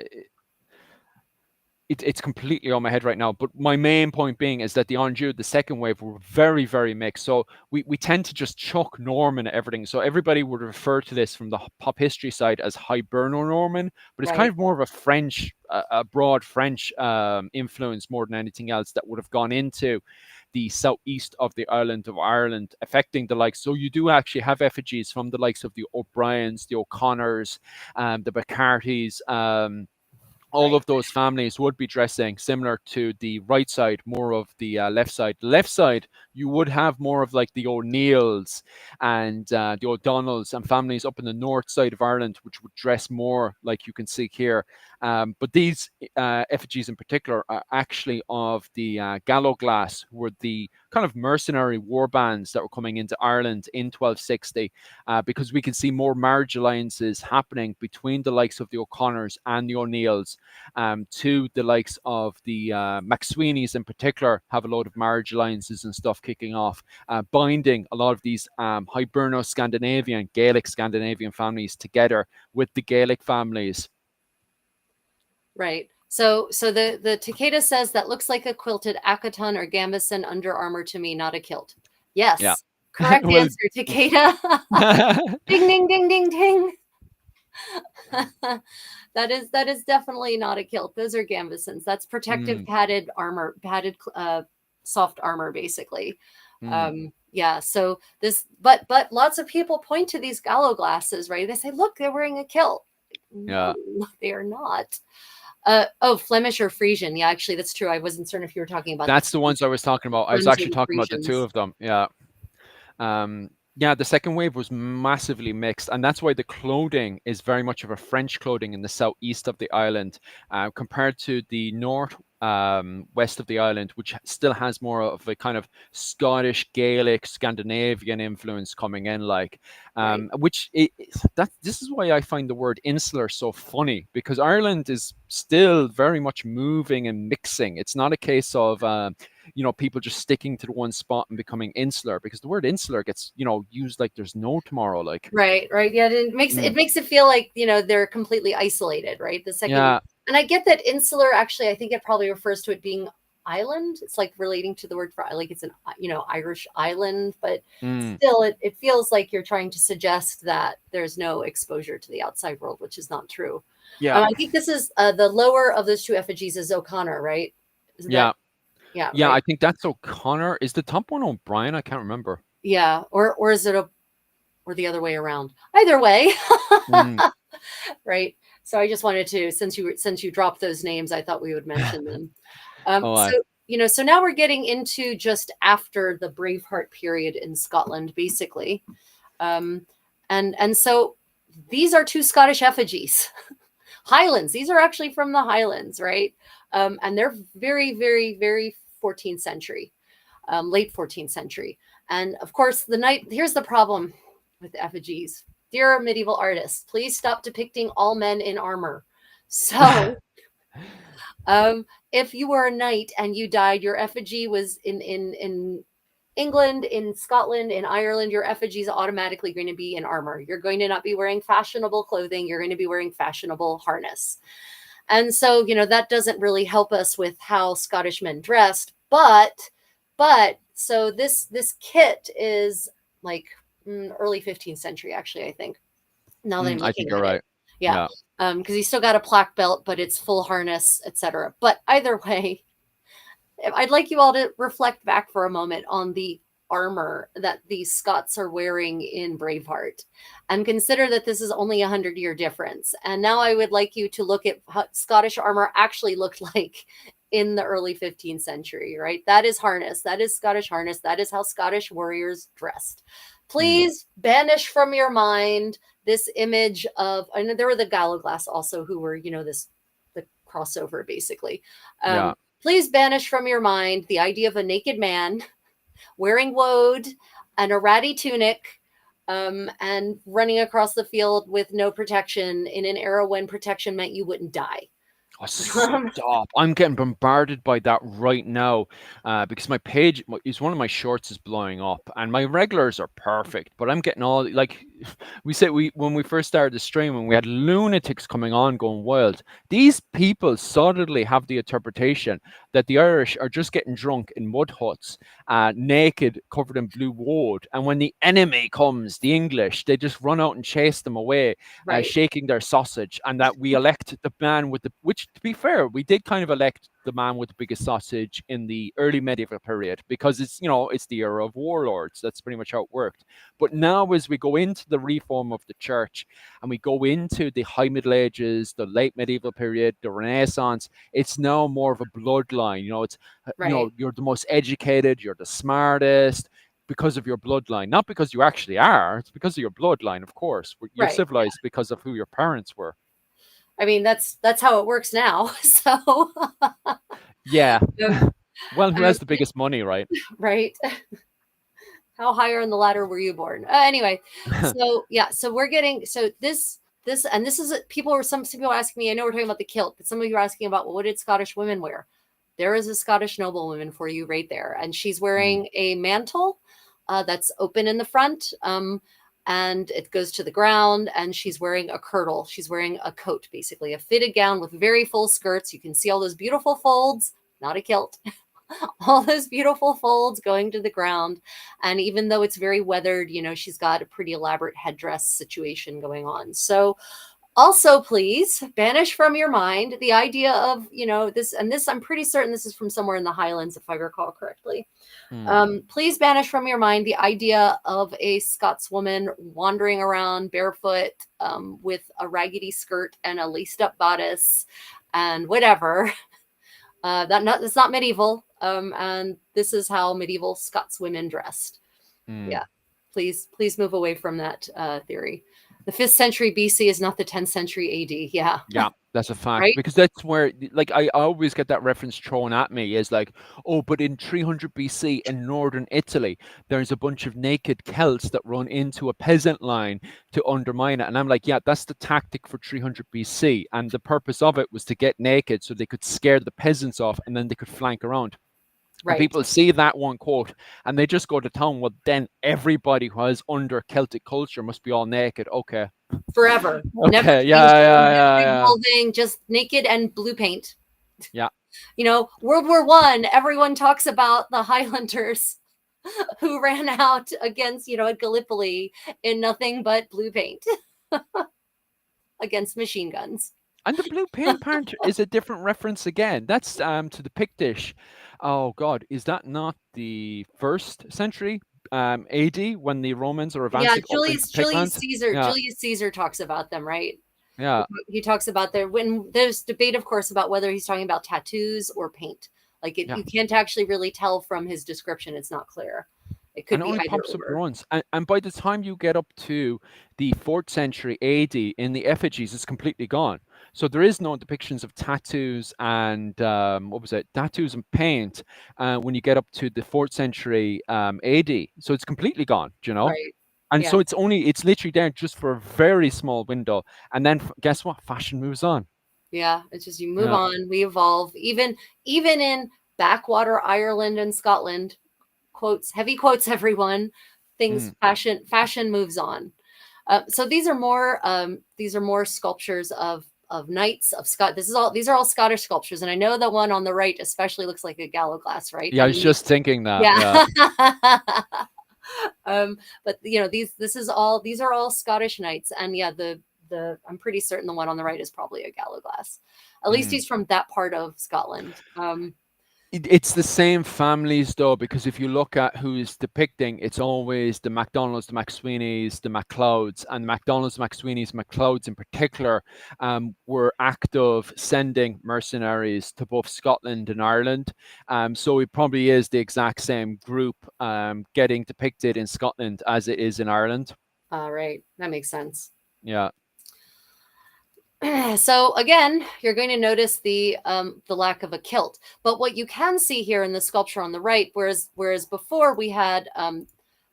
it's completely on my head right now. But my main point being is that the Anjou, the second wave, were very, very mixed. So we tend to just chuck Norman at everything. So everybody would refer to this from the pop history side as Hiberno-Norman, but it's kind Right. of more of a French, a broad French influence more than anything else that would have gone into the southeast of the island of Ireland, affecting the likes. So you do actually have effigies from the likes of the O'Briens, the O'Connors, the McCartys, all Right. of those families would be dressing similar to the right side, more of the left side. The left side, you would have more of like the O'Neills and the O'Donnells and families up in the north side of Ireland, which would dress more like you can see here. But these effigies in particular are actually of the Gallo-glass, who were the kind of mercenary war bands that were coming into Ireland in 1260, because we can see more marriage alliances happening between the likes of the O'Connors and the O'Neills, to the likes of the McSweeney's in particular, have a lot of marriage alliances and stuff kicking off, binding a lot of these Hiberno-Scandinavian, Gaelic Scandinavian families together with the Gaelic families. Right. So the Takeda says that looks like a quilted accaton or gambison under armor to me, not a kilt. Yeah. Yes. Correct Well, answer, Takeda. Ding ding ding ding ding. That is definitely not a kilt. Those are gambisons. That's protective Mm, padded armor, padded soft armor, basically. mm, Yeah. So but lots of people point to these gallo glasses, right? They say, look, they're wearing a kilt. No, yeah. they are not. Oh, Flemish or Frisian. Yeah, actually, that's true. I wasn't certain if you were talking about the That's the ones I was talking about. I was Flems or actually the talking about the two Frisians. of them. Yeah. Yeah, the second wave was massively mixed, and that's why the clothing is very much of a French clothing in the southeast of the island, compared to the north west of the island, which still has more of a kind of Scottish, Gaelic, Scandinavian influence coming in, like, Right. that this is why I find the word insular so funny, because Ireland is still very much moving and mixing. It's not a case of people just sticking to the one spot and becoming insular, because the word insular gets used like there's no tomorrow, like. Right, right. Yeah, it makes Mm, it makes it feel like, they're completely isolated, right? The second yeah. and I get that insular, actually, I think it probably refers to it being island. It's like relating to the word for, like, it's an, Irish island, but Mm, still it feels like you're trying to suggest that there's no exposure to the outside world, which is not true. yeah. I think this is the lower of those two effigies is O'Connor, right? Isn't that, Yeah. yeah, Yeah, right? I think that's O'Connor. Is the top one O'Brien? I can't remember. Yeah, or is it or the other way around? Either way. Mm. Right. So I just wanted to, since you dropped those names, I thought we would mention them. Oh, So so now we're getting into just after the Braveheart period in Scotland, basically, um, and so these are two Scottish effigies, Highlands. These are actually from the Highlands, right? And they're very, very, very 14th century, late 14th century, and of course here's the problem with effigies. Dear medieval artists, please stop depicting all men in armor. So, if you were a knight and you died, your effigy was in England, in Scotland, in Ireland, your effigy is automatically going to be in armor. You're going to not be wearing fashionable clothing. You're going to be wearing fashionable harness. And so, that doesn't really help us with how Scottish men dressed. But so this kit is like early 15th century, actually, I think. Now that I'm I looking think you're at it, right. yeah, Yeah. because he's still got a plaque belt, but it's full harness, etc. But either way, I'd like you all to reflect back for a moment on the armor that these Scots are wearing in Braveheart, and consider that this is only 100-year difference. And now I would like you to look at how Scottish armor actually looked like in the early 15th century, right? That is harness. That is Scottish harness. That is how Scottish warriors dressed. Mm. Please banish from your mind this image of, and there were the Gallo-glass also, who were, the crossover, basically. Yeah. Please banish from your mind the idea of a naked man wearing woad and a ratty tunic, and running across the field with no protection in an era when protection meant you wouldn't die. Oh, Um, stop. I'm getting bombarded by that right now, because my page is one of my shorts is blowing up, and my regulars are perfect, but I'm getting all like we said when we first started the stream, when we had lunatics coming on going wild. These people solidly have the interpretation that the Irish are just getting drunk in mud huts, naked, covered in blue woad, and when the enemy comes, the English, they just run out and chase them away, right, shaking their sausage, and that we elect the man with the, which, to be fair, we did kind of elect the man with the biggest sausage in the early medieval period, because it's the era of warlords. That's pretty much how it worked. But now, as we go into the reform of the church and we go into the high Middle Ages, the late medieval period, the Renaissance, it's now more of a bloodline. It's right, you're the most educated, you're the smartest, because of your bloodline, not because you actually are. It's because of your bloodline, of course. You're right. civilized because of who your parents were. I mean, that's how it works now. So, Yeah. um, Well, who um, has the biggest money, right? right. How higher on the ladder were you born? Anyway, so yeah, so we're getting, so this is people were some people are asking me. I know we're talking about the kilt, but some of you are asking about, well, what did Scottish women wear? There is a Scottish noblewoman for you right there, and she's Mm, wearing a mantle that's open in the front, and it goes to the ground, and she's wearing a kirtle. She's wearing a coat, basically a fitted gown with very full skirts. You can see all those beautiful folds. Not a kilt. All those beautiful folds going to the ground. And even though it's very weathered, she's got a pretty elaborate headdress situation going on. So Also, please banish from your mind the idea of, this, and this, I'm pretty certain this is from somewhere in the Highlands, if I recall correctly. Mm, Please banish from your mind the idea of a Scotswoman wandering around barefoot, with a raggedy skirt and a laced up bodice and whatever. That's not medieval. And this is how medieval Scotswomen dressed. mm. Yeah, please move away from that theory. The 5th century BC is not the 10th century AD. Yeah, Yeah, that's a fact right. because that's where, like, I always get that reference thrown at me is like, oh, but in 300 BC in northern Italy, there's a bunch of naked Celts that run into a peasant line to undermine it. And I'm like, yeah, that's the tactic for 300 BC. And the purpose of it was to get naked so they could scare the peasants off and then they could flank around. And Right. people see that one quote and they just go to town. Well, then everybody who is under Celtic culture must be all naked. Okay. Forever. Never Okay. changed. Yeah. Yeah. No Yeah. big Yeah. clothing, just naked and blue paint. Yeah. World War One, everyone talks about the Highlanders who ran out against, at Gallipoli in nothing but blue paint against machine guns. And the blue paint part is a different reference again. That's to the Pictish. Oh God, is that not the 1st century AD when the Romans are Yeah, advancing up into Julius Pictland? Caesar. Yeah, Julius Caesar talks about them, right? yeah, He talks about when there's debate, of course, about whether he's talking about tattoos or paint. Like yeah. you can't actually really tell from his description. It's not clear. It could And it be only either pops up or. once. And by the time you get up to the 4th century AD in the effigies, it's completely gone. So there is no depictions of tattoos and what was it? Tattoos and paint when you get up to the 4th century AD. So it's completely gone, you know? Right. And Yeah. so it's literally there just for a very small window. And then guess what? Fashion moves on. Yeah. It's just you move Yeah. on, we evolve. Even in backwater Ireland and Scotland, quotes, heavy quotes, everyone, Mm, things fashion moves on. So these are more sculptures of knights of Scott. These are all Scottish sculptures, and I know the one on the right especially looks like a Gallo-glass, right? yeah, I was just thinking that. Yeah. Yeah. But these are all Scottish knights, and yeah, the I'm pretty certain the one on the right is probably a Gallo-glass. At least Mm. he's from that part of Scotland. It's the same families though, because if you look at who's depicting, it's always the MacDonalds, the McSweeneys, the MacLeods, and MacDonalds, McSweeneys, MacLeods in particular were active sending mercenaries to both Scotland and Ireland. So it probably is the exact same group getting depicted in Scotland as it is in Ireland. All right, that makes sense. Yeah. So again, you're going to notice the lack of a kilt. But what you can see here in the sculpture on the right, whereas before we had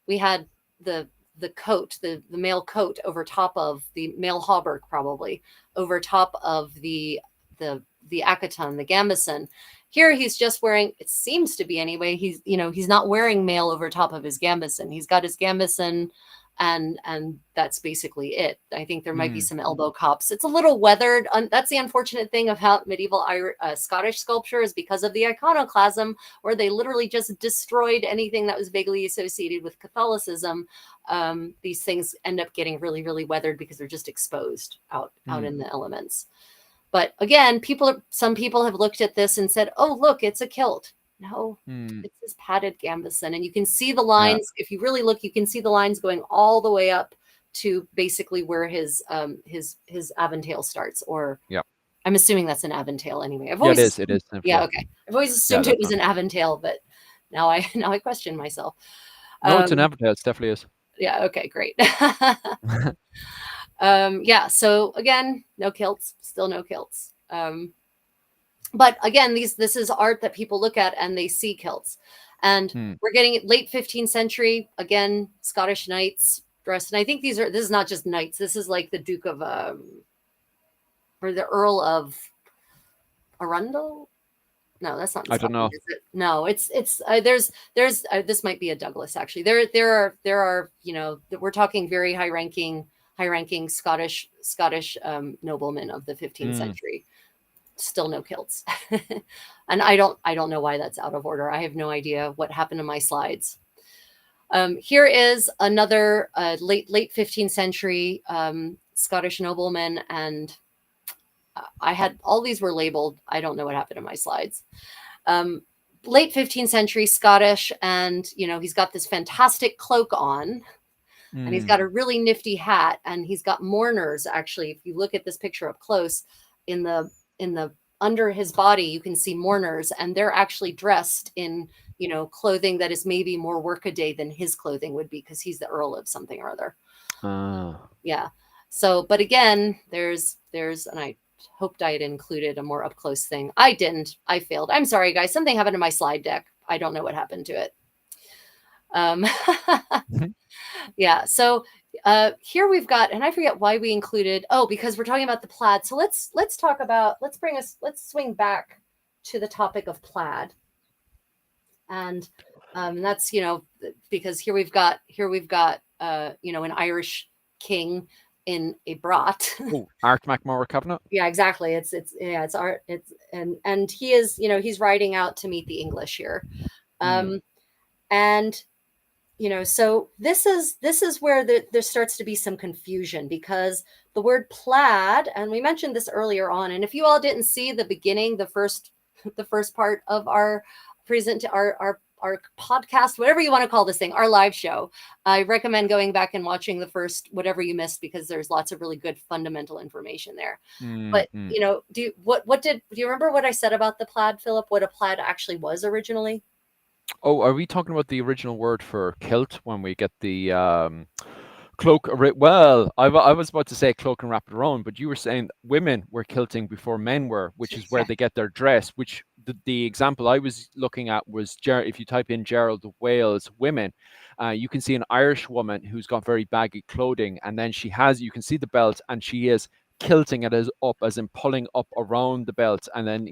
the coat, the male coat over top of the male hauberk, probably over top of the accaton, the gambison. Here he's just wearing, it seems to be anyway, he's not wearing mail over top of his gambison. He's got his gambison and that's basically it. I think there might be Mm. some elbow cups. It's a little weathered. That's the unfortunate thing of how medieval Scottish sculpture is, because of the iconoclasm, where they literally just destroyed anything that was vaguely associated with Catholicism. These things end up getting really, really weathered because they're just exposed out Mm. in the elements. But again, some people have looked at this and said, "Oh, look, it's a kilt." No, Mm. it's this padded gambison, and you can see the Yeah. lines. If you really look, you can see the lines going all the way up to basically where his aventail starts. Or Yeah. I'm assuming that's an aventail anyway. I've Yeah, it always is. It assumed, is. Yeah. yeah, okay. I've always Yeah, assumed it that's was fine. an aventail, but now I now I question myself. No, it's an Um, avatar. It definitely is. yeah, okay, great. Yeah, so again, no kilts, still no kilts. But again, this is art that people look at and they see kilts. And Hmm. we're getting late 15th century, again, Scottish knights dressed. And I think this is not just knights. This is like the Duke of, or the Earl of Arundel. No, that's not in I don't Scotland, know. is it? No, it's there's this might be a Douglas actually. There are we're talking very high ranking Scottish noblemen of the 15th Mm. century. Still no kilts. And I don't know why that's out of order. I have no idea what happened to my slides. Here is another late 15th century Scottish noblemen, and I had all these were labeled. I don't know what happened to my slides. Um, Late 15th century Scottish, and he's got this fantastic cloak on, and he's got Mm. a really nifty hat, and he's got mourners. Actually, if you look at this picture up close, in the under his body, you can see mourners, and they're actually dressed in clothing that is maybe more workaday than his clothing would be, because he's the earl of something or other. Ah. Yeah. So, but again, and I hoped I had included a more up close thing. I didn't. I failed. I'm sorry, guys. Something happened to my slide deck. I don't know what happened to it. Um, yeah. So here we've got, and I forget why we included. Oh, because we're talking about the plaid. So let's talk about. Let's swing back to the topic of plaid, and that's because here we've got an Irish king in a brat. Oh, Art McMorrow Cabinet. Yeah, exactly. It's art. And he is, he's riding out to meet the English here. Mm. And so this is where there starts to be some confusion, because the word plaid, and we mentioned this earlier on, and if you all didn't see the beginning, the first part of our our podcast, whatever you want to call this thing, our live show, I recommend going back and watching the first whatever you missed, because there's lots of really good fundamental information there. Mm. But Mm. do you remember what I said about the plaid, Philip? What a plaid actually was originally? Oh, are we talking about the original word for kilt when we get the cloak? Well, I was about to say cloak and wrap it around, but you were saying women were kilting before men were, which is where Yeah, they get their dress. Which the example I was looking at was if you type in Gerald of Wales women, you can see an Irish woman who's got very baggy clothing, and then you can see the belt, and she is kilting it as in pulling up around the belt, and then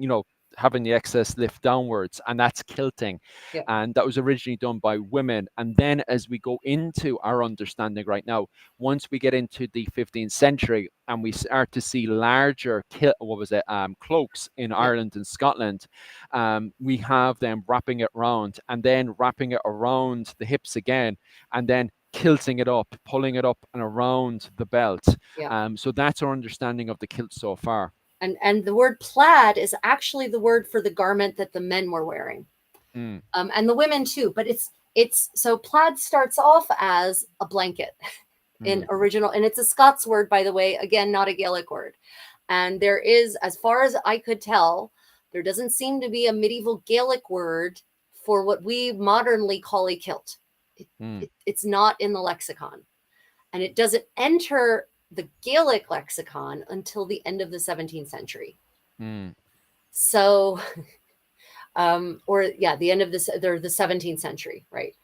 having the excess lift downwards, and that's kilting. yeah, And that was originally done by women. And then as we go into our understanding right now, once we get into the 15th century and we start to see larger cloaks in yeah, Ireland and Scotland, we have them wrapping it around and then wrapping it around the hips again, and then kilting it up, pulling it up and around the belt. yeah. So that's our understanding of the kilt so far. And the word plaid is actually the word for the garment that the men were wearing, Mm. and the women too. But it's so plaid starts off as a blanket in Mm. original, and it's a Scots word, by the way. Again, not a Gaelic word. And there is, as far as I could tell, there doesn't seem to be a medieval Gaelic word for what we modernly call a kilt. Mm. It's not in the lexicon, and it doesn't enter the Gaelic lexicon until the end of the 17th century. Mm. So, or yeah, the end of the 17th century, right?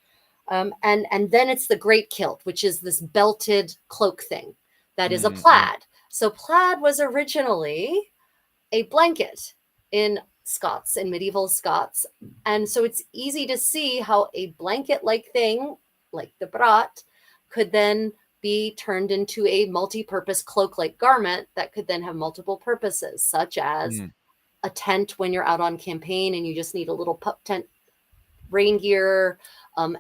And then it's the great kilt, which is this belted cloak thing that is a Mm. Mm. plaid. So plaid was originally a blanket in medieval Scots. And so it's easy to see how a blanket like thing, like the brat, could then be turned into a multi-purpose cloak-like garment that could then have multiple purposes, such as Mm. a tent when you're out on campaign and you just need a little pup tent, rain gear,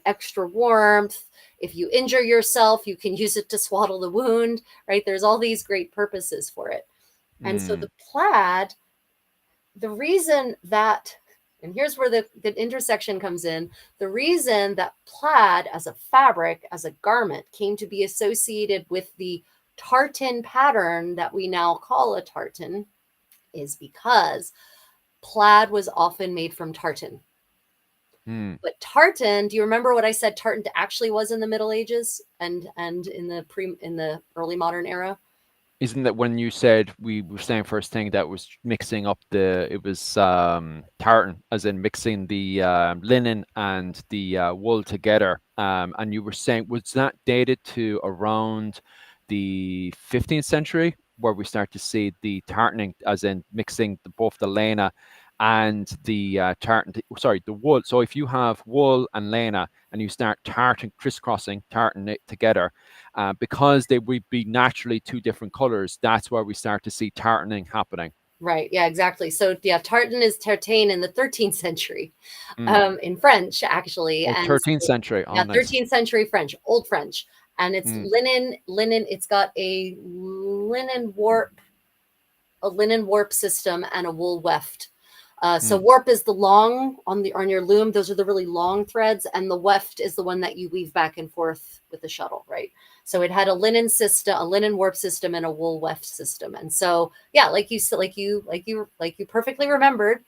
extra warmth. If you injure yourself, you can use it to swaddle the wound, right? There's all these great purposes for it. And so Mm. the plaid, the reason that, and here's where the intersection comes in, the reason that plaid as a fabric, as a garment, came to be associated with the tartan pattern that we now call a tartan is because plaid was often made from tartan. Mm. But tartan, do you remember what I said tartan actually was in the Middle Ages and in the early modern era? Isn't that when you said we were saying first thing that was mixing up it was tartan, as in mixing the linen and the wool together, and you were saying was that dated to around the 15th century where we start to see the tartaning, as in mixing both the Leine and the sorry, the wool. So if you have wool and Leine and you start crisscrossing tartan it together, because they would be naturally two different colors, that's where we start to see tartaning happening. Right. Yeah, exactly. So yeah, tartan is tartane in the 13th century, Mm. in French, actually. Oh, And 13th so, century. Oh, yeah, nice. 13th century French, Old French. and it's mm, linen. It's got a linen warp system and a wool weft. So mm, warp is the long on your loom. Those are the really long threads, and the weft is the one that you weave back and forth with the shuttle, right? So it had a linen system, a linen warp system, and a wool weft system. And so, yeah, like you said, like you perfectly remembered,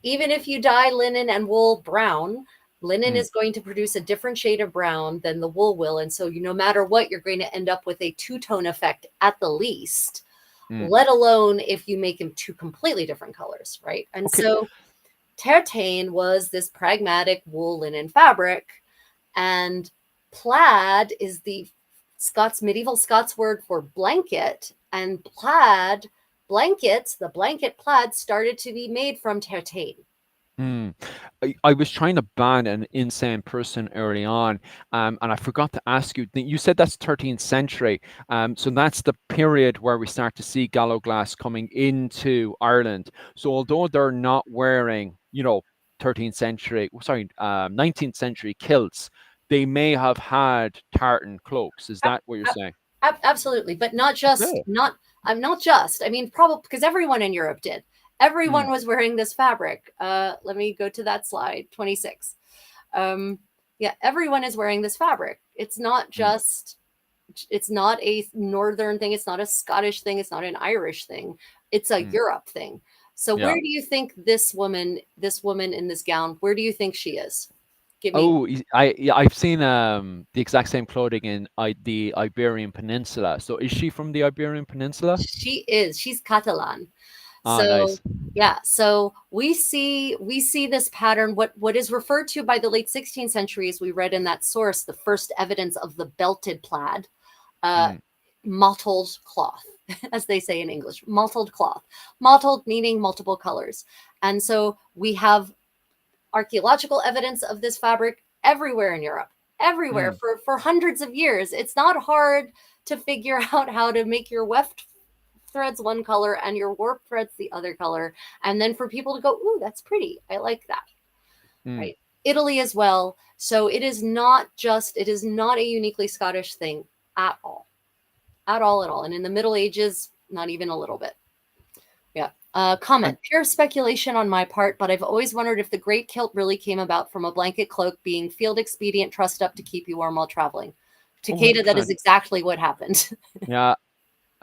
even if you dye linen and wool brown, linen mm, is going to produce a different shade of brown than the wool will. And so, no matter what, you're going to end up with a two-tone effect at the least, mm. let alone if you make them two completely different colors, right? And Okay. so tartan was this pragmatic wool linen fabric, and plaid is the medieval Scots word for blanket, and the blanket plaid started to be made from tartan. Mm. I was trying to ban an insane person early on, and I forgot to ask you. You said that's 13th century, so that's the period where we start to see Gallo-glass coming into Ireland. So although they're not wearing, 13th century, sorry, 19th century kilts, they may have had tartan cloaks. Is that what you're saying? Absolutely, but not just Okay. not. I'm not just. I mean, probably because everyone in Europe did. Everyone Mm, was wearing this fabric. Let me go to that slide 26. Um, yeah, everyone is wearing this fabric. It's not mm, just. It's not a northern thing. It's not a Scottish thing. It's not an Irish thing. It's a mm. Europe thing. So where Yeah. do you think this woman in this gown? Where do you think she is? Give me. Oh, yeah, I've seen the exact same clothing in the Iberian Peninsula. So is she from the Iberian Peninsula? She's Catalan. Ah, So nice. yeah, so we see this pattern. What is referred to by the late 16th century, as we read in that source, the first evidence of the belted plaid, uh, Mm, mottled cloth, as they say in English, mottled cloth, mottled meaning multiple colors, and so we have archaeological evidence of this fabric everywhere in Europe, everywhere mm, for hundreds of years. It's not hard to figure out how to make your weft threads one color and your warp threads the other color, and then for people to go, ooh, that's pretty, I like that, mm. right? Italy as well. So it is not a uniquely Scottish thing at all, at all. And in the Middle Ages, not even a little bit. Yeah. And Comment: pure speculation on my part, but I've always wondered if the great kilt really came about from a blanket cloak being field expedient trussed up to keep you warm while traveling. oh, Takeda, that is 100%. exactly what happened. Yeah,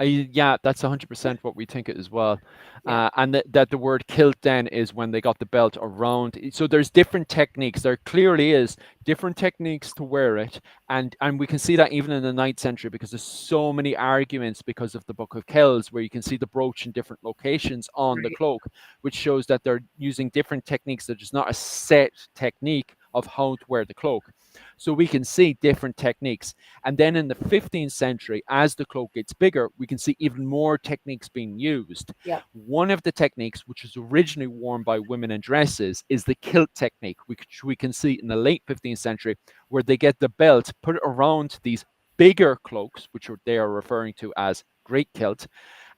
yeah, that's 100% what we think it as well. Yeah, And that the word kilt then is when they got the belt around. So there's different techniques. There clearly is different techniques to wear it. And we can see that even in the ninth century because there's so many arguments because of the Book of Kells where you can see the brooch in different locations on the right. cloak, which shows that they're using different techniques. There's not a set technique of how to wear the cloak. So we can see different techniques. And then in the 15th century, as the cloak gets bigger, we can see even more techniques being used. Yeah, One of the techniques, which was originally worn by women in dresses, is the kilt technique, which we can see in the late 15th century, where they get the belt, put it around these bigger cloaks, which they are referring to as great kilt,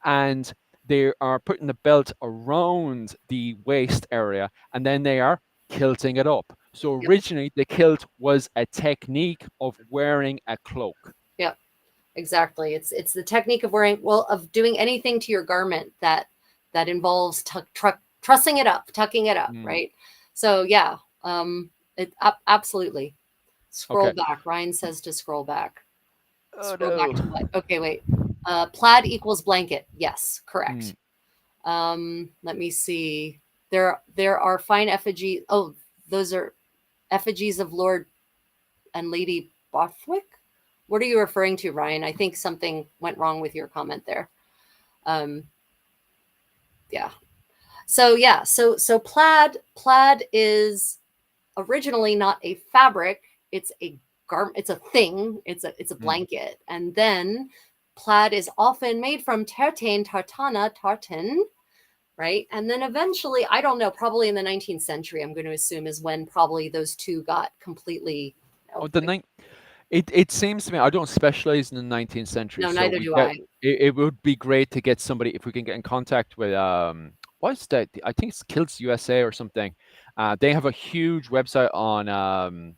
and they are putting the belt around the waist area, and then they are kilting it up. So yep, originally, the kilt was a technique of wearing a cloak. yep. Exactly. It's the technique of of doing anything to your garment that involves trussing it up, tucking it up, Mm, right? So yeah, absolutely. Scroll okay. back. Ryan says to scroll back. Oh Scroll back no. to what? Okay, wait. Plaid equals blanket. Yes, Mm, correct. Let me see. There are fine effigies. Oh, those are effigies of Lord and Lady Bothwick. What are you referring to, Ryan? I think something went wrong with your comment there. Um, yeah. So yeah. So plaid is originally not a fabric. It's a garment. It's a thing. It's a mm. blanket. And then plaid is often made from tartan, right? And then eventually, I don't know, probably in the 19th century, I'm going to assume is when probably those two got completely. Oh, No, it seems to me I don't specialize in the 19th century, no, so neither we do get I. it would be great to get somebody if we can get in contact with what's that? I think it's Kilts USA or something. They have a huge website on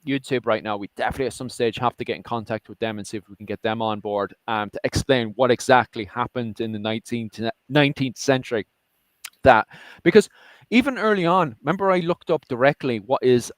YouTube right now. We definitely at some stage have to get in contact with them and see if we can get them on board to explain what exactly happened in the 19th century. That because even early on, remember I looked up directly what is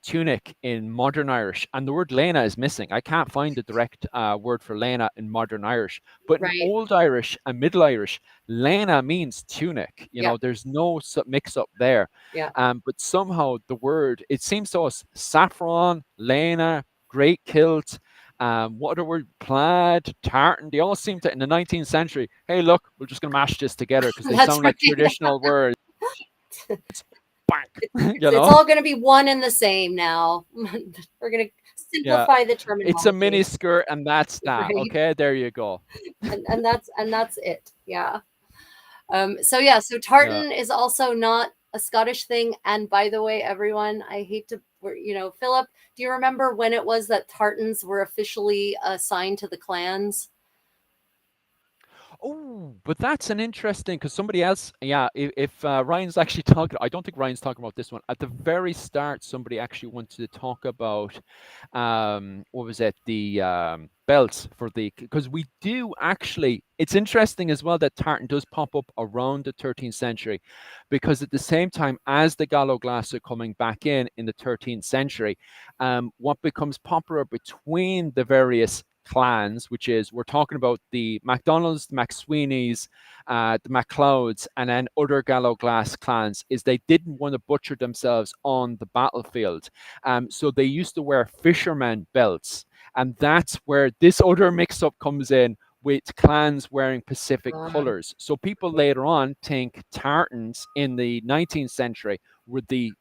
tunic in modern Irish, and the word Leine is missing. I can't find the direct word for Leine in modern Irish, but in Right. Old Irish and Middle Irish, Leine means tunic. You Yeah. know, there's no mix up there. Yeah. But somehow the word, it seems to us, saffron, Leine, great kilt, what are we? Plaid, tartan. They all seem to in the 19th century. Hey, look, we're just going to mash this together because they That's sound right. like traditional words. Bang, you It's know. all going to be one and the same now. We're going to Yeah, simplify the it's a mini terminology, skirt, and that's that. right? Okay, there you go. And that's it. Yeah. So yeah, so Yeah. tartan is also not a Scottish thing. And by the way, everyone, I hate to, Philip, do you remember when it was that tartans were officially assigned to the clans? Oh, but that's an interesting because somebody else, yeah. If Ryan's actually talking, I don't think Ryan's talking about this one. At the very start, somebody actually wanted to talk about, what was it, the belts for the because we do actually. It's interesting as well that tartan does pop up around the 13th century, because at the same time as the Gallo-glass are coming back in the 13th century, what becomes popular between the various clans, which is we're talking about the MacDonalds, the McSweeneys, the MacLeods, and then other Gallo-glass clans, is they didn't want to butcher themselves on the battlefield. So they used to wear fishermen belts. And that's where this other mix up comes in with clans wearing Pacific Uh, colors. So people later on think tartans in the 19th century were the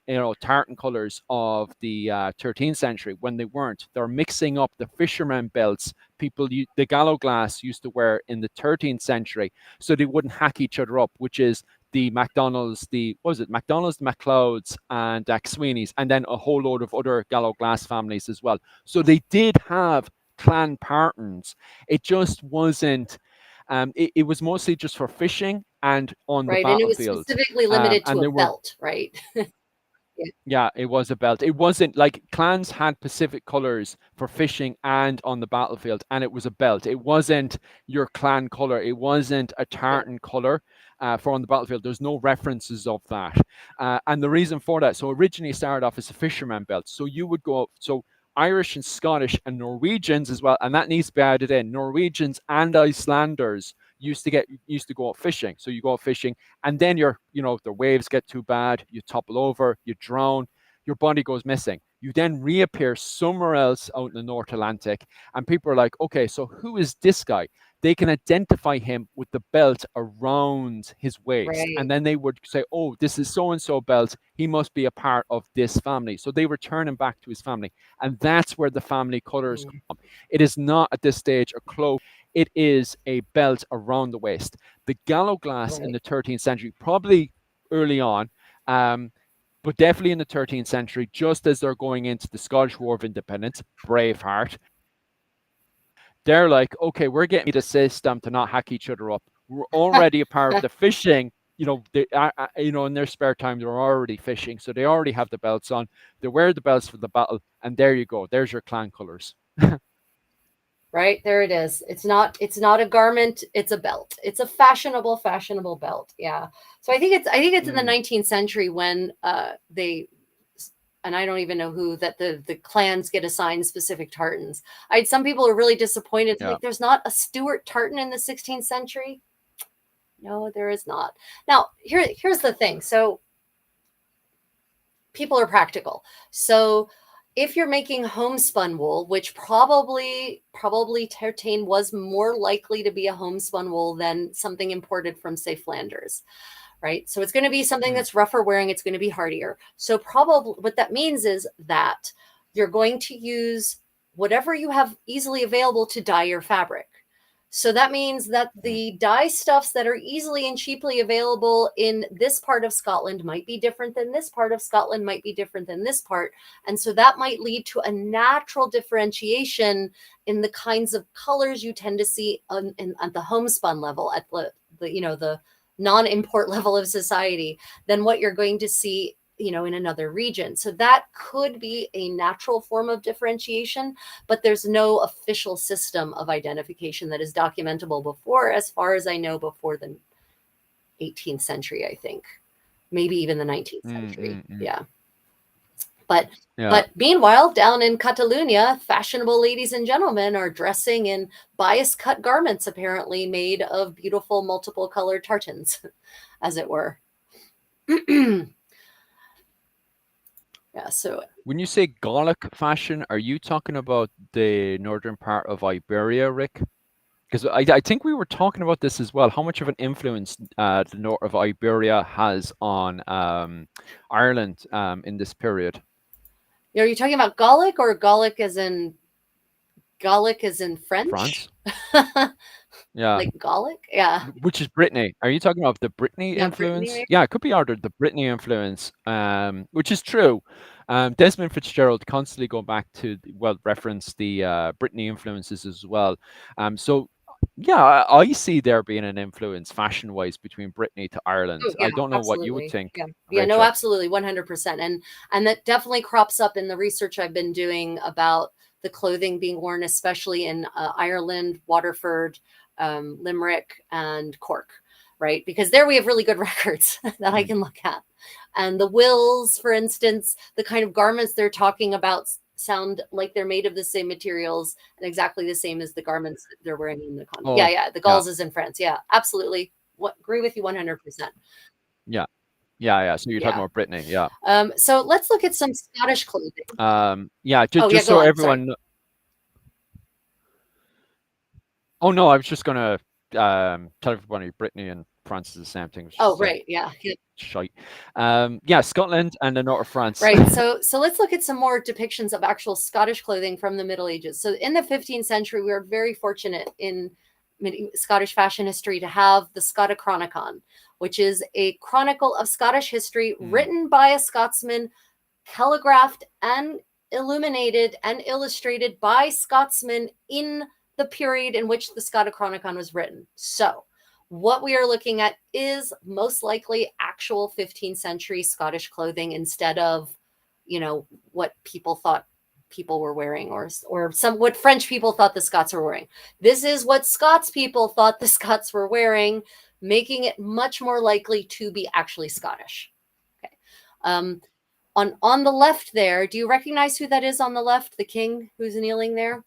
tartan colors of the 13th century when they weren't. They're mixing up the fisherman belts the Gallo-glass used to wear in the 13th century, so they wouldn't hack each other up, which is the McDonald's, the what was it, McDonald's, the McLeods, and Sweeney's, and then a whole load of other Gallo-glass families as well. So they did have clan patterns. It just wasn't. It was mostly just for fishing and on the right. And it was battlefield. specifically limited to And a there were belt, right? Yeah. Yeah, it was a belt. It wasn't like clans had Pacific colors for fishing and on the battlefield, and it was a belt. It wasn't your clan color. It wasn't a Yeah. tartan color for on the battlefield. There's no references of that. And the reason for that, so originally it started off as a fisherman belt. So you would go, so Irish and Scottish and Norwegians as well, and that needs to be added in. Norwegians and Icelanders used to go out fishing. So you go out fishing and then the waves get too bad, you topple over, you drown, your body goes missing. You then reappear somewhere else out in the North Atlantic, and people are like, okay, so who is this guy? They can identify him with the belt around his waist, Right. and then they would say, oh, this is so and so belt, he must be a part of this family. So they return him back to his family, and that's where the family colors Mm. come. It is not at this stage a cloak, it is a belt around the waist. The Gallo-glass in Right. the 13th century, probably early on, um, but definitely in the 13th century, just as they're going into the Scottish War of Independence, Braveheart, they're like, okay, we're getting the system to not hack each other up. We're already a part of the fishing. In their spare time, they're already fishing, so they already have the belts on. They wear the belts for the battle, and there you go. There's your clan colors. Right, there it is. It's not a garment, it's a belt. It's a fashionable belt. Yeah. So I think it's in the Mm, 19th century when they, and I don't even know who, that the clans get assigned specific tartans. I had some people are really disappointed. They're yeah. like, there's not a Stuart tartan in the 16th century. No, there is not. Now, here's the thing. So people are practical. So if you're making homespun wool, which probably tartan was more likely to be a homespun wool than something imported from, say, Flanders, right? So it's going to be something Mm, that's rougher wearing, it's going to be hardier. So probably what that means is that you're going to use whatever you have easily available to dye your fabric. So that means that mm, the dye stuffs that are easily and cheaply available in this part of Scotland might be different than this part of Scotland, might be different than this part. And so that might lead to a natural differentiation in the kinds of colors you tend to see at the homespun level, at the non-import level of society, than what you're going to see in another region. So that could be a natural form of differentiation, but there's no official system of identification that is documentable before, as far as I know, before the 18th century, I think. Maybe even the 19th century. Yeah. But meanwhile, down in Catalonia, fashionable ladies and gentlemen are dressing in bias cut garments, apparently made of beautiful multiple colored tartans, as it were. Yeah, so When you say Gallic fashion, are you talking about the northern part of Iberia, Rick? Because I think we were talking about this as well. How much of an influence the north of Iberia has on Ireland in this period? are you talking about Gallic, or Gallic as in French? France? Yeah. Like Gallic? Yeah. Which is Brittany. Are you talking about the Brittany Yeah, Brittany, influence? maybe? Yeah, it could be either the Brittany influence, which is true. Desmond Fitzgerald constantly going back to reference the Brittany influences as well. So yeah, I see there being an influence fashion-wise between Brittany to Ireland. Oh, yeah, I don't know what you would absolutely. think, Yeah, no, Rachel. absolutely, 100%. And that definitely crops up in the research I've been doing about the clothing being worn, especially in Ireland, Waterford, Limerick, and Cork, right? Because there we have really good records that I can look at. And the wills, for instance, the kind of garments they're talking about sound like they're made of the same materials and exactly the same as the garments that they're wearing in the continent. Oh, Yeah, the yeah, Gauls is in France. Yeah, absolutely. Agree with you 100%. yeah, yeah. So you're talking Yeah. about Brittany, yeah. So let's look at some Scottish clothing. Yeah, Oh, yeah, just go so on. Sorry. everyone. Oh no, I was just gonna tell everybody Brittany and France is the same thing. It's Oh, the same right. Yeah. shite. Yeah, Scotland and the north of France. Right. So let's look at some more depictions of actual Scottish clothing from the Middle Ages. So in the 15th century, we were very fortunate in Scottish fashion history to have the Scotichronicon, which is a chronicle of Scottish history written by a Scotsman, calligraphed and illuminated and illustrated by Scotsmen in the period in which the Scotichronicon was written. So what we are looking at is most likely actual 15th century Scottish clothing instead of, what people thought people were wearing, or what French people thought the Scots were wearing. This is what Scots people thought the Scots were wearing, making it much more likely to be actually Scottish. Okay. On the left there, do you recognize who that is on the left? The king who's kneeling there?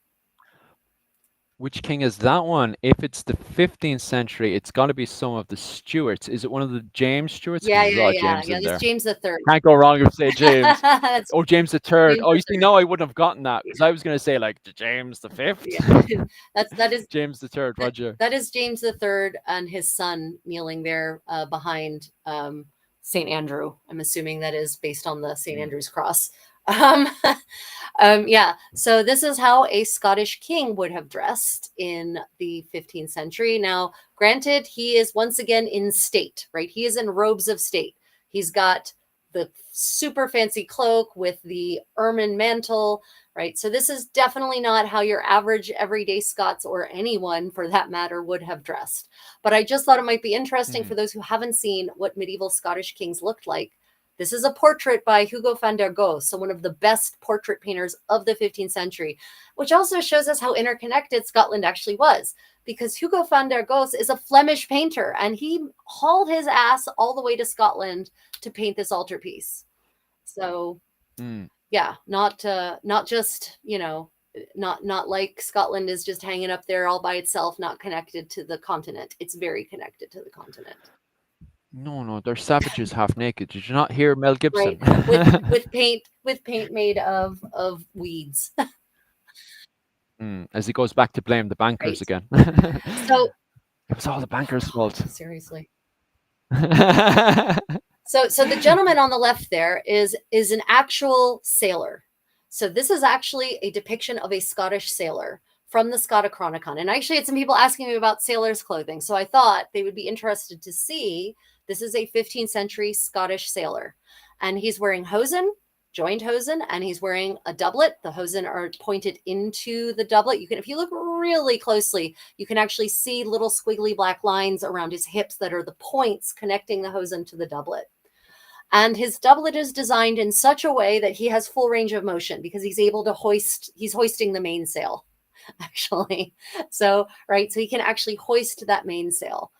Which king is that one? If it's the 15th century, it's got to be some of the Stuarts. Is it one of the James Stuarts? Because there's a lot of James in That's there. James III. Can't go wrong if say James. That's Oh, James the Third. James Oh, you III. see, no, I wouldn't have gotten that because I was going to say like James the Fifth. Yeah. that is James the Third. Roger. that is James III and his son kneeling there behind St. Andrew. I'm assuming that is based on the St. Andrew's cross. Yeah, so this is how a Scottish king would have dressed in the 15th century. Now, granted, he is once again in state, right? He is in robes of state. He's got the super fancy cloak with the ermine mantle, right? So this is definitely not how your average everyday Scots, or anyone for that matter, would have dressed. But I just thought it might be interesting for those who haven't seen what medieval Scottish kings looked like. This is a portrait by Hugo van der Goes, so one of the best portrait painters of the 15th century, which also shows us how interconnected Scotland actually was, because Hugo van der Goes is a Flemish painter, and he hauled his ass all the way to Scotland to paint this altarpiece. So, yeah, not just, not like Scotland is just hanging up there all by itself, not connected to the continent. It's very connected to the continent. No, they're savages half naked. Did you not hear Mel Gibson? Right. with paint made of weeds. As he goes back to blame the bankers Right. again. So it was all the bankers' fault. Seriously. So the gentleman on the left there is an actual sailor. So this is actually a depiction of a Scottish sailor from the Scotichronicon. And I actually had some people asking me about sailors' clothing. So I thought they would be interested to see. This is a 15th century Scottish sailor. And he's wearing hosen, joined hosen, and he's wearing a doublet. The hosen are pointed into the doublet. You can, if you look really closely, you can actually see little squiggly black lines around his hips that are the points connecting the hosen to the doublet. And his doublet is designed in such a way that he has full range of motion because he's able to he's hoisting the mainsail, actually. So, right, so he can actually hoist that mainsail.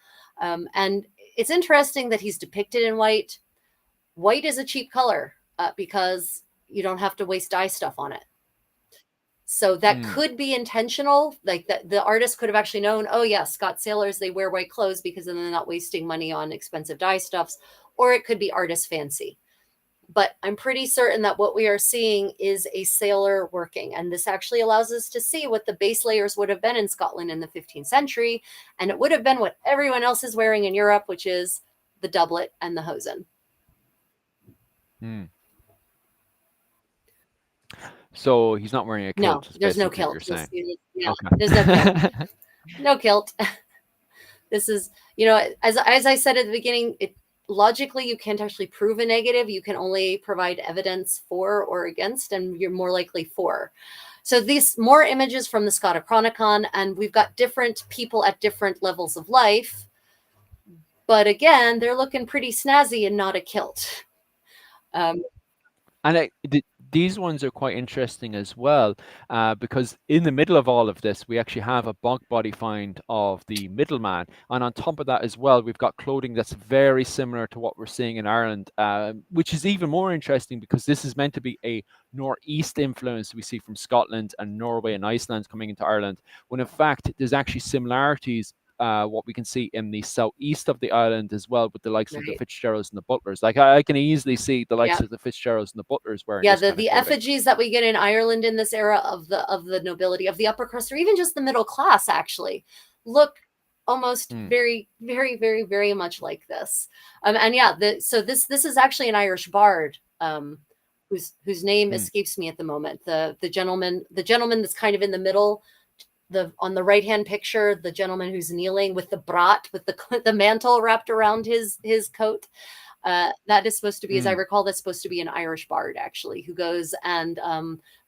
And it's interesting that he's depicted in white. White is a cheap color because you don't have to waste dye stuff on it. So that Mm. could be intentional. Like that, the artist could have actually known, oh yeah, Scots sailors, they wear white clothes because then they're not wasting money on expensive dye stuffs. Or it could be artist fancy. But I'm pretty certain that what we are seeing is a sailor working. And this actually allows us to see what the base layers would have been in Scotland in the 15th century. And it would have been what everyone else is wearing in Europe, which is the doublet and the hosen. Mm. So he's not wearing a No, kilt, is there's no basically what kilt. you're saying. Yeah, Okay. there's no kilt. No kilt. This is, as I said at the beginning, logically you can't actually prove a negative. You can only provide evidence for or against, and you're more likely for. So these more images from the Scotochronicon, and we've got different people at different levels of life. But again, they're looking pretty snazzy and not a kilt. And these ones are quite interesting as well, because in the middle of all of this, we actually have a bog body find of the middleman. And on top of that as well, we've got clothing that's very similar to what we're seeing in Ireland, which is even more interesting because this is meant to be a northeast influence we see from Scotland and Norway and Iceland coming into Ireland, when in fact there's actually similarities what we can see in the southeast of the island as well, with the likes of the Right. Fitzgeralds and the Butlers. Like I can easily see the likes Yeah. of the Fitzgeralds and the Butlers wearing Yeah, this the kind of the clothing. effigies that we get in Ireland in this era of the nobility, of the upper crust, or even just the middle class, actually look almost very, very, very, very much like this. And yeah, so this is actually an Irish bard, whose name escapes me at the moment. The gentleman that's kind of in the middle, on the right hand picture, the gentleman who's kneeling with the brat, with the mantle wrapped around his coat. That is supposed to be, as I recall, that's supposed to be an Irish bard, actually, who goes and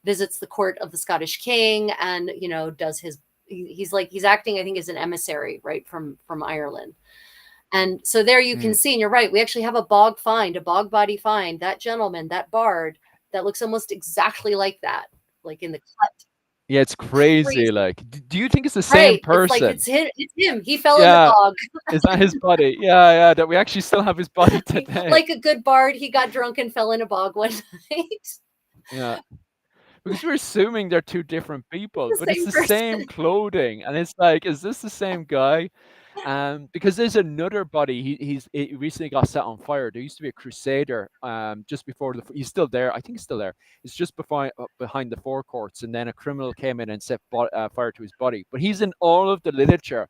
visits the court of the Scottish king, and does he's acting, I think, as an emissary, right, from Ireland. And so there you can see, and you're right, we actually have a bog body find, that gentleman, that bard, that looks almost exactly like that, like in the cut. Yeah, it's crazy. Crazy. Like, do you think it's the same Right. It's like person? it's him. He fell in the Yeah, bog. is that his body? Yeah, yeah. That we actually still have his body today. Like a good bard, he got drunk and fell in a bog one night. Yeah, because we're assuming they're two different people, The but it's same the person. same clothing, and it's like, is this the same guy? Because there's another body. He recently got set on fire. There used to be a crusader. Just before he's still there. I think he's still there. It's just behind the forecourts, and then a criminal came in and set fire to his body. But he's in all of the literature,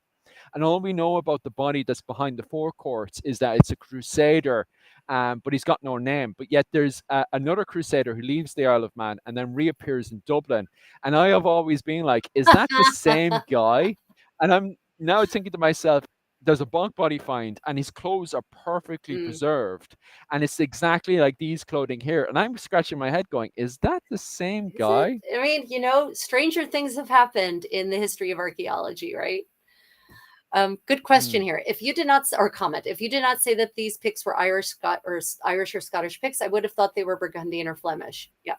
and all we know about the body that's behind the forecourts is that it's a crusader. But he's got no name. But yet there's another crusader who leaves the Isle of Man and then reappears in Dublin. And I have always been like, is that the same guy? And I'm now thinking to myself, there's a bog body find and his clothes are perfectly preserved, and it's exactly like these clothing here, and I'm scratching my head going, is that the same guy? I mean, stranger things have happened in the history of archaeology, right? Good question here. If you did not, or comment, if you did not say that these picks were Irish or Scottish picks, I would have thought they were Burgundian or Flemish. Yeah.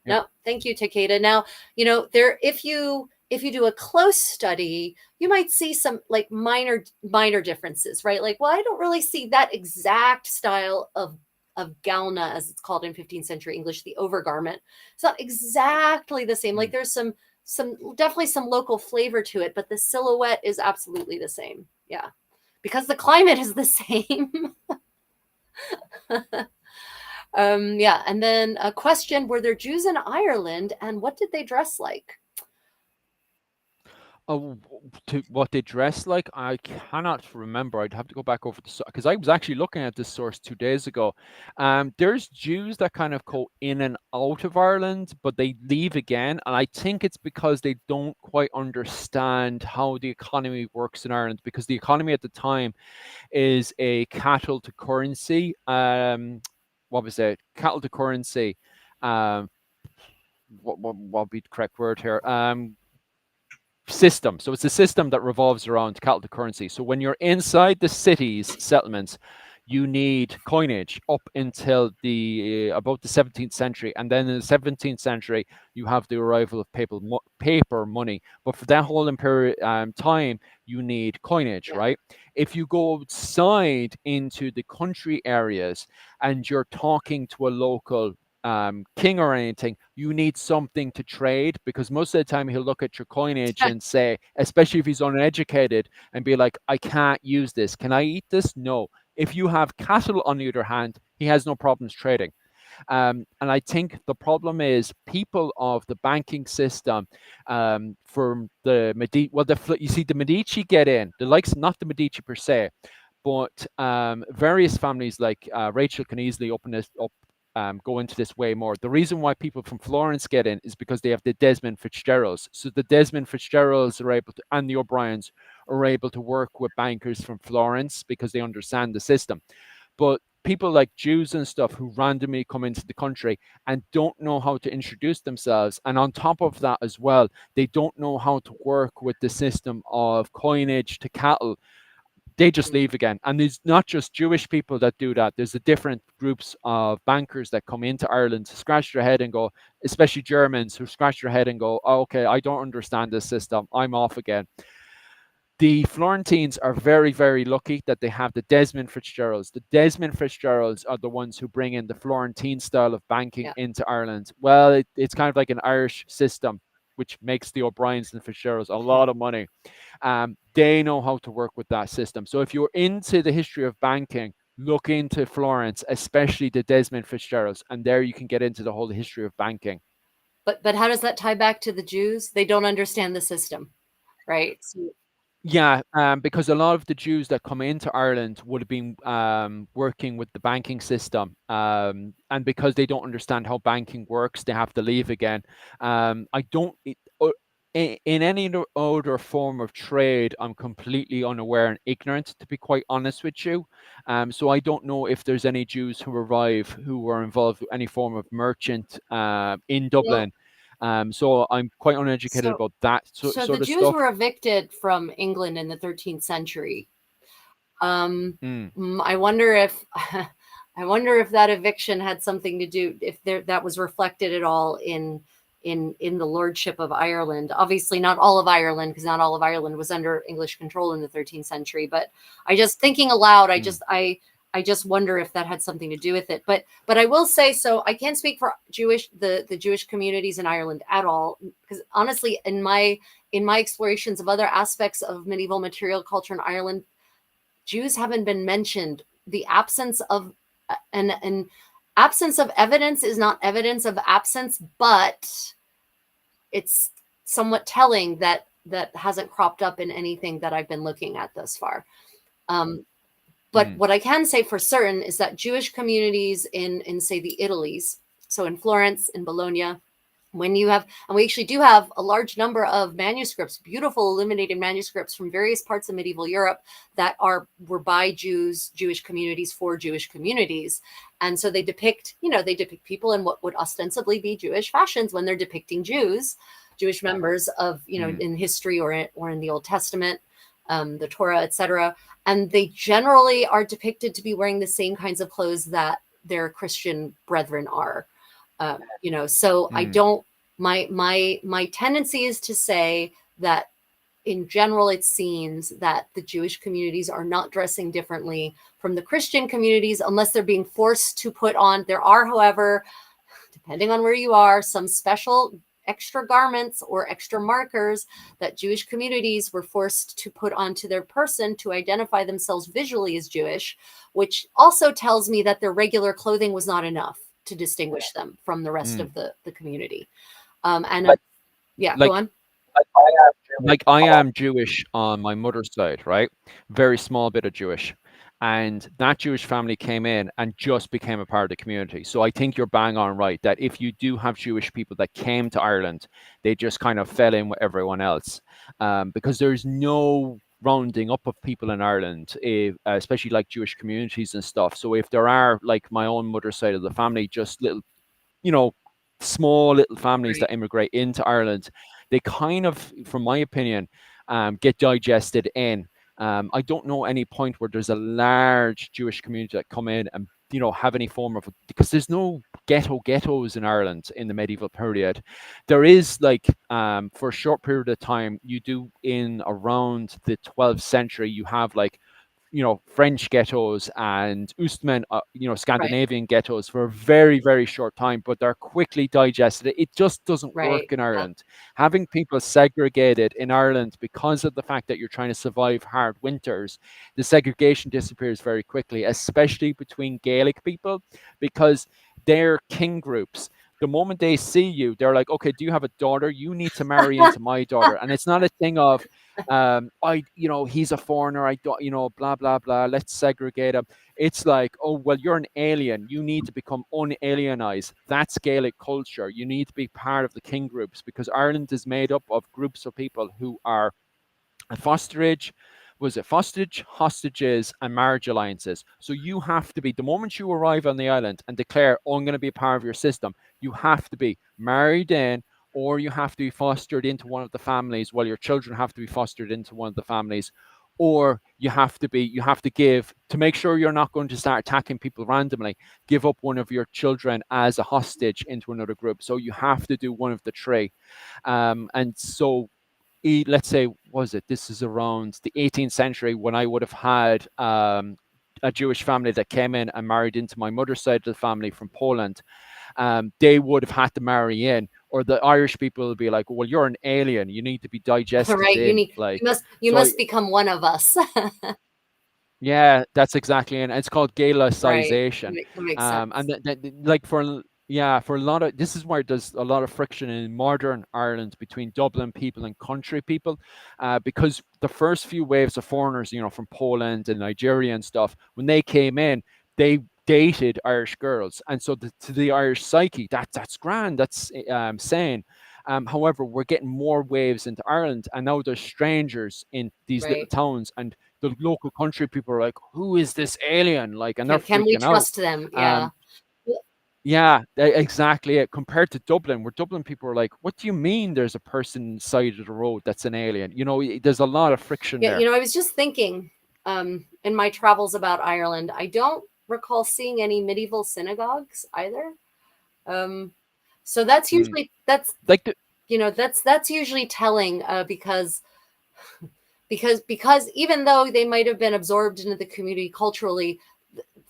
No, thank you, Takeda. Now, if you do a close study, you might see some like minor differences, right? Like, well, I don't really see that exact style of galna, as it's called in 15th century English, the overgarment. It's not exactly the same. Like, there's some definitely some local flavor to it, but the silhouette is absolutely the same. Yeah, because the climate is the same. Yeah, and then a question: were there Jews in Ireland, and what did they dress like? Oh, to what they dress like, I cannot remember. I'd have to go back over the because I was actually looking at this source 2 days ago. There's Jews that kind of go in and out of Ireland, but they leave again, and I think it's because they don't quite understand how the economy works in Ireland, because the economy at the time is a cattle to currency. What was it? Cattle to currency. What would be the correct word here? System. So it's a system that revolves around cattle to currency. So when you're inside the cities, settlements, you need coinage up until the about the 17th century, and then in the 17th century you have the arrival of paper money. But for that whole period time, you need coinage, Yeah. right? If you go outside into the country areas and you're talking to a local king or anything, you need something to trade, because most of the time he'll look at your coinage and say, especially if he's uneducated, and be like, I can't use this. Can I eat this? No. If you have cattle, on the other hand, he has no problems trading. And I think the problem is people of the banking system, from the you see the Medici get in, the likes, not the Medici per se, but various families like Rachel can easily open this up. Go into this way more. The reason why people from Florence get in is because they have the Desmond Fitzgeralds. So the Desmond Fitzgeralds are able to, and the O'Briens are able to work with bankers from Florence because they understand the system. But people like Jews and stuff who randomly come into the country and don't know how to introduce themselves, and on top of that as well, they don't know how to work with the system of coinage to cattle, they just Mm. leave again. And there's not just Jewish people that do that. There's the different groups of bankers that come into Ireland to scratch their head and go, especially Germans who scratch their head and go, oh, okay, I don't understand this system. I'm off again. The Florentines are very, very lucky that they have the Desmond Fitzgeralds. The Desmond Fitzgeralds are the ones who bring in the Florentine style of banking Yeah. into Ireland. Well, it's kind of like an Irish system, which makes the O'Briens and Fitzgeralds a lot of money. They know how to work with that system. So if you're into the history of banking, look into Florence, especially the Desmond Fitzgeralds, and there you can get into the whole history of banking. But how does that tie back to the Jews? They don't understand the system, right? So, Yeah, because a lot of the Jews that come into Ireland would have been working with the banking system, and because they don't understand how banking works, they have to leave again. I don't. In any other form of trade, I'm completely unaware and ignorant, to be quite honest with you. So I don't know if there's any Jews who arrive who were involved with any form of merchant in well, Dublin. So I'm quite uneducated so about that so the sort of Jews stuff. were evicted from England in the 13th century. Um, Mm. I wonder if I wonder if that eviction had something to do, if that was reflected at all in the lordship of Ireland. Obviously, not all of Ireland, because not all of Ireland was under English control in the 13th century. But I just thinking aloud, Mm. I just wonder if that had something to do with it. But I will say, so I can't speak for the Jewish communities in Ireland at all, because honestly, in my explorations of other aspects of medieval material culture in Ireland, Jews haven't been mentioned. The absence of an absence of evidence is not evidence of absence, but it's somewhat telling that that hasn't cropped up in anything that I've been looking at thus far. Um, but Mm. what I can say for certain is that Jewish communities in say the Italies, so in Florence, in Bologna, when you have, and we actually do have a large number of manuscripts, beautiful illuminated manuscripts from various parts of medieval Europe that were by Jewish communities for Jewish communities. And so they depict people in what would ostensibly be Jewish fashions when they're depicting Jewish members of, Mm. in history or in the Old Testament, the Torah, etc. And they generally are depicted to be wearing the same kinds of clothes that their Christian brethren are. So I Mm. don't. My tendency is to say that in general, it seems that the Jewish communities are not dressing differently from the Christian communities unless they're being forced to put on. There are, however, depending on where you are, some special extra garments or extra markers that Jewish communities were forced to put onto their person to identify themselves visually as Jewish, which also tells me that their regular clothing was not enough to distinguish them from the rest Mm. of the community. And yeah, go Like on. I am Jewish on my mother's side, right? Very small bit of Jewish. And that Jewish family came in and just became a part of the community. So I think you're bang on right that if you do have Jewish people that came to Ireland, they just kind of fell in with everyone else. Because there's no rounding up of people in Ireland, especially like Jewish communities and stuff. So if there are, like my own mother's side of the family, just little, you know, small little families Right. that immigrate into Ireland, they kind of, from my opinion, get digested in. I don't know any point where there's a large Jewish community that come in and have any form of, because there's no ghettos in Ireland in the medieval period. There is, like, for a short period of time, you do in around the 12th century, you have like French ghettos and Ostmen, Right. Scandinavian ghettos for a very, very short time, but they're quickly digested. It just doesn't work Right. in Yeah. Ireland. Having people segregated in Ireland because of the fact that you're trying to survive hard winters, the segregation disappears very quickly, especially between Gaelic people, because they're king groups. The moment they see you, they're like, okay, do you have a daughter? You need to marry into my daughter. And it's not a thing of, he's a foreigner, I don't, blah blah blah, let's segregate him. It's like, oh well, you're an alien, you need to become unalienized. That's Gaelic culture. You need to be part of the king groups, because Ireland is made up of groups of people who are a fosterage, was it fosterage, hostages, and marriage alliances. So you have to be, the moment you arrive on the island and declare, oh, I'm going to be a part of your system, you have to be married in, or you have to be fostered into one of the families. Well, your children have to be fostered into one of the families, or you have to give, to make sure you're not going to start attacking people randomly, give up one of your children as a hostage into another group. So you have to do one of the three. And so, let's say, was it, this is around the 18th century, when I would have had a Jewish family that came in and married into my mother's side of the family from Poland. They would have had to marry in, or the Irish people would be like, well, you're an alien, you need to be digested Right. You in, need. like. You So I, must become one of us. yeah, that's exactly, and it's called Right. Gaelicization. That makes sense. And like, yeah, for a lot of, this is where there's a lot of friction in modern Ireland between Dublin people and country people, because the first few waves of foreigners, from Poland and Nigeria and stuff, when they came in, they dated Irish girls, and so to the Irish psyche, that's grand, that's sane. However, we're getting more waves into Ireland, and now there's strangers in these little Right. towns, and the local country people are like, "Who is this alien?" Like, and they're Can we freaking out. trust them? Yeah. Um, yeah, exactly. Compared to Dublin, where Dublin people are like, "What do you mean? There's a person side of the road that's an alien?" There's a lot of friction Yeah. there. I was just thinking, in my travels about Ireland, I don't recall seeing any medieval synagogues either. Um, so that's Mm. usually that's Like the, that's usually telling, because even though they might have been absorbed into the community culturally,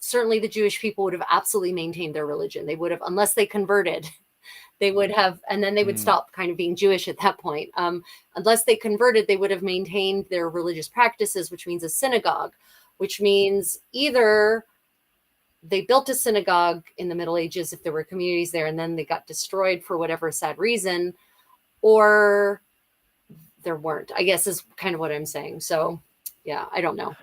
certainly the Jewish people would have absolutely maintained their religion. They would have, unless they converted, they would have, and then they would mm, stop kind of being Jewish at that point. Unless they converted, they would have maintained their religious practices, which means a synagogue, which means either they built a synagogue in the Middle Ages if there were communities there, and then they got destroyed for whatever sad reason, or there weren't, I guess, is kind of what I'm saying. So yeah, I don't know.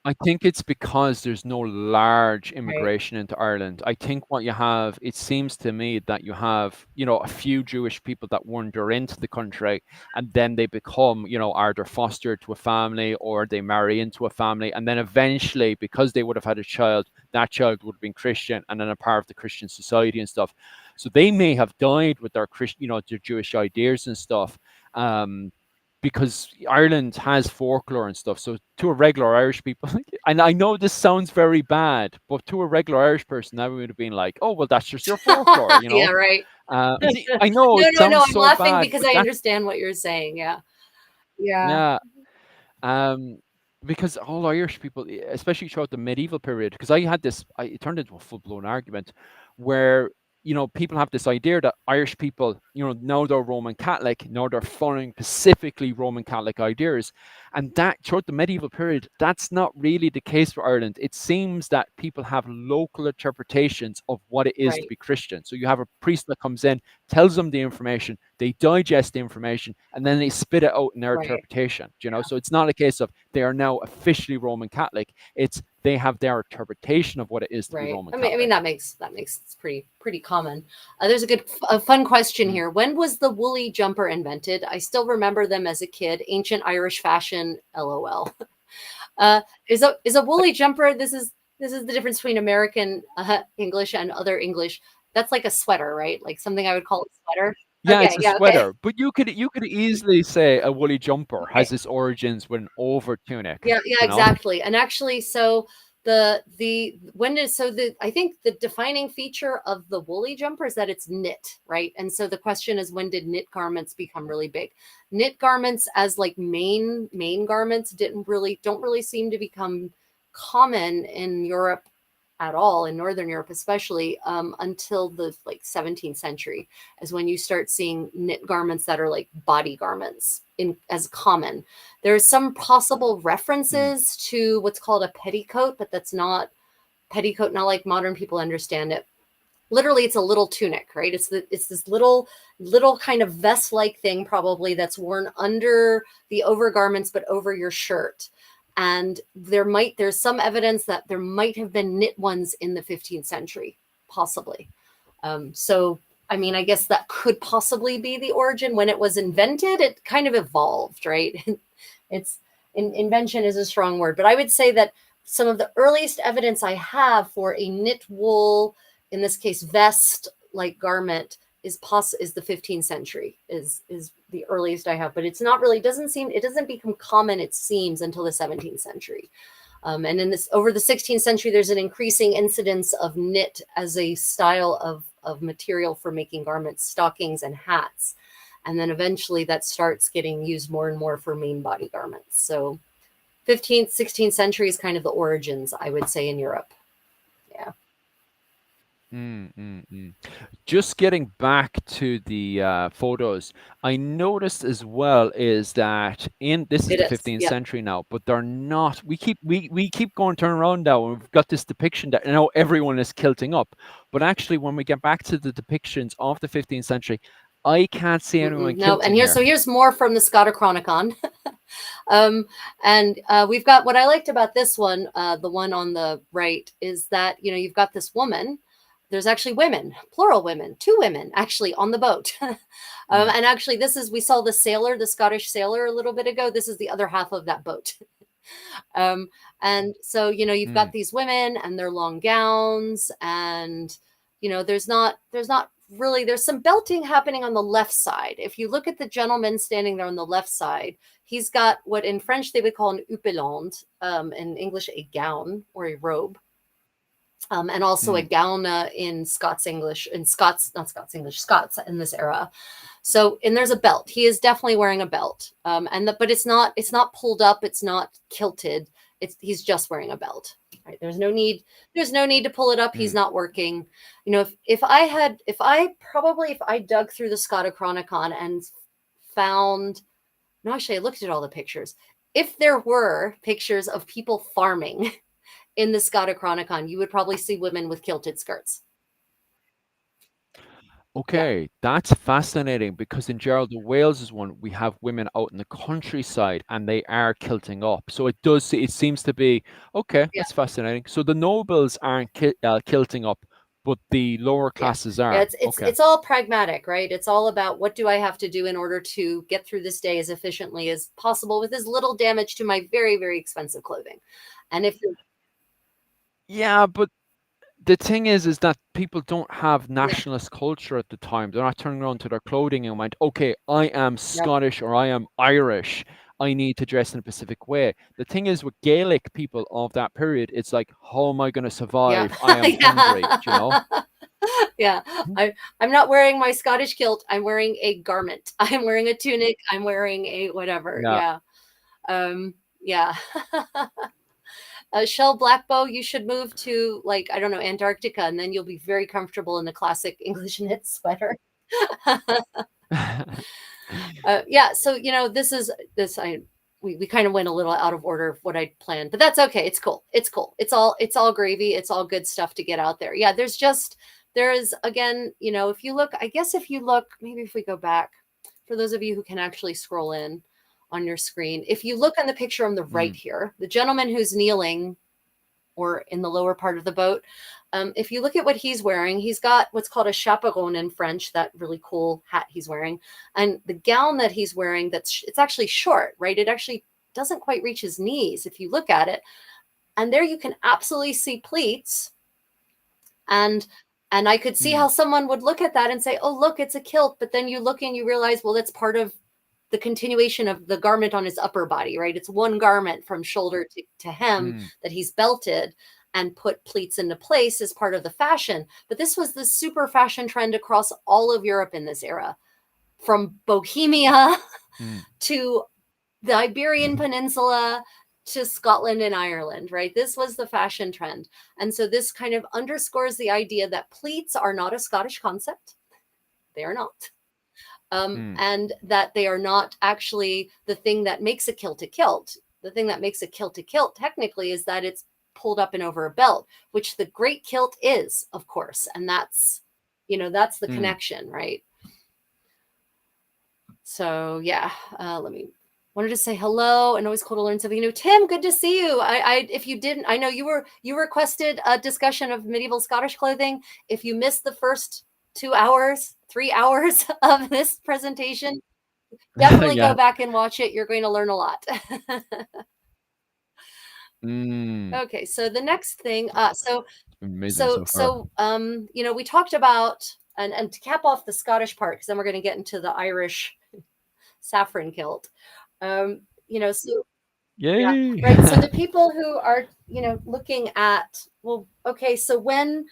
I think it's because there's no large Right. immigration into Ireland. I think what you have, it seems to me that you have, a few Jewish people that wander into the country, and then they become, either fostered to a family or they marry into a family. And then eventually, because they would have had a child, that child would have been Christian and then a part of the Christian society and stuff. So they may have died with their Christian, their Jewish ideas and stuff. Um, because Ireland has folklore and stuff. So to a regular Irish people, and I know this sounds very bad, but to a regular Irish person, that would have been like, "Oh, well, that's just your folklore," you Yeah, know. right. I know No, it no, no. sounds I'm so laughing bad, because but I that, understand what you're saying. Yeah. Yeah. yeah, um, because all Irish people, especially throughout the medieval period, because it turned into a full blown argument where, people have this idea that Irish people, now they're Roman Catholic, now they're following specifically Roman Catholic ideas. And that throughout the medieval period, that's not really the case for Ireland. It seems that people have local interpretations of what it is to Right. be Christian. So you have a priest that comes in, tells them the information, they digest the information, and then they spit it out in their Right. interpretation. So it's not a case of they are now officially Roman Catholic. It's they have their interpretation of what it is to be Right. Roman I mean Catholic. that makes it's pretty common. There's a fun question Mm. here. When was the woolly jumper invented? I still remember them as a kid. Ancient Irish fashion. LOL. Is a I, woolly jumper? This is the difference between American English and other English. That's like a sweater, right? Like something I would call a sweater. Yeah, Okay, it's a yeah, okay. sweater, but you could easily say a woolly jumper Okay. has its origins with an over tunic, Yeah, yeah, you know? exactly. And actually, so the when is so the I think the defining feature of the woolly jumper is that it's knit, right? And so the question is, when did knit garments become really big? Knit garments as like main garments don't really seem to become common in Europe at all, in Northern Europe especially, until the like 17th century, is when you start seeing knit garments that are like body garments in as common. There's some possible Mm, references to what's called a petticoat, but that's not petticoat, not like modern people understand it. Literally, it's a little tunic, right? It's this little kind of vest like thing, probably, that's worn under the overgarments, but over your shirt. And there's some evidence that there might have been knit ones in the 15th century, possibly. So, I mean, I guess that could possibly be the origin. When it was invented, it kind of evolved, right? It's invention is a strong word, but I would say that some of the earliest evidence I have for a knit wool, in this case, vest like garment, is the 15th century is the earliest I have, but it's not really it doesn't become common, it seems, until the 17th century. And in this over the 16th century, there's an increasing incidence of knit as a style of material for making garments, stockings, and hats. And then eventually that starts getting used more and more for main body garments. So 15th, 16th century is kind of the origins, I would say, in Europe. Yeah. mm, mm, mm. Just getting back to the photos, I noticed as well is that in this is It the is. 15th Yeah. century now, but they're not. We keep going turn around now, and we've got this depiction that everyone is kilting up, but actually, when we get back to the depictions of the 15th century, I can't see anyone Mm-mm, no, and kilting here. here's more from the Scotochronicon. um, and we've got what I liked about this one, the one on the right, is that you've got this woman. There's actually women, plural women, two women actually on the boat. Mm, And actually, we saw the sailor, the Scottish sailor, a little bit ago. This is the other half of that boat. um, and so you've got mm, these women and their long gowns, and there's not really, there's some belting happening on the left side. If you look at the gentleman standing there on the left side, he's got what in French they would call an upelande, in English a gown or a robe, and also a mm, gown in Scots English, in Scots, not Scots English, Scots in this era. So, and there's a belt. He is definitely wearing a belt, but it's not pulled up. It's not kilted. He's just wearing a belt. Right? There's no need to pull it up. He's mm. not working. If I dug through the Scotochronicon and found, no, actually, I looked at all the pictures. If there were pictures of people farming in the Scotochronicon, you would probably see women with kilted skirts. Yeah, Okay, that's fascinating because in Gerald of Wales's one, we have women out in the countryside and they are kilting up. So it seems to be okay. yeah, That's fascinating. So the nobles aren't kilting up, but the lower yeah, classes yeah. are. It's Okay. it's all pragmatic, right? It's all about, what do I have to do in order to get through this day as efficiently as possible with as little damage to my very, very expensive clothing. And if you're, Yeah, but the thing is that people don't have yeah, nationalist culture at the time. They're not turning around to their clothing and went, okay, I am yep, Scottish or I am Irish. I need to dress in a specific way. The thing is with Gaelic people of that period, it's like, how am I going to yeah, survive? I am hungry, you know? yeah. Yeah, I'm not wearing my Scottish kilt. I'm wearing a garment. I'm wearing a tunic. I'm wearing a whatever. Yeah. Yeah. Yeah. Shell Blackbow, you should move to, like, I don't know, Antarctica, and then you'll be very comfortable in a classic English knit sweater. Yeah, so this is this I we kind of went a little out of order of what I planned, but that's okay. It's cool. It's cool. It's all gravy. It's all good stuff to get out there. Yeah, there is, again, if you look, I guess if you look, maybe if we go back, for those of you who can actually scroll in on your screen, if you look on the picture on the right Mm, here, the gentleman who's kneeling or in the lower part of the boat. If you look at what he's wearing, he's got what's called a chaperon in French, that really cool hat he's wearing. And the gown that he's wearing, it's actually short, right? It actually doesn't quite reach his knees if you look at it. And there you can absolutely see pleats, and And I could see Mm, how someone would look at that and say, oh, look, it's a kilt. But then you look and you realize, well, that's part of the continuation of the garment on his upper body, right? It's one garment from shoulder to hem mm, that he's belted and put pleats into place as part of the fashion. But this was the super fashion trend across all of Europe in this era, from Bohemia mm, to the Iberian Peninsula to Scotland and Ireland, right? This was the fashion trend. And so this kind of underscores the idea that pleats are not a Scottish concept. They are not. mm, And that they are not actually the thing that makes a kilt a kilt. The thing that makes a kilt technically is that it's pulled up and over a belt, which the great kilt is, of course. And that's, that's the mm. connection, right? So yeah, let me wanted to say hello and always cool to learn something new. Tim, good to see you. If you didn't, I know you requested a discussion of medieval Scottish clothing. If you missed the first 2 hours, 3 hours of this presentation, definitely go Yeah. back and watch it. You're going to learn a lot. Mm. Okay, so the next thing, It's been amazing so far. we talked about, and to cap off the Scottish part, because then we're going to get into the Irish saffron kilt. So yeah, Yay. right. So the people who are, looking at, well, okay, so when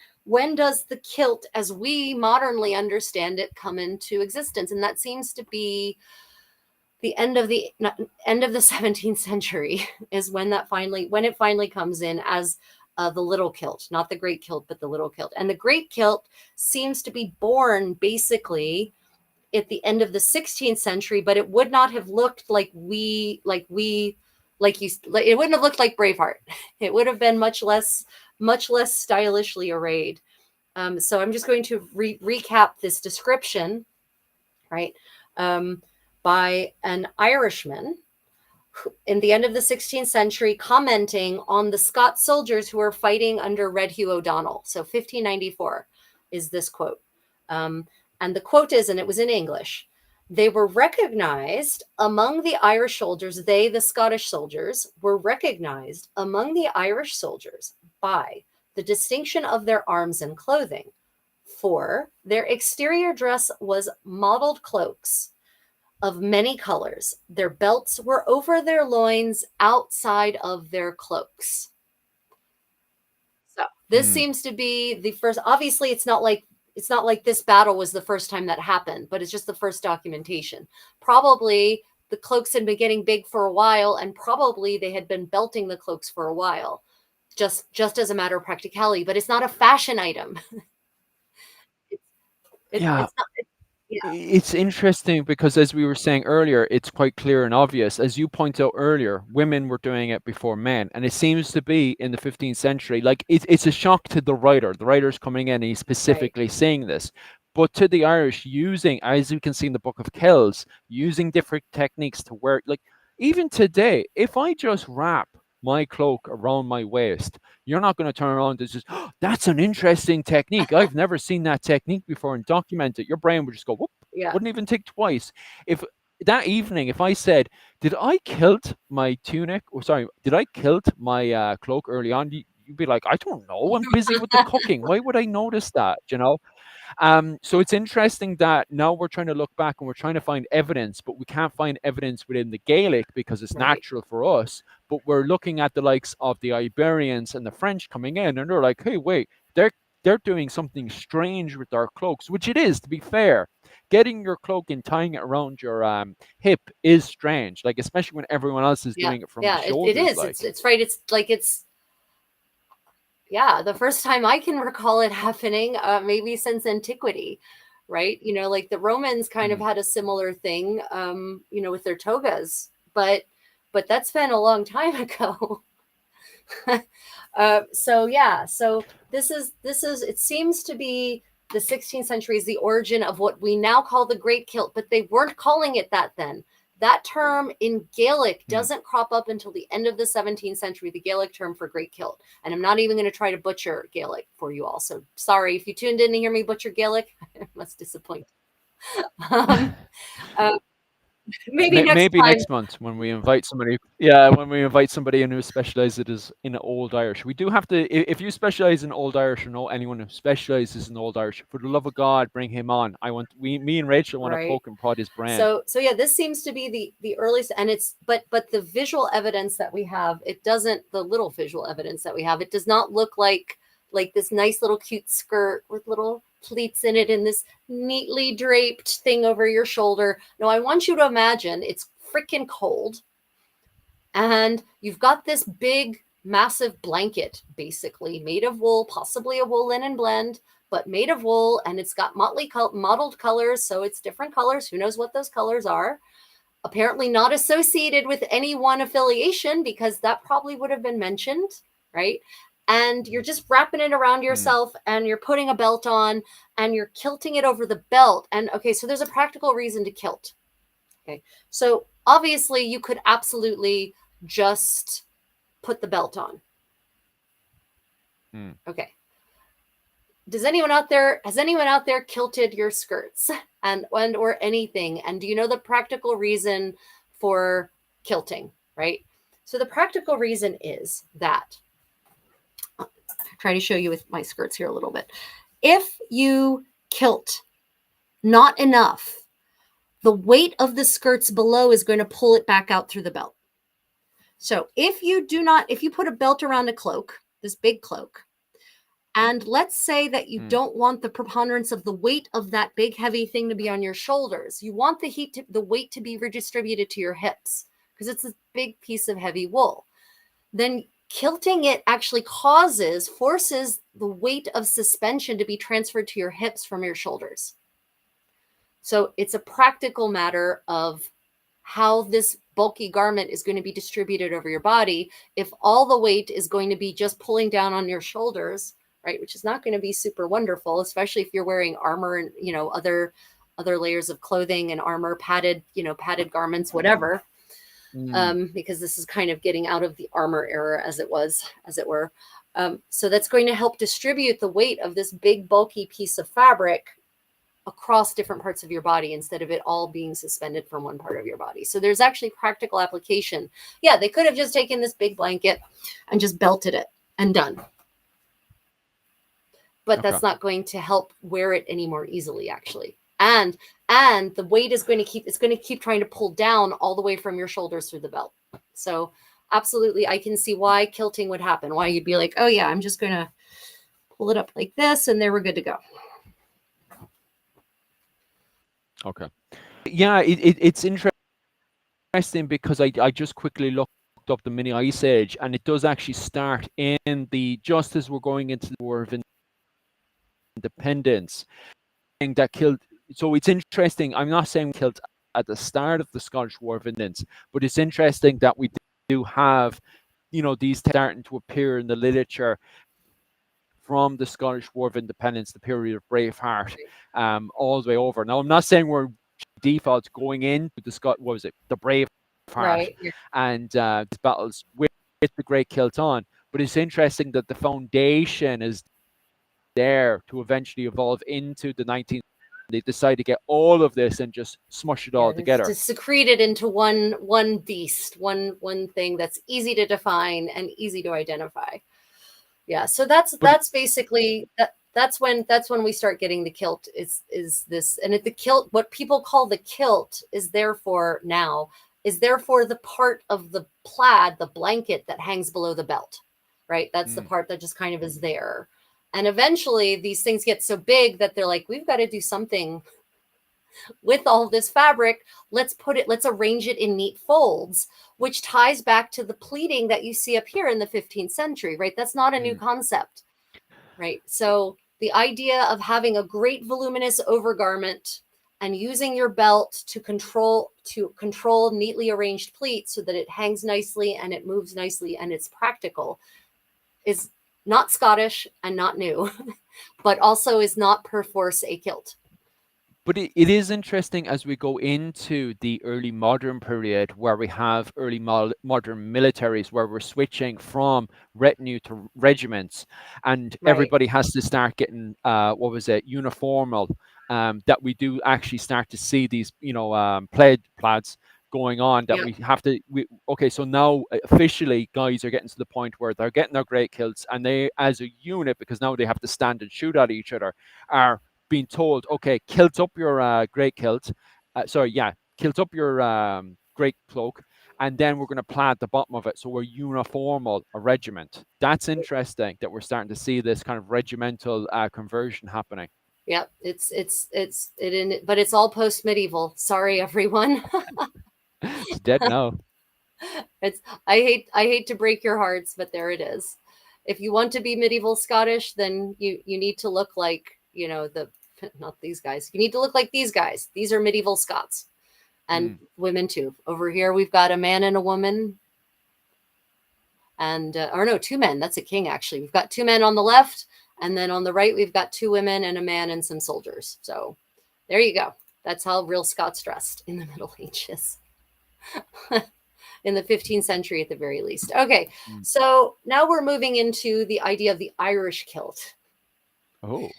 does the kilt as we modernly understand it come into existence? And that seems to be the end of the 17th century is when it finally comes in as the little kilt, not the great kilt, but the little kilt. And the great kilt seems to be born basically at the end of the 16th century, but it would not have looked like it wouldn't have looked like Braveheart. It would have been much less stylishly arrayed. So I'm just going to recap this description, right, by an Irishman in the end of the 16th century, commenting on the Scots soldiers who were fighting under Red Hugh O'Donnell. So 1594 is this quote. And the quote is, and it was in English, they were recognized among the Irish soldiers, the Scottish soldiers, were recognized among the Irish soldiers by the distinction of their arms and clothing. For their exterior dress was mottled cloaks of many colors. Their belts were over their loins outside of their cloaks. So this Mm. seems to be the first. Obviously, it's not like this battle was the first time that happened, but it's just the first documentation. Probably the cloaks had been getting big for a while, and probably they had been belting the cloaks for a while, just as a matter of practicality. But it's not a fashion item. Yeah. It's not. Yeah, It's interesting because, as we were saying earlier, it's quite clear and obvious. As you point out earlier, women were doing it before men, and it seems to be in the 15th century. Like it's a shock to the writer. The writer's coming in and he's right. specifically saying this. But to the Irish, using, as you can see in the Book of Kells, using different techniques to wear, like even today, if I just wrap my cloak around my waist, you're not going to turn around and just, oh, that's an interesting technique. I've never seen that technique before and document it. Your brain would just go, whoop, Yeah, wouldn't even think twice. If that evening, if I said, did I kilt my tunic? Or sorry, did I kilt my cloak early on? You'd be like, I don't know. I'm busy with the cooking. Why would I notice that? You know? So it's interesting that now we're trying to look back and we're trying to find evidence, but we can't find evidence within the Gaelic because it's right. natural for us. But we're looking at the likes of the Iberians and the French coming in, and they're like, hey, wait, they're doing something strange with our cloaks, which it is, to be fair. Getting your cloak and tying it around your hip is strange, like especially when everyone else is Yeah, doing it from the yeah. It shoulders. is. Like, It's right. It's like it's yeah. The first time I can recall it happening, maybe since antiquity, right? Like the Romans kind of mm, had a similar thing, with their togas, but that's been a long time ago. So yeah, so this is it seems to be the 16th century is the origin of what we now call the Great Kilt, but they weren't calling it that then. That term in Gaelic mm. doesn't crop up until the end of the 17th century, the Gaelic term for Great Kilt. And I'm not even going to try to butcher Gaelic for you all. So sorry if you tuned in to hear me butcher Gaelic, I must disappoint. um, uh, Maybe next Maybe time. next month when we invite somebody. Yeah, when we invite somebody in who specializes in Old Irish, we do have to. If you specialize in Old Irish or know anyone who specializes in Old Irish, for the love of God, bring him on. Me and Rachel want to Right. poke and prod his brain. So yeah, this seems to be the earliest, and it's but the visual evidence that we have, it doesn't, the little visual evidence that we have, it does not look like this nice little cute skirt with little pleats in it and this neatly draped thing over your shoulder. No, I want you to imagine it's freaking cold, and you've got this big massive blanket basically made of wool, possibly a wool linen blend, but made of wool, and it's got mottled colors, so it's different colors. Who knows what those colors are? Apparently not associated with any one affiliation, because that probably would have been mentioned, right? And you're just wrapping it around yourself, and you're putting a belt on, and you're kilting it over the belt. And okay, so there's a practical reason to kilt. Okay, so obviously you could absolutely just put the belt on. Okay. Has anyone out there kilted your skirts and or anything? And do you know the practical reason for kilting, right? So the practical reason is that, I'll try to show you with my skirts here a little bit. If you kilt not enough, the weight of the skirts below is going to pull it back out through the belt. So if you put a belt around a cloak, this big cloak, and let's say that you don't want the preponderance of the weight of that big heavy thing to be on your shoulders. You want the weight to be redistributed to your hips because it's a big piece of heavy wool. Then kilting it actually forces the weight of suspension to be transferred to your hips from your shoulders. So it's a practical matter of how this bulky garment is going to be distributed over your body. If all the weight is going to be just pulling down on your shoulders, right, which is not going to be super wonderful, especially if you're wearing armor and, other layers of clothing and armor, padded garments, whatever, because this is kind of getting out of the armor era as it were. So that's going to help distribute the weight of this big bulky piece of fabric across different parts of your body instead of it all being suspended from one part of your body. So there's actually practical application. Yeah, they could have just taken this big blanket and just belted it and done. But that's not going to help wear it any more easily, actually. And the weight is going to keep trying to pull down all the way from your shoulders through the belt. So absolutely, I can see why kilting would happen, why you'd be like, oh yeah, I'm just going to pull it up like this and there we're good to go. Okay. Yeah, it's interesting because I just quickly looked up the mini ice age, and it does actually start in just as we're going into the War of Independence. And that kilt. So it's interesting. I'm not saying kilt at the start of the Scottish War of Independence, but it's interesting that we do have, these starting to appear in the literature from the Scottish War of Independence, the period of Braveheart, all the way over. Now, I'm not saying we're default going into the Braveheart, right, and these battles with the Great Kilt on, but it's interesting that the foundation is there to eventually evolve into the 19th. They decide to get all of this and just smush it all together. To secrete it into one beast, one thing that's easy to define and easy to identify. Yeah, so that's basically that's when we start getting the kilt is this, and the kilt, what people call the kilt, is therefore the part of the plaid, the blanket that hangs below the belt, right? That's the part that just kind of is there. And eventually these things get so big that they're like, we've got to do something with all this fabric. Let's arrange it in neat folds, which ties back to the pleating that you see up here in the 15th century, right? That's not a new concept, right? So the idea of having a great voluminous overgarment and using your belt to control neatly arranged pleats so that it hangs nicely and it moves nicely and it's practical is not Scottish and not new, but also is not perforce a kilt. But it is interesting as we go into the early modern period where we have early modern militaries where we're switching from retinue to regiments, and everybody has to start getting, uniformal that we do actually start to see these, plaids going on, that Yep. we have to, okay, so now officially guys are getting to the point where they're getting their great kilts, and they, as a unit, because now they have to stand and shoot at each other, are being told, okay, kilt up your great kilt, sorry, yeah, kilt up your great cloak, and then we're going to plaid the bottom of it, so we're uniformal, a regiment. That's interesting that we're starting to see this kind of regimental conversion happening. Yep. But it's all post medieval. Sorry, everyone. It's dead now. It's I hate to break your hearts, but there it is. If you want to be medieval Scottish, then you need to look like, the not these guys. You need to look like these guys. These are medieval Scots, and Mm. women too. Over here we've got a man and a woman, and or no, two men. That's a king actually. We've got two men on the left, and then on the right we've got two women and a man and some soldiers. So there you go. That's how real Scots dressed in the Middle Ages. In the 15th century at the very least. Okay, Mm. so now we're moving into the idea of the Irish kilt. Oh.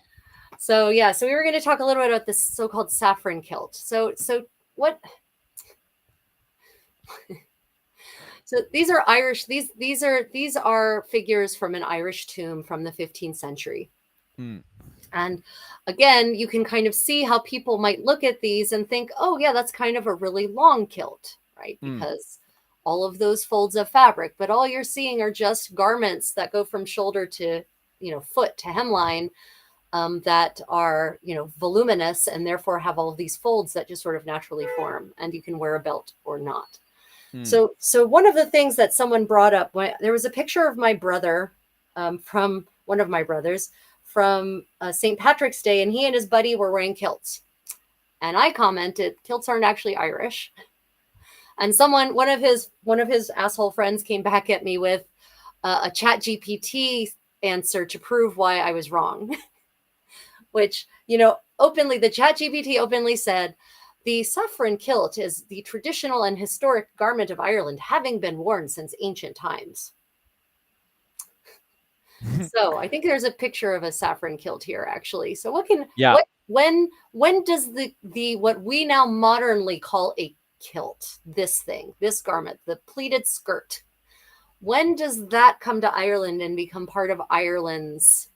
So yeah, so we were going to talk a little bit about this so-called saffron kilt. So what? So these are Irish. These are figures from an Irish tomb from the 15th century. Mm. And again, you can kind of see how people might look at these and think, oh, yeah, that's kind of a really long kilt, right? Mm. Because all of those folds of fabric, but all you're seeing are just garments that go from shoulder to, foot to hemline, that are, voluminous and therefore have all of these folds that just sort of naturally form. And you can wear a belt or not. Mm. So one of the things that someone brought up, there was a picture of my brother, from one of my brothers, from St. Patrick's Day, and he and his buddy were wearing kilts. And I commented, kilts aren't actually Irish. And one of his asshole friends came back at me with a Chat GPT answer to prove why I was wrong. Which, openly, the Chat GPT openly said, the saffron kilt is the traditional and historic garment of Ireland, having been worn since ancient times. So I think there's a picture of a saffron kilt here, actually. So Yeah. when does the what we now modernly call a kilt, this garment, the pleated skirt, when does that come to Ireland and become part of Ireland's?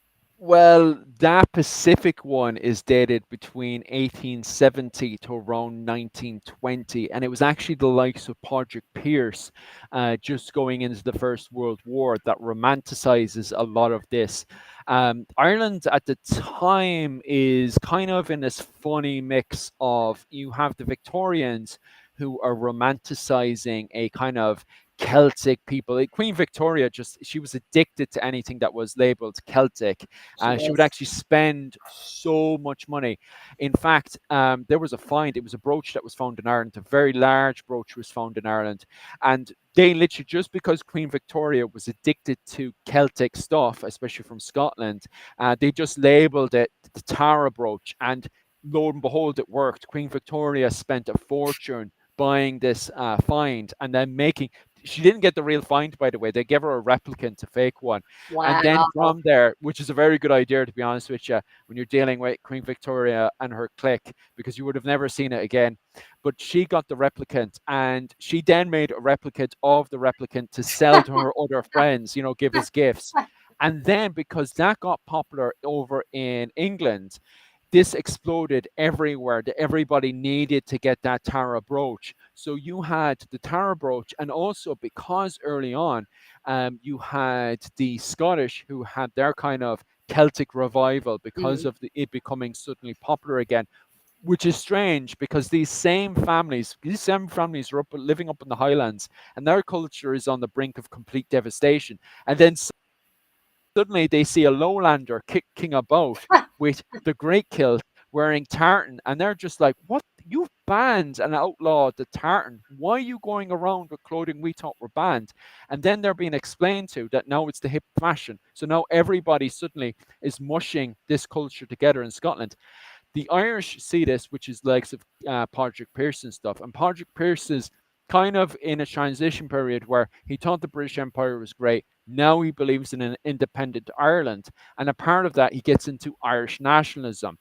Well, that Pacific one is dated between 1870 to around 1920, and it was actually the likes of Padraig Pearse, just going into the First World War, that romanticizes a lot of this. Ireland at the time is kind of in this funny mix of, you have the Victorians who are romanticizing a kind of Celtic people. Queen Victoria, just, she was addicted to anything that was labeled Celtic. She She would was. actually spend so much money. In fact, there was a find. It was a brooch that was found in Ireland. A very large brooch was found in Ireland, and they literally, just because Queen Victoria was addicted to Celtic stuff, especially from Scotland, they just labeled it the Tara brooch, and lo and behold, it worked. Queen Victoria spent a fortune buying this find, and then making, she didn't get the real find, by the way. They gave her a replicant, a fake one. And then Wow. from there, which is a very good idea, to be honest with you, when you're dealing with Queen Victoria and her clique, because you would have never seen it again. But she got the replicant, and she then made a replicant of the replicant to sell to her other friends, give as gifts. And then, because that got popular over in England, this exploded everywhere, that everybody needed to get that Tara brooch. So you had the Tara brooch, and also because early on, you had the Scottish who had their kind of Celtic revival because Mm. of it becoming suddenly popular again. Which is strange, because these same families are living up in the Highlands, and their culture is on the brink of complete devastation. And then suddenly they see a lowlander kicking about with the great kilt, wearing tartan, and they're just like, what, you banned and outlawed the tartan, why are you going around with clothing we thought were banned? And then they're being explained to that now it's the hip fashion, so now everybody suddenly is mushing this culture together in Scotland. The Irish see this, which is likes of Padraig Pearson stuff, and Padraig Pearson is kind of in a transition period where he thought the British Empire was great. Now he believes in an independent Ireland, and a part of that, he gets into Irish nationalism.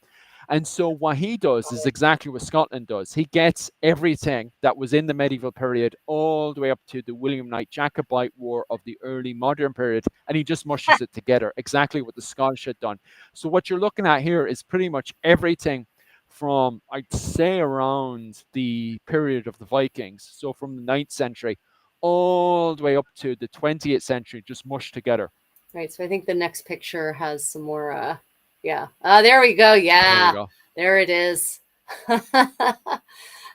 And so what he does is exactly what Scotland does. He gets everything that was in the medieval period all the way up to the William Knight Jacobite War of the early modern period, and he just mushes it together, exactly what the Scottish had done. So what you're looking at here is pretty much everything from, I'd say, around the period of the Vikings. So from the 9th century all the way up to the 20th century, just mushed together. Right. So I think the next picture has some more. Yeah. There we go. There we Yeah. go. There it is.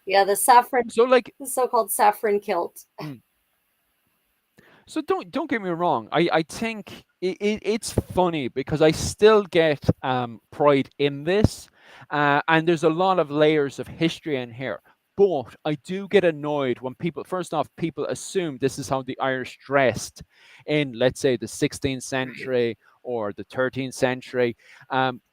Yeah. The saffron, So like, the so-called saffron kilt. mm, so don't get me wrong. I think it's funny because I still get pride in this, and there's a lot of layers of history in here. But I do get annoyed when people, first off, people assume this is how the Irish dressed in, let's say, the 16th century or the 13th century,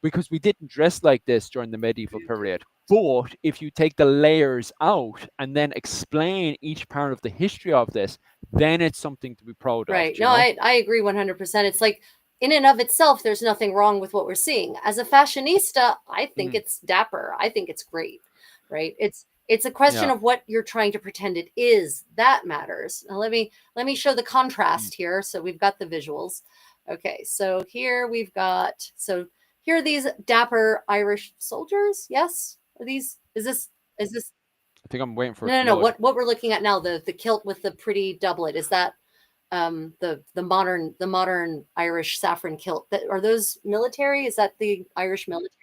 because we didn't dress like this during the medieval period. But if you take the layers out and then explain each part of the history of this, then it's something to be proud of, Right. you No, know? I agree 100%. It's like in and of itself, there's nothing wrong with what we're seeing. As a fashionista, I think Mm, it's dapper. I think it's great. Right. It's a question yeah. of what you're trying to pretend it is that matters. Now let me show the Mm. contrast here. So we've got the visuals. Okay, so here we've got here are these dapper Irish soldiers. Yes? Are these is this I think I'm waiting for no it no to no load. what we're looking at now, the kilt with the pretty doublet, is that the modern Irish saffron kilt? That are those military? Is that the Irish military?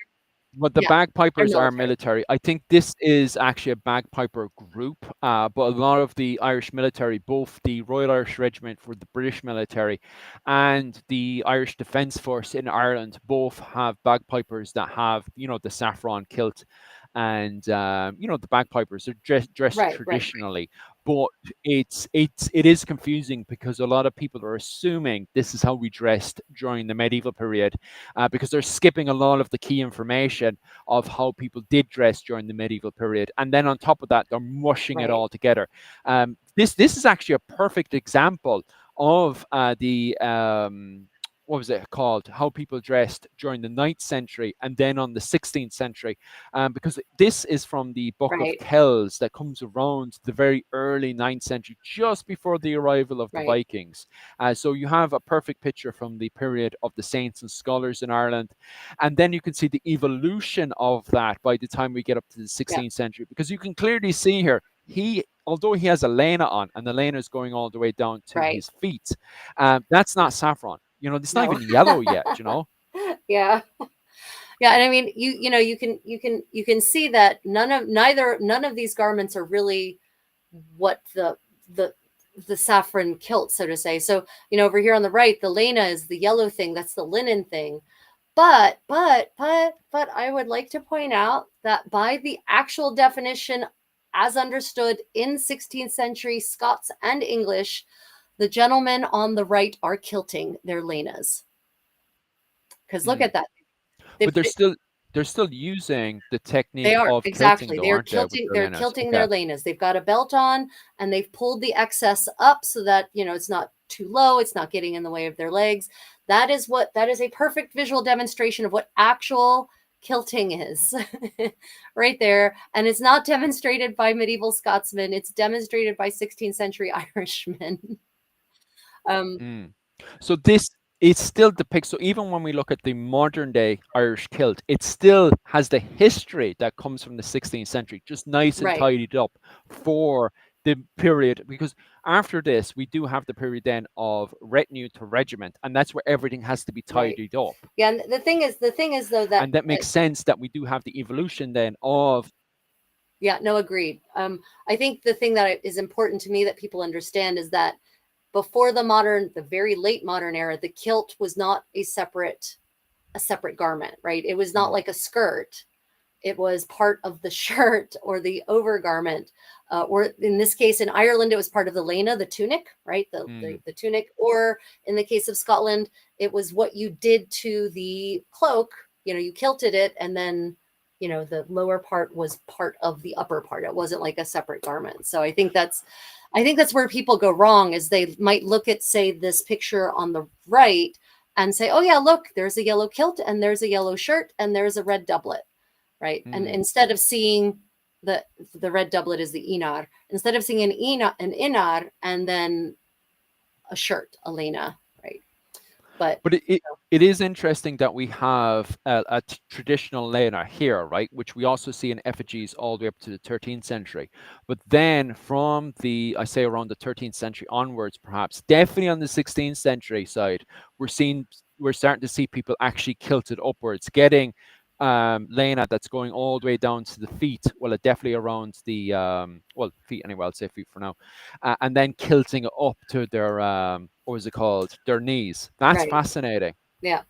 But the Yeah, they're bagpipers are military. military. I think this is actually a bagpiper group, but a lot of the Irish military, both the Royal Irish Regiment for the British military and the Irish Defence Force in Ireland, both have bagpipers that have, the saffron kilt, and the bagpipers are dressed Right, right, traditionally. But it is confusing because a lot of people are assuming this is how we dressed during the medieval period, because they're skipping a lot of the key information of how people did dress during the medieval period, and then on top of that, they're mushing it right, all together. This is actually a perfect example of the what was it called? How people dressed during the 9th century and then on the 16th century, because this is from the Book of right, Kells that comes around the very early 9th century, just before the arrival of the right, Vikings. So you have a perfect picture from the period of the saints and scholars in Ireland. And then you can see the evolution of that by the time we get up to the yeah, 16th century, because you can clearly see here, although he has a Leine on and the Leine is going all the way down to right. his feet, that's not saffron. It's not No. even yellow yet. Yeah. Yeah, and I mean, you can see that none of these garments are really what the the saffron kilt, so to say. So, over here on the right, the Lena is the yellow thing, that's the linen thing. But I would like to point out that by the actual definition as understood in 16th century Scots and English, the gentlemen on the right are kilting their Lenas. Because look Mm. at that. But They've, they're still using the They technique are, of kilting, exactly. though, They're aren't they, with kilting. their They're Leines? kilting Okay. their lenas. They've got a belt on, and they've pulled the excess up so that it's not too low. It's not getting in the way of their legs. That is a perfect visual demonstration of what actual kilting is, right there. And it's not demonstrated by medieval Scotsmen. It's demonstrated by 16th century Irishmen. um, Mm. So this it still depicts. So even when we look at the modern day Irish kilt, it still has the history that comes from the 16th century, just nice and right, tidied up for the period. Because after this, we do have the period then of retinue to regiment, and that's where everything has to be right. tidied up. Yeah. And the thing is though that And that makes sense that we do have the evolution then of. yeah, no, agreed. I think the thing that is important to me that people understand is that before the very late modern era, the kilt was not a separate garment, right? It was not Mm, like a skirt. It was part of the shirt or the overgarment, or in this case, in Ireland, it was part of the lena, the tunic, right? The, the mm, the tunic, or in the case of Scotland, it was what you did to the cloak. You kilted it, and then the lower part was part of the upper part. It wasn't like a separate garment. So I think that's where people go wrong, is they might look at, say, this picture on the right and say, oh yeah, look, there's a yellow kilt and there's a yellow shirt and there's a red doublet. right? And Mm. instead of seeing the the red doublet is the inar, instead of seeing an inar and then a shirt, a lena, right? But But it is interesting that we have traditional Leine here, right, which we also see in effigies all the way up to the 13th century. But then from I say around the 13th century onwards, perhaps, definitely on the 16th century side, we're starting to see people actually kilted upwards, getting Leine that's going all the way down to the feet. Well, definitely around the feet anyway. I'll say feet for now, and then kilting it up to their what was it called? Their knees. That's right, fascinating. yeah,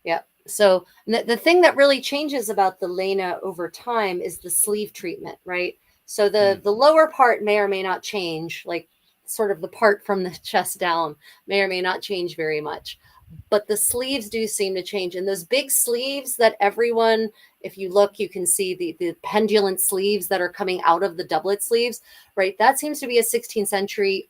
yeah. So the thing that really changes about the lena over time is the sleeve treatment, right? So Mm, the lower part may or may not change, like sort of the part from the chest down may or may not change very much, but the sleeves do seem to change. And those big sleeves that everyone, if you look, you can see the pendulant sleeves that are coming out of the doublet sleeves, right? That seems to be a 16th century.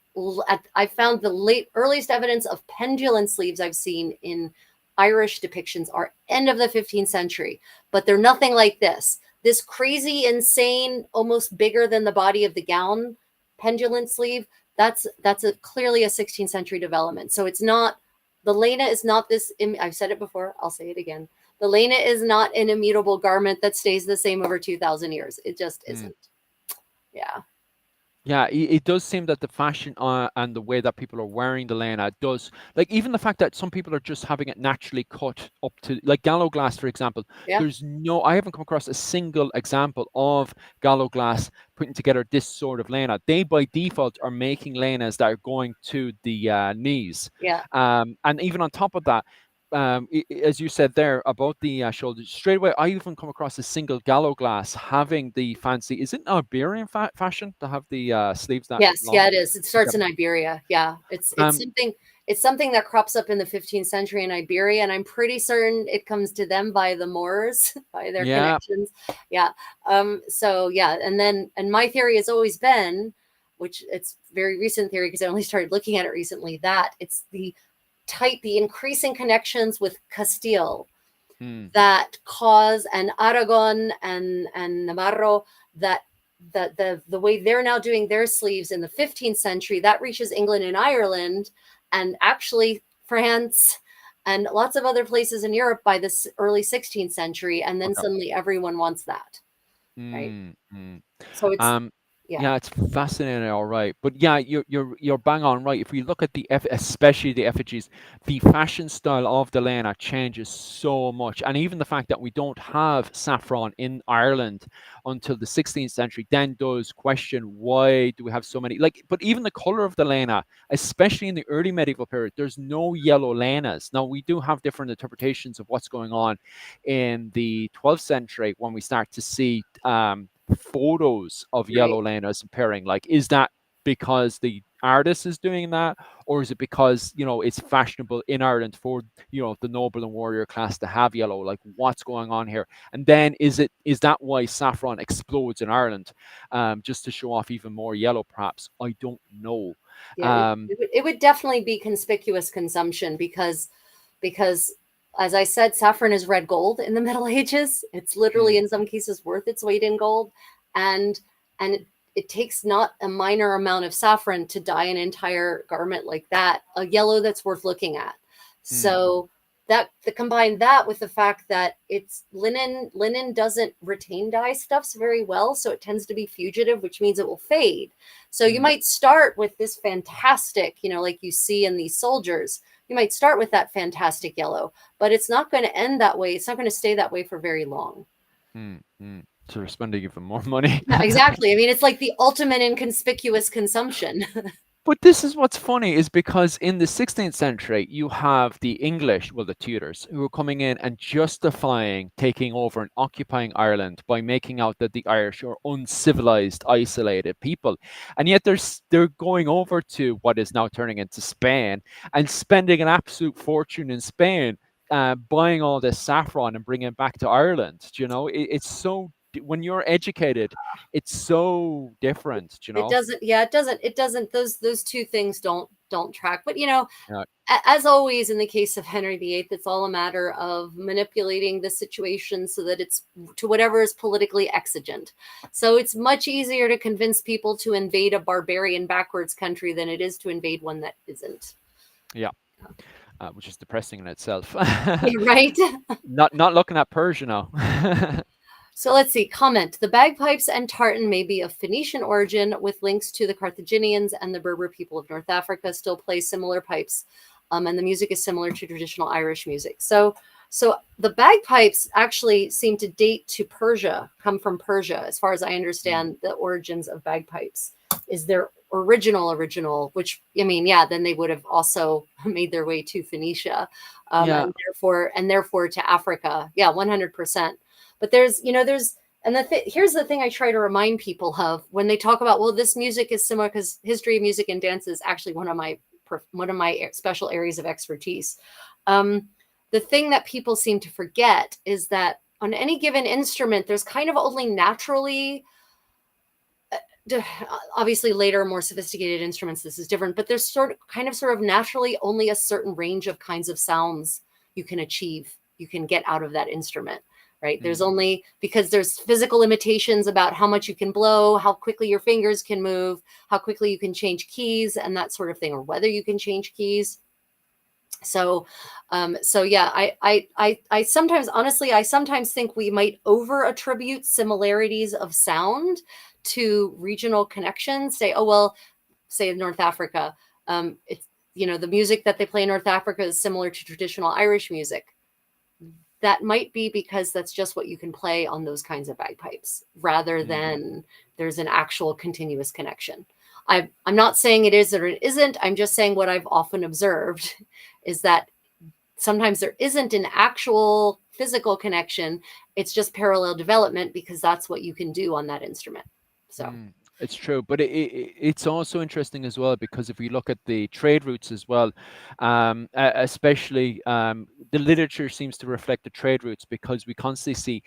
I found the earliest evidence of pendulant sleeves I've seen in Irish depictions are end of the 15th century, but they're nothing like this. This crazy, insane, almost bigger than the body of the gown pendulant sleeve. That's clearly a 16th century development. So it's not, the lena is not this. I've said it before. I'll say it again. The lena is not an immutable garment that stays the same over 2,000 years. It just mm. isn't. Yeah. Yeah, it does seem that the fashion and the way that people are wearing the Leine does, like even the fact that some people are just having it naturally cut up to, like Gallo-glass, for example. Yeah. I haven't come across a single example of Gallo-glass putting together this sort of Leine. They by default are making Leines that are going to the knees. Yeah. And even on top of that, as you said there about the shoulders, straight away, I even come across a single Gallo-glass having the fancy. Is it an Iberian fashion to have the sleeves that Yes, long? yeah, it is. It Okay. starts in Iberia. Yeah, Um, it's something that crops up in the 15th century in Iberia, and I'm pretty certain it comes to them by the Moors, by their yeah. connections. Yeah. So yeah, and my theory has always been, which it's very recent theory because I only started looking at it recently, that it's the increasing connections with Castile Hmm, that cause, and Aragon and Navarro, that the way they're now doing their sleeves in the 15th century that reaches England and Ireland, and actually France and lots of other places in Europe by this early 16th century, and then okay. suddenly everyone wants that, right? Mm, mm. So it's, Um, yeah, yeah, it's fascinating, all right. But yeah, you're bang on right. If we look at especially the effigies, the fashion style of the Lena changes so much, and even the fact that we don't have saffron in Ireland until the 16th century, then does question why do we have so many. Like, but even the color of the Lena, especially in the early medieval period, there's no yellow Lenas. Now we do have different interpretations of what's going on in the 12th century when we start to see photos of right. yellow Lenas appearing. Like, is that because the artist is doing that, or is it because it's fashionable in Ireland for the noble and warrior class to have yellow? Like, what's going on here? And then is that why saffron explodes in Ireland, just to show off even more yellow? Perhaps, I don't know. Yeah, Um, it would definitely be conspicuous consumption because as I said, saffron is red gold in the Middle Ages. It's literally mm, in some cases worth its weight in gold, and it takes not a minor amount of saffron to dye an entire garment like that, a yellow that's worth looking at. mm, So that the combine that with the fact that it's linen doesn't retain dye stuffs very well, so it tends to be fugitive, which means it will fade. So you mm, might start with this fantastic, like you see in these soldiers, you might start with that fantastic yellow, but it's not going to end that way. It's not going to stay that way for very long. mm. So we're spending even more money. Yeah, exactly. I mean, it's like the ultimate inconspicuous consumption. But this is what's funny is because in the 16th century, you have the English, well, the Tudors, who are coming in and justifying taking over and occupying Ireland by making out that the Irish are uncivilized, isolated people. And yet they're going over to what is now turning into Spain and spending an absolute fortune in Spain, buying all this saffron and bringing it back to Ireland. It's so, when you're educated, it's so different. It doesn't, yeah, it doesn't, those two things don't track. But Yeah. as always in the case of Henry VIII, it's all a matter of manipulating the situation so that it's to whatever is politically exigent. So it's much easier to convince people to invade a barbarian backwards country than it is to invade one that isn't. Yeah. Which is depressing in itself. Yeah, right? Not looking at Persia now. So let's see. Comment. The bagpipes and tartan may be of Phoenician origin, with links to the Carthaginians and the Berber people of North Africa still play similar pipes, and the music is similar to traditional Irish music. So the bagpipes actually seem to date to Persia, come from Persia, as far as I understand. The origins of bagpipes is their original, which I mean, yeah, then they would have also made their way to Phoenicia, Yeah. and therefore to Africa. Yeah, 100%. But there's and here's the thing I try to remind people of when they talk about, well, this music is similar, because history of music and dance is actually one of my special areas of expertise. The thing that people seem to forget is that on any given instrument, there's kind of only naturally, obviously later, more sophisticated instruments, this is different, but there's sort of naturally only a certain range of kinds of sounds you can get out of that instrument. Right. There's only, because there's physical limitations about how much you can blow, how quickly your fingers can move, how quickly you can change keys and that sort of thing, or whether you can change keys. So yeah, I sometimes, honestly, I sometimes think we might over attribute similarities of sound to regional connections. Say, oh, well, say in North Africa, it's, the music that they play in North Africa is similar to traditional Irish music. That might be because that's just what you can play on those kinds of bagpipes, rather than there's an actual continuous connection. I'm not saying it is or it isn't. I'm just saying what I've often observed is that sometimes there isn't an actual physical connection. It's just parallel development, because that's what you can do on that instrument. So. It's true, but it's also interesting as well, because if we look at the trade routes as well, especially the literature seems to reflect the trade routes, because we constantly see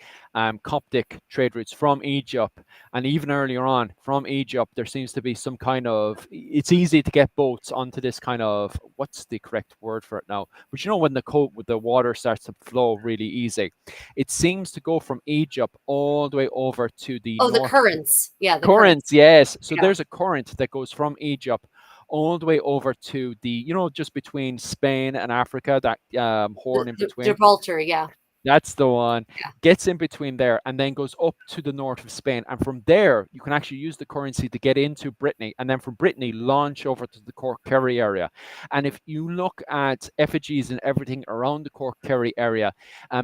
Coptic trade routes from Egypt, and even earlier on from Egypt, there seems to be some kind of, it's easy to get boats onto this kind of, what's the correct word for it now? But when the water starts to flow really easy, it seems to go from Egypt all the way over to the Oh, the north. currents. Yeah, the Current, currents. yes. So Yeah. there's a current that goes from Egypt all the way over to the, just between Spain and Africa, that horn in between. Gibraltar, yeah. That's the one. Yeah. Gets in between there and then goes up to the north of Spain. And from there, you can actually use the currency to get into Brittany. And then from Brittany, launch over to the Cork Kerry area. And if you look at effigies and everything around the Cork Kerry area,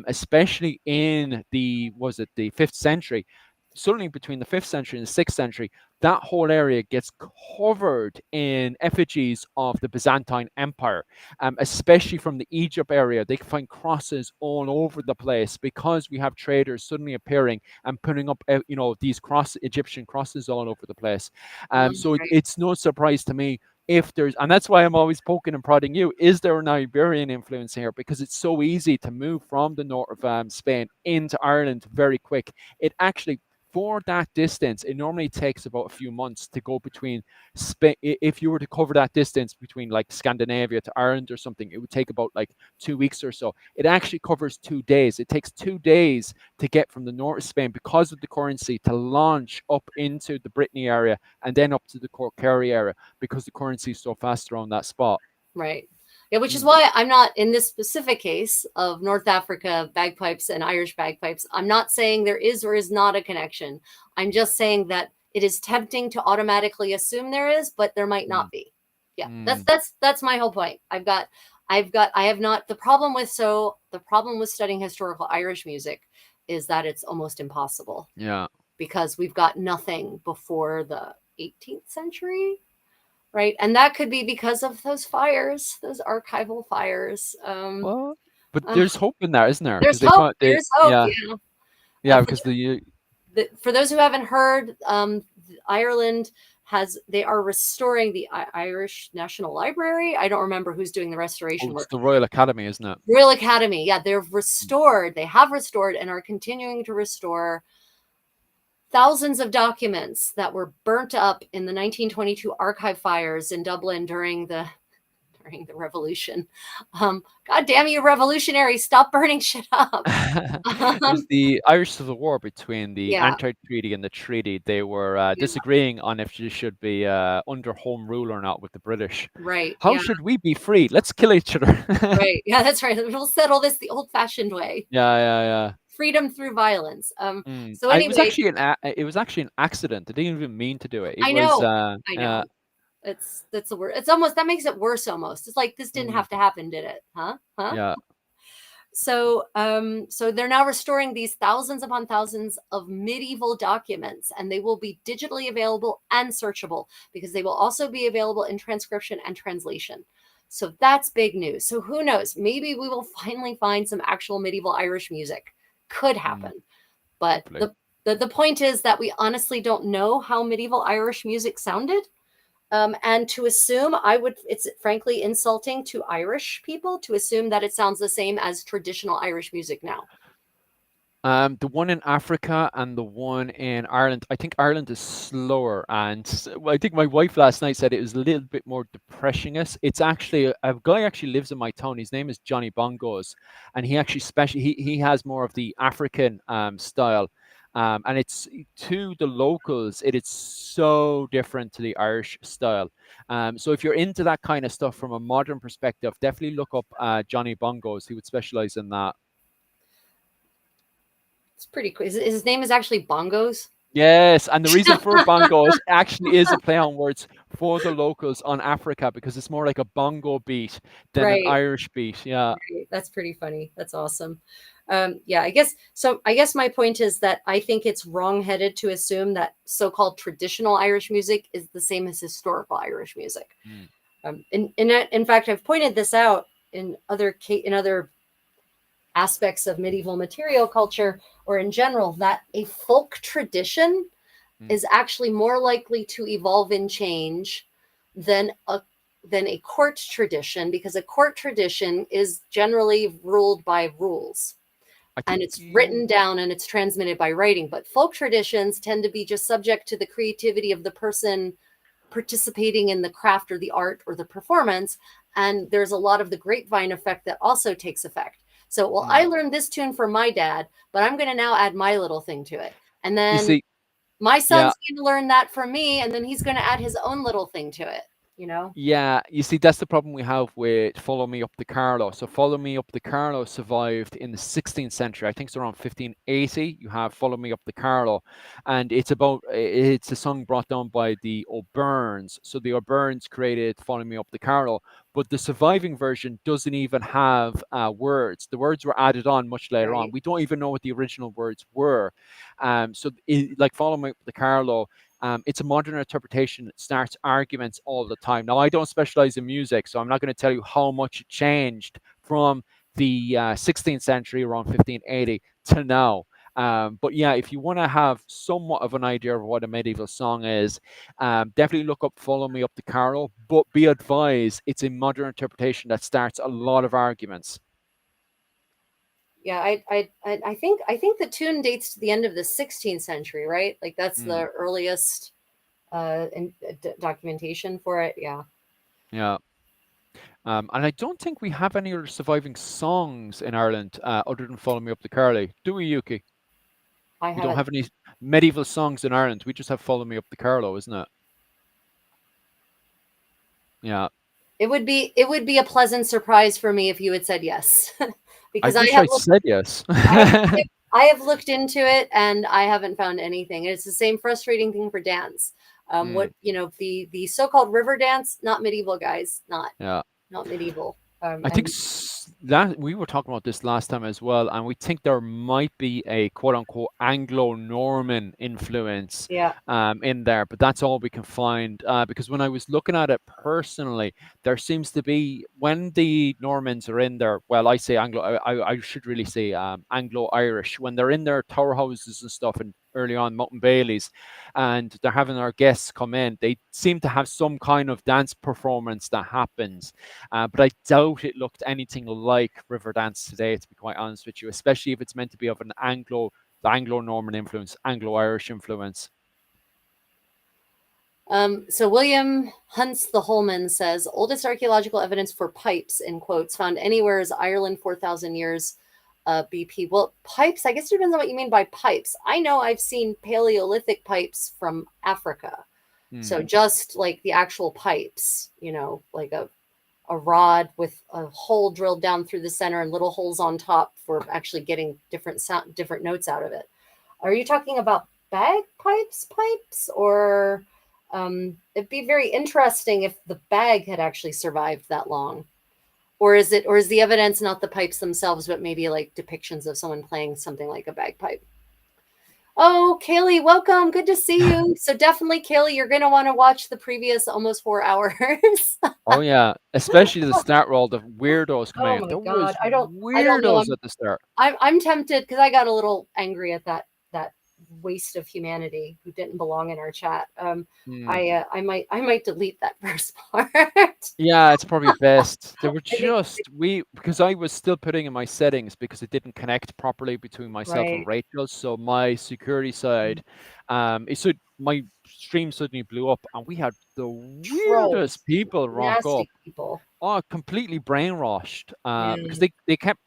especially in the 5th century, suddenly between the 5th century and the 6th century, that whole area gets covered in effigies of the Byzantine Empire, especially from the Egypt area. They can find crosses all over the place, because we have traders suddenly appearing and putting up, these Egyptian crosses all over the place. So Right. it's no surprise to me if there's, and that's why I'm always poking and prodding you, is there an Iberian influence here? Because it's so easy to move from the north of Spain into Ireland very quick. It actually, for that distance, it normally takes about a few months to go between Spain. If you were to cover that distance between like Scandinavia to Ireland or something, it would take about like 2 weeks or so. It actually covers 2 days. It takes 2 days to get from the north of Spain, because of the currency, to launch up into the Brittany area and then up to the Cork Kerry area, because the currency is so fast around that spot. Right. Yeah, which is why I'm not, in this specific case of North Africa bagpipes and Irish bagpipes, I'm not saying there is or is not a connection. I'm just saying that it is tempting to automatically assume there is, but there might not be. Yeah, that's my whole point. I have not, the problem with studying historical Irish music is that it's almost impossible. Yeah. Because we've got nothing before the 18th century. Right. And that could be because of those fires, those archival fires. Well, but there's hope in that, isn't there? There's hope. There's hope. Yeah. Yeah. Yeah, because for those who haven't heard, Ireland they are restoring the Irish National Library. I don't remember who's doing the restoration work. It's the Royal Academy, isn't it? Royal Academy. Yeah, they have restored and are continuing to restore thousands of documents that were burnt up in the 1922 archive fires in Dublin during the during the revolution. God damn you, revolutionaries! Stop burning shit up. It was Um, the Irish Civil War between the yeah, anti-treaty and the treaty. They were yeah, disagreeing on if you should be under home rule or not with the British. right, How yeah, should we be free? Let's kill each other. right, yeah. That's right. We'll settle this the old-fashioned way. Yeah, yeah, yeah. Freedom through violence. So It was anyway, actually it was actually an accident. They didn't even mean to do it. It I was know, I know. It's that's the word. It's almost that makes it worse. Almost. It's like this didn't mm, have to happen, did it? Huh? Huh? yeah. So they're now restoring these thousands upon thousands of medieval documents, and they will be digitally available and searchable because they will also be available in transcription and translation. So that's big news. So who knows? Maybe we will finally find some actual medieval Irish music. Could Mm, happen. But hopefully. the point is that we honestly don't know how medieval Irish music sounded. And to assume, it's frankly insulting to Irish people to assume that it sounds the same as traditional Irish music now. The one in Africa and the one in Ireland, I think Ireland is slower. And I think my wife last night said it was a little bit more depressingist. It's actually a guy actually lives in my town. His name is Johnny Bongos, and he actually he has more of the African style. And it's to the locals, it is so different to the Irish style. So if you're into that kind of stuff from a modern perspective, definitely look up Johnny Bongos. He would specialize in that. It's pretty cool. His name is actually Bongos. Yes, and the reason for bongos actually is a play on words for the locals on Africa because it's more like a bongo beat than an Right, Irish beat. Yeah. right. That's pretty funny. That's awesome. Yeah, I guess so. I guess my point is that I think it's wrong-headed to assume that so-called traditional Irish music is the same as historical Irish music. Mm, In fact, I've pointed this out in other aspects of medieval material culture or in general that a folk tradition mm. is actually more likely to evolve and change than a court tradition because a court tradition is generally ruled by rules I and think it's you. written down and it's transmitted by writing, but folk traditions tend to be just subject to the creativity of the person participating in the craft or the art or the performance. And there's a lot of the grapevine effect that also takes effect. So, well, I Mm. learned this tune from my dad, but I'm going to now add my little thing to it. And You then see, my yeah, son's going to learn that from me, and then he's going to add his own little thing to it, you know? yeah, you see, that's the problem we have with Follow Me Up the Carlo. So, Follow Me Up the Carlo survived in the 16th century. I think it's around 1580. You have Follow Me Up the Carlo, and it's a song brought down by the O'Byrnes. So, the O'Byrnes created Follow Me Up the Carlo, but the surviving version doesn't even have words. The words were added on much later on. Right. We don't even know what the original words were. Like Follow Me Up the Carlo, it's a modern interpretation that starts arguments all the time. Now, I don't specialize in music, so I'm not going to tell you how much it changed from the 16th century, around 1580, to now. But yeah, if you want to have somewhat of an idea of what a medieval song is, definitely look up Follow Me Up the Carol, but be advised it's a modern interpretation that starts a lot of arguments. Yeah, I think the tune dates to the end of the 16th century, right? Like that's Mm, the earliest documentation for it. Yeah, yeah. And I don't think we have any other surviving songs in Ireland other than Follow Me Up the Carly. Do we, Yuki? I We don't haven't. have any medieval songs in Ireland. We just have Follow Me Up the Carlo, isn't it? Yeah. It would be a pleasant surprise for me if you had said yes, I because wish I said yes. I, I have looked into it and I haven't found anything. And it's the same frustrating thing for dance. Mm, What the so-called river dance, not medieval, guys, yeah. not medieval. I think And that we were talking about this last time as well, and we think there might be a quote unquote Anglo-Norman influence yeah, in there, but that's all we can find. Because when I was looking at it personally, there seems to be when the Normans are in there. Well, I say Anglo. I should really say Anglo-Irish when they're in their tower houses and stuff, and early on Mountain Baileys, and they're having our guests come in. They seem to have some kind of dance performance that happens, but I doubt it looked anything like Riverdance today, to be quite honest with you, especially if it's meant to be of an the Anglo-Norman influence, Anglo-Irish influence. So William Hunts the Holman says oldest archaeological evidence for pipes in quotes found anywhere is Ireland 4,000 years BP. Well, pipes, I guess it depends on what you mean by pipes. I know I've seen Paleolithic pipes from Africa. Hmm. So just like the actual pipes, like a rod with a hole drilled down through the center and little holes on top for actually getting different sound, different notes out of it. Are you talking about bagpipes pipes, or it'd be very interesting if the bag had actually survived that long? Or is the evidence not the pipes themselves, but maybe like depictions of someone playing something like a bagpipe? Oh, Kaylee, welcome. Good to see you. So definitely, Kaylee, you're gonna want to watch the previous almost 4 hours. Oh yeah, especially the start where all the weirdos coming Oh out. my There God. was I don't know. weirdos at the start. I'm tempted because I got a little angry at that waste of humanity who didn't belong in our chat. Hmm. I might delete that first part. Yeah, it's probably best. They were I think just we because I was still putting in my settings because it didn't connect properly between myself and right. Rachel. So my security side, my stream suddenly blew up, and we had the weirdest Trolls, people rock up. nasty people. Oh, completely brainwashed. Because Yeah. they kept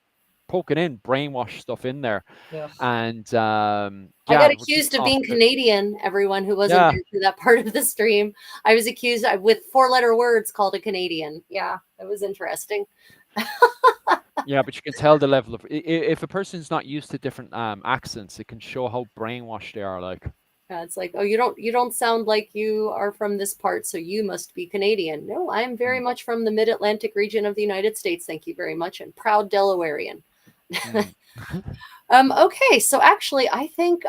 poking in brainwash stuff in there, Ugh. and I yeah, got they were just accused of off being the Canadian, everyone who wasn't yeah. there for that part of the stream. I was accused with four-letter words called a Canadian. Yeah, it was interesting. Yeah, but you can tell the level of if a person's not used to different accents, it can show how brainwashed they are. Like, Yeah, it's like, oh, you don't sound like you are from this part, so you must be Canadian. No, I'm very mm, much from the Mid-Atlantic region of the United States. Thank you very much, and proud Delawarean. mm. Okay, so actually, I think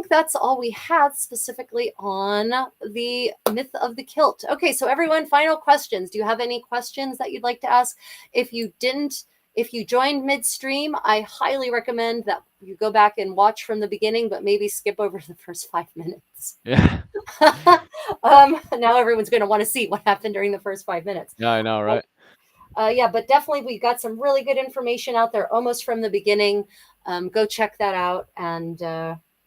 that's all we had specifically on the myth of the kilt. Okay, so everyone, final questions. Do you have any questions that you'd like to ask? If you didn't, if you joined midstream, I highly recommend that you go back and watch from the beginning, but maybe skip over the first 5 minutes. Yeah, Now everyone's going to want to see what happened during the first 5 minutes. yeah, I know, right? Yeah, but definitely we got some really good information out there almost from the beginning. Go check that out. And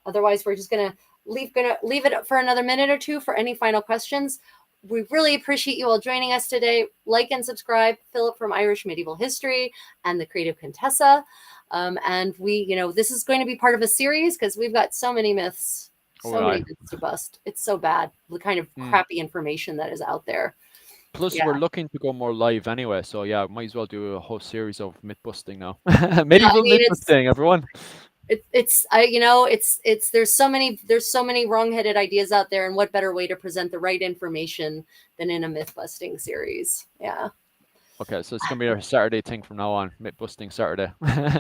otherwise, we're just gonna leave it for another minute or two for any final questions. We really appreciate you all joining us today. Like and subscribe, Philip from Irish Medieval History and the Creative Contessa. And this is going to be part of a series because we've got so many myths, All so right. many myths to bust. It's so bad, the kind of Mm. crappy information that is out there. Plus, Yeah. we're looking to go more live anyway, so yeah, might as well do a whole series of myth busting now. Yeah, I Medieval mean myth busting, everyone. it's there's so many wrong-headed ideas out there, and what better way to present the right information than in a myth busting series? Yeah. Okay, so it's gonna be our Saturday thing from now on, myth busting Saturday.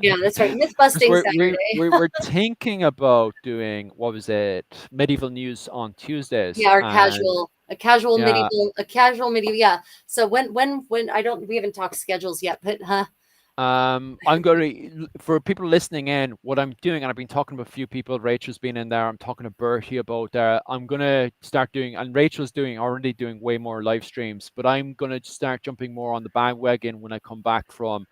Yeah, that's right, myth Because busting we Saturday. we were thinking about doing what was it, medieval news on Tuesdays, Yeah, or and yeah, a casual medieval. Yeah. So when I don't we haven't talked schedules yet, but I'm going to, for people listening in, what I'm doing, and I've been talking to a few people, Rachel's been in there, I'm talking to Bertie about I'm going to start doing, and Rachel's already doing way more live streams, but I'm going to start jumping more on the bandwagon when I come back from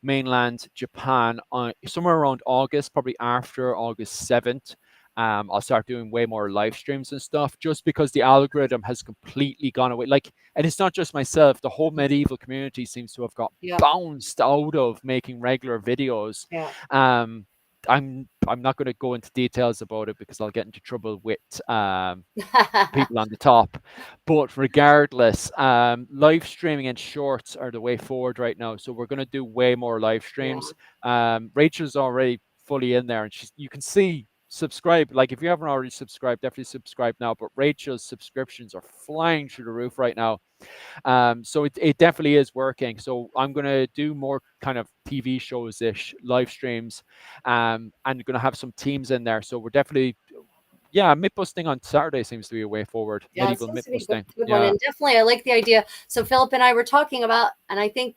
mainland Japan somewhere around August, probably after August 7th. I'll start doing way more live streams and stuff just because the algorithm has completely gone away. Like, and it's not just myself, the whole medieval community seems to have got yeah, bounced out of making regular videos. yeah. I'm not going to go into details about it because I'll get into trouble with people on the top. But regardless, live streaming and shorts are the way forward right now. So we're going to do way more live Yeah. streams. Rachel's already fully in there, and you can see subscribe. Like if you haven't already subscribed, definitely subscribe now. But Rachel's subscriptions are flying through the roof right now. So it definitely is working. So I'm going to do more kind of TV shows ish live streams, and going to have some teams in there. So we're definitely, yeah, myth busting on Saturday seems to be a way forward. Yeah, it Medieval seems myth to be a good, busting. good one, Yeah. and definitely I like the idea. So Philip and I were talking about, and I think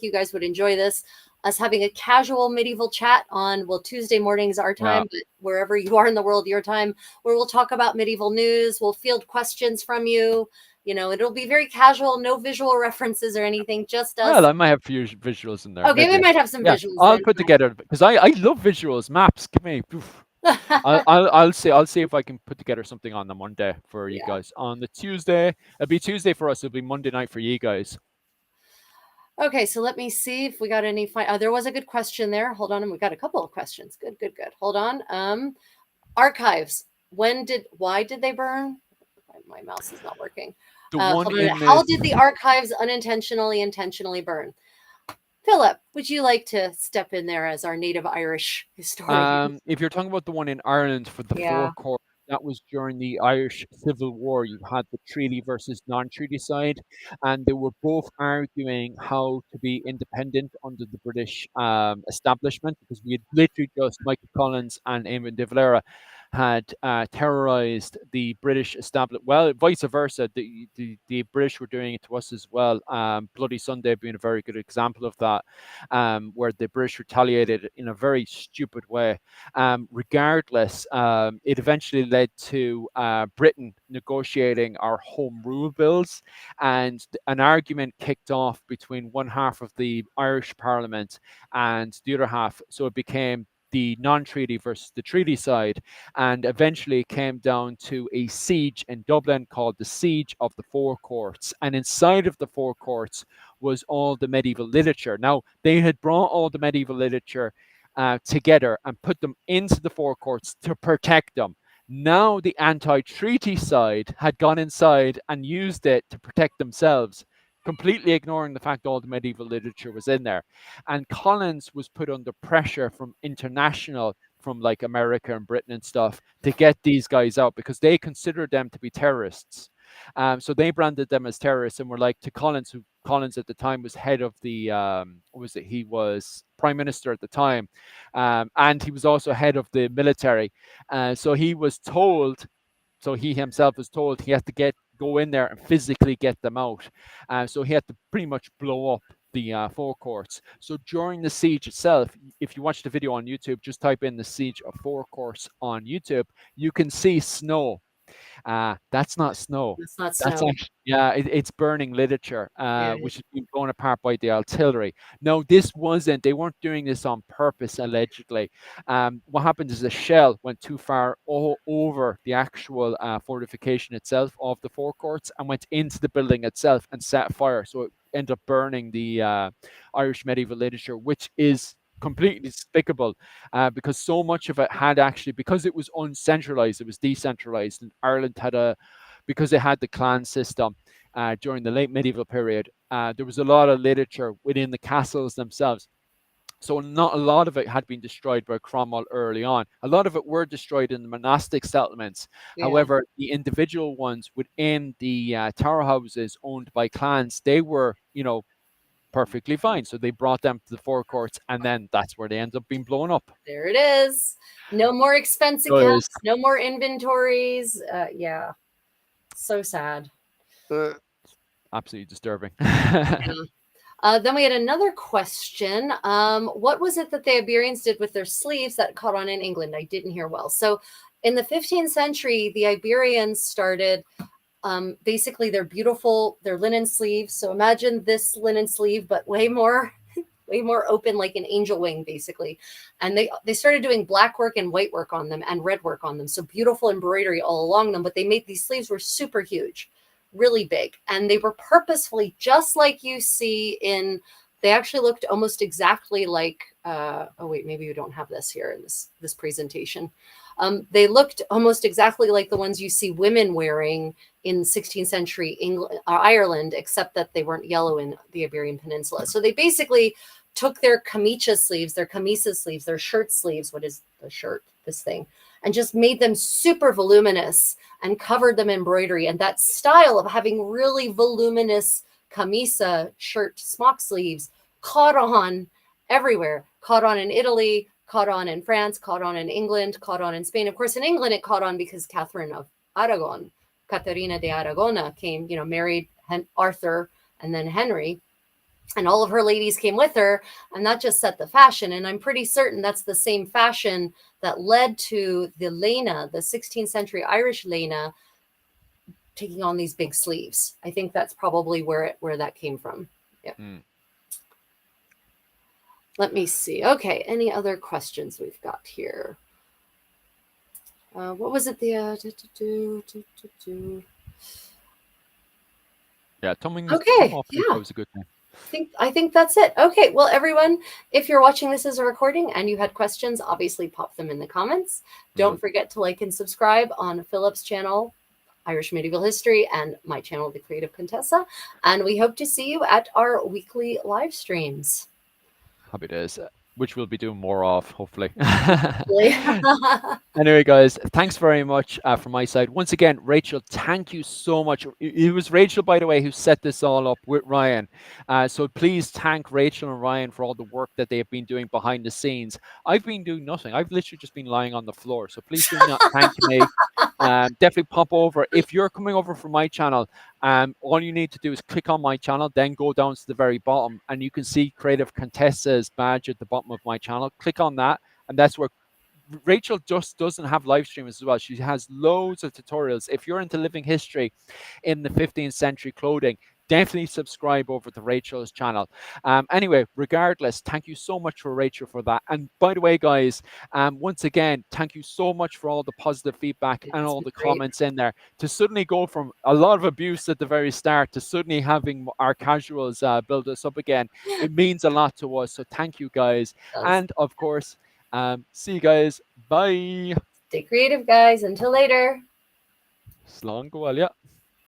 you guys would enjoy this. Us having a casual medieval chat on Tuesday mornings our Yeah. time, but wherever you are in the world your time, where we'll talk about medieval news. We'll field questions from you. It'll be very casual, no visual references or anything, just Well, us. I might have a few visuals in there, Okay, we maybe. might have some Yeah, visuals I'll then. put together because I love visuals, maps. Give me. Oof. I'll see if I can put together something on the Monday for you Yeah. guys. On the Tuesday, it'll be Tuesday for us. It'll be Monday night for you guys. Okay, so let me see if we got any. There was a good question there. Hold on, we got a couple of questions. Good, good, good. Hold on. Archives. Why did they burn? My mouse is not working. The one Hold on. in How the did the archives intentionally burn? Philip, would you like to step in there as our native Irish historian? If you're talking about the one in Ireland for the Yeah, forecourt, that was during the Irish Civil War. You had the treaty versus non-treaty side, and they were both arguing how to be independent under the British establishment, because we had literally just Michael Collins and Eamon de Valera had terrorized the British establishment. Well, vice versa, the British were doing it to us as well. Bloody Sunday being a very good example of that, where the British retaliated in a very stupid way. Regardless, it eventually led to Britain negotiating our home rule bills, and an argument kicked off between one half of the Irish Parliament and the other half. So it became the non-treaty versus the treaty side, and eventually it came down to a siege in Dublin called the Siege of the Four Courts. And inside of the Four Courts was all the medieval literature. Now, they had brought all the medieval literature together and put them into the Four Courts to protect them. Now, the anti treaty side had gone inside and used it to protect themselves, completely ignoring the fact all the medieval literature was in there. And Collins was put under pressure from international, from like America and Britain and stuff, to get these guys out because they considered them to be terrorists. So they branded them as terrorists and were like to Collins, who Collins at the time was head of the, what was it? He was prime minister at the time, and he was also head of the military. So he was told, so he himself was told he had to go in there and physically get them out. So he had to pretty much blow up the forecourts. So during the siege itself, if you watch the video on YouTube, just type in the siege of forecourts on YouTube, you can see snow. That's not snow. it's not That's snow. actually, yeah, it's burning literature, Yeah, which has been blown apart by the artillery. No, this wasn't. They weren't doing this on purpose, allegedly. What happened is the shell went too far over the actual fortification itself of the forecourts and went into the building itself and set fire. So it ended up burning the Irish medieval literature, which is completely despicable, because so much of it had actually, because it was uncentralized, it was decentralized, and Ireland had because they had the clan system during the late medieval period, there was a lot of literature within the castles themselves. So not a lot of it had been destroyed by Cromwell early on. A lot of it were destroyed in the monastic settlements. yeah. However, the individual ones within the tower houses owned by clans, they were, perfectly fine. So they brought them to the forecourts, and then that's where they end up being blown up. There it is. No more expense Because accounts, no more inventories. Yeah, so sad. absolutely disturbing. Yeah. Then we had another question. What was it that the Iberians did with their sleeves that caught on in England? I didn't hear well. So, in the 15th century, the Iberians started basically their linen sleeves. So imagine this linen sleeve, but way more open, like an angel wing, basically. And they started doing black work and white work on them and red work on them. So beautiful embroidery all along them. But they made these sleeves were super huge, really big, and they were purposefully just like you see in. They actually looked almost exactly like. Oh wait, maybe we don't have this here in this presentation. They looked almost exactly like the ones you see women wearing in 16th century England, Ireland, except that they weren't yellow in the Iberian Peninsula. So they basically took their camisa sleeves, their shirt sleeves. What is the shirt? This thing. And just made them super voluminous and covered them in embroidery. And that style of having really voluminous camisa shirt smock sleeves caught on everywhere. Caught on in Italy, caught on in France, caught on in England, caught on in Spain. Of course, in England, it caught on because Catherine of Aragon, Caterina de Aragona, came, married Arthur and then Henry, and all of her ladies came with her, and that just set the fashion. And I'm pretty certain that's the same fashion that led to the Leine, the 16th century Irish Leine, taking on these big sleeves. I think that's probably where that came from. Yeah. Mm. Let me see. Okay, any other questions we've got here? What was it? Yeah, Tom Okay, often yeah. goes a good thing. I think that's it. Okay, well, everyone, if you're watching this as a recording and you had questions, obviously pop them in the comments. Mm. Don't forget to like and subscribe on Philip's channel, Irish Medieval History, and my channel, The Creative Contessa. And we hope to see you at our weekly live streams. Happy days, which we'll be doing more of, hopefully. Thanks, Anyway, guys, thanks very much from my side. Once again, Rachel, thank you so much. It was Rachel, by the way, who set this all up with Ryan. So please thank Rachel and Ryan for all the work that they have been doing behind the scenes. I've been doing nothing. I've literally just been lying on the floor. So please do not thank me. Definitely pop over. If you're coming over from my channel, all you need to do is click on my channel, then go down to the very bottom, and you can see Creative Contessa's badge at the bottom of my channel. Click on that, and that's where Rachel just doesn't have live streams as well. She has loads of tutorials. If you're into living history in the 15th century clothing, definitely subscribe over to Rachel's channel. Anyway, regardless, thank you so much for Rachel for that. And by the way, guys, once again, thank you so much for all the positive feedback and it's all been the great. comments in there. To suddenly go from a lot of abuse at the very start to suddenly having our casuals build us up again, it means a lot to us. So thank you, guys. It does. And of course, see you guys. Bye. Stay creative, guys. Until later. Slán go bhfuil, yeah.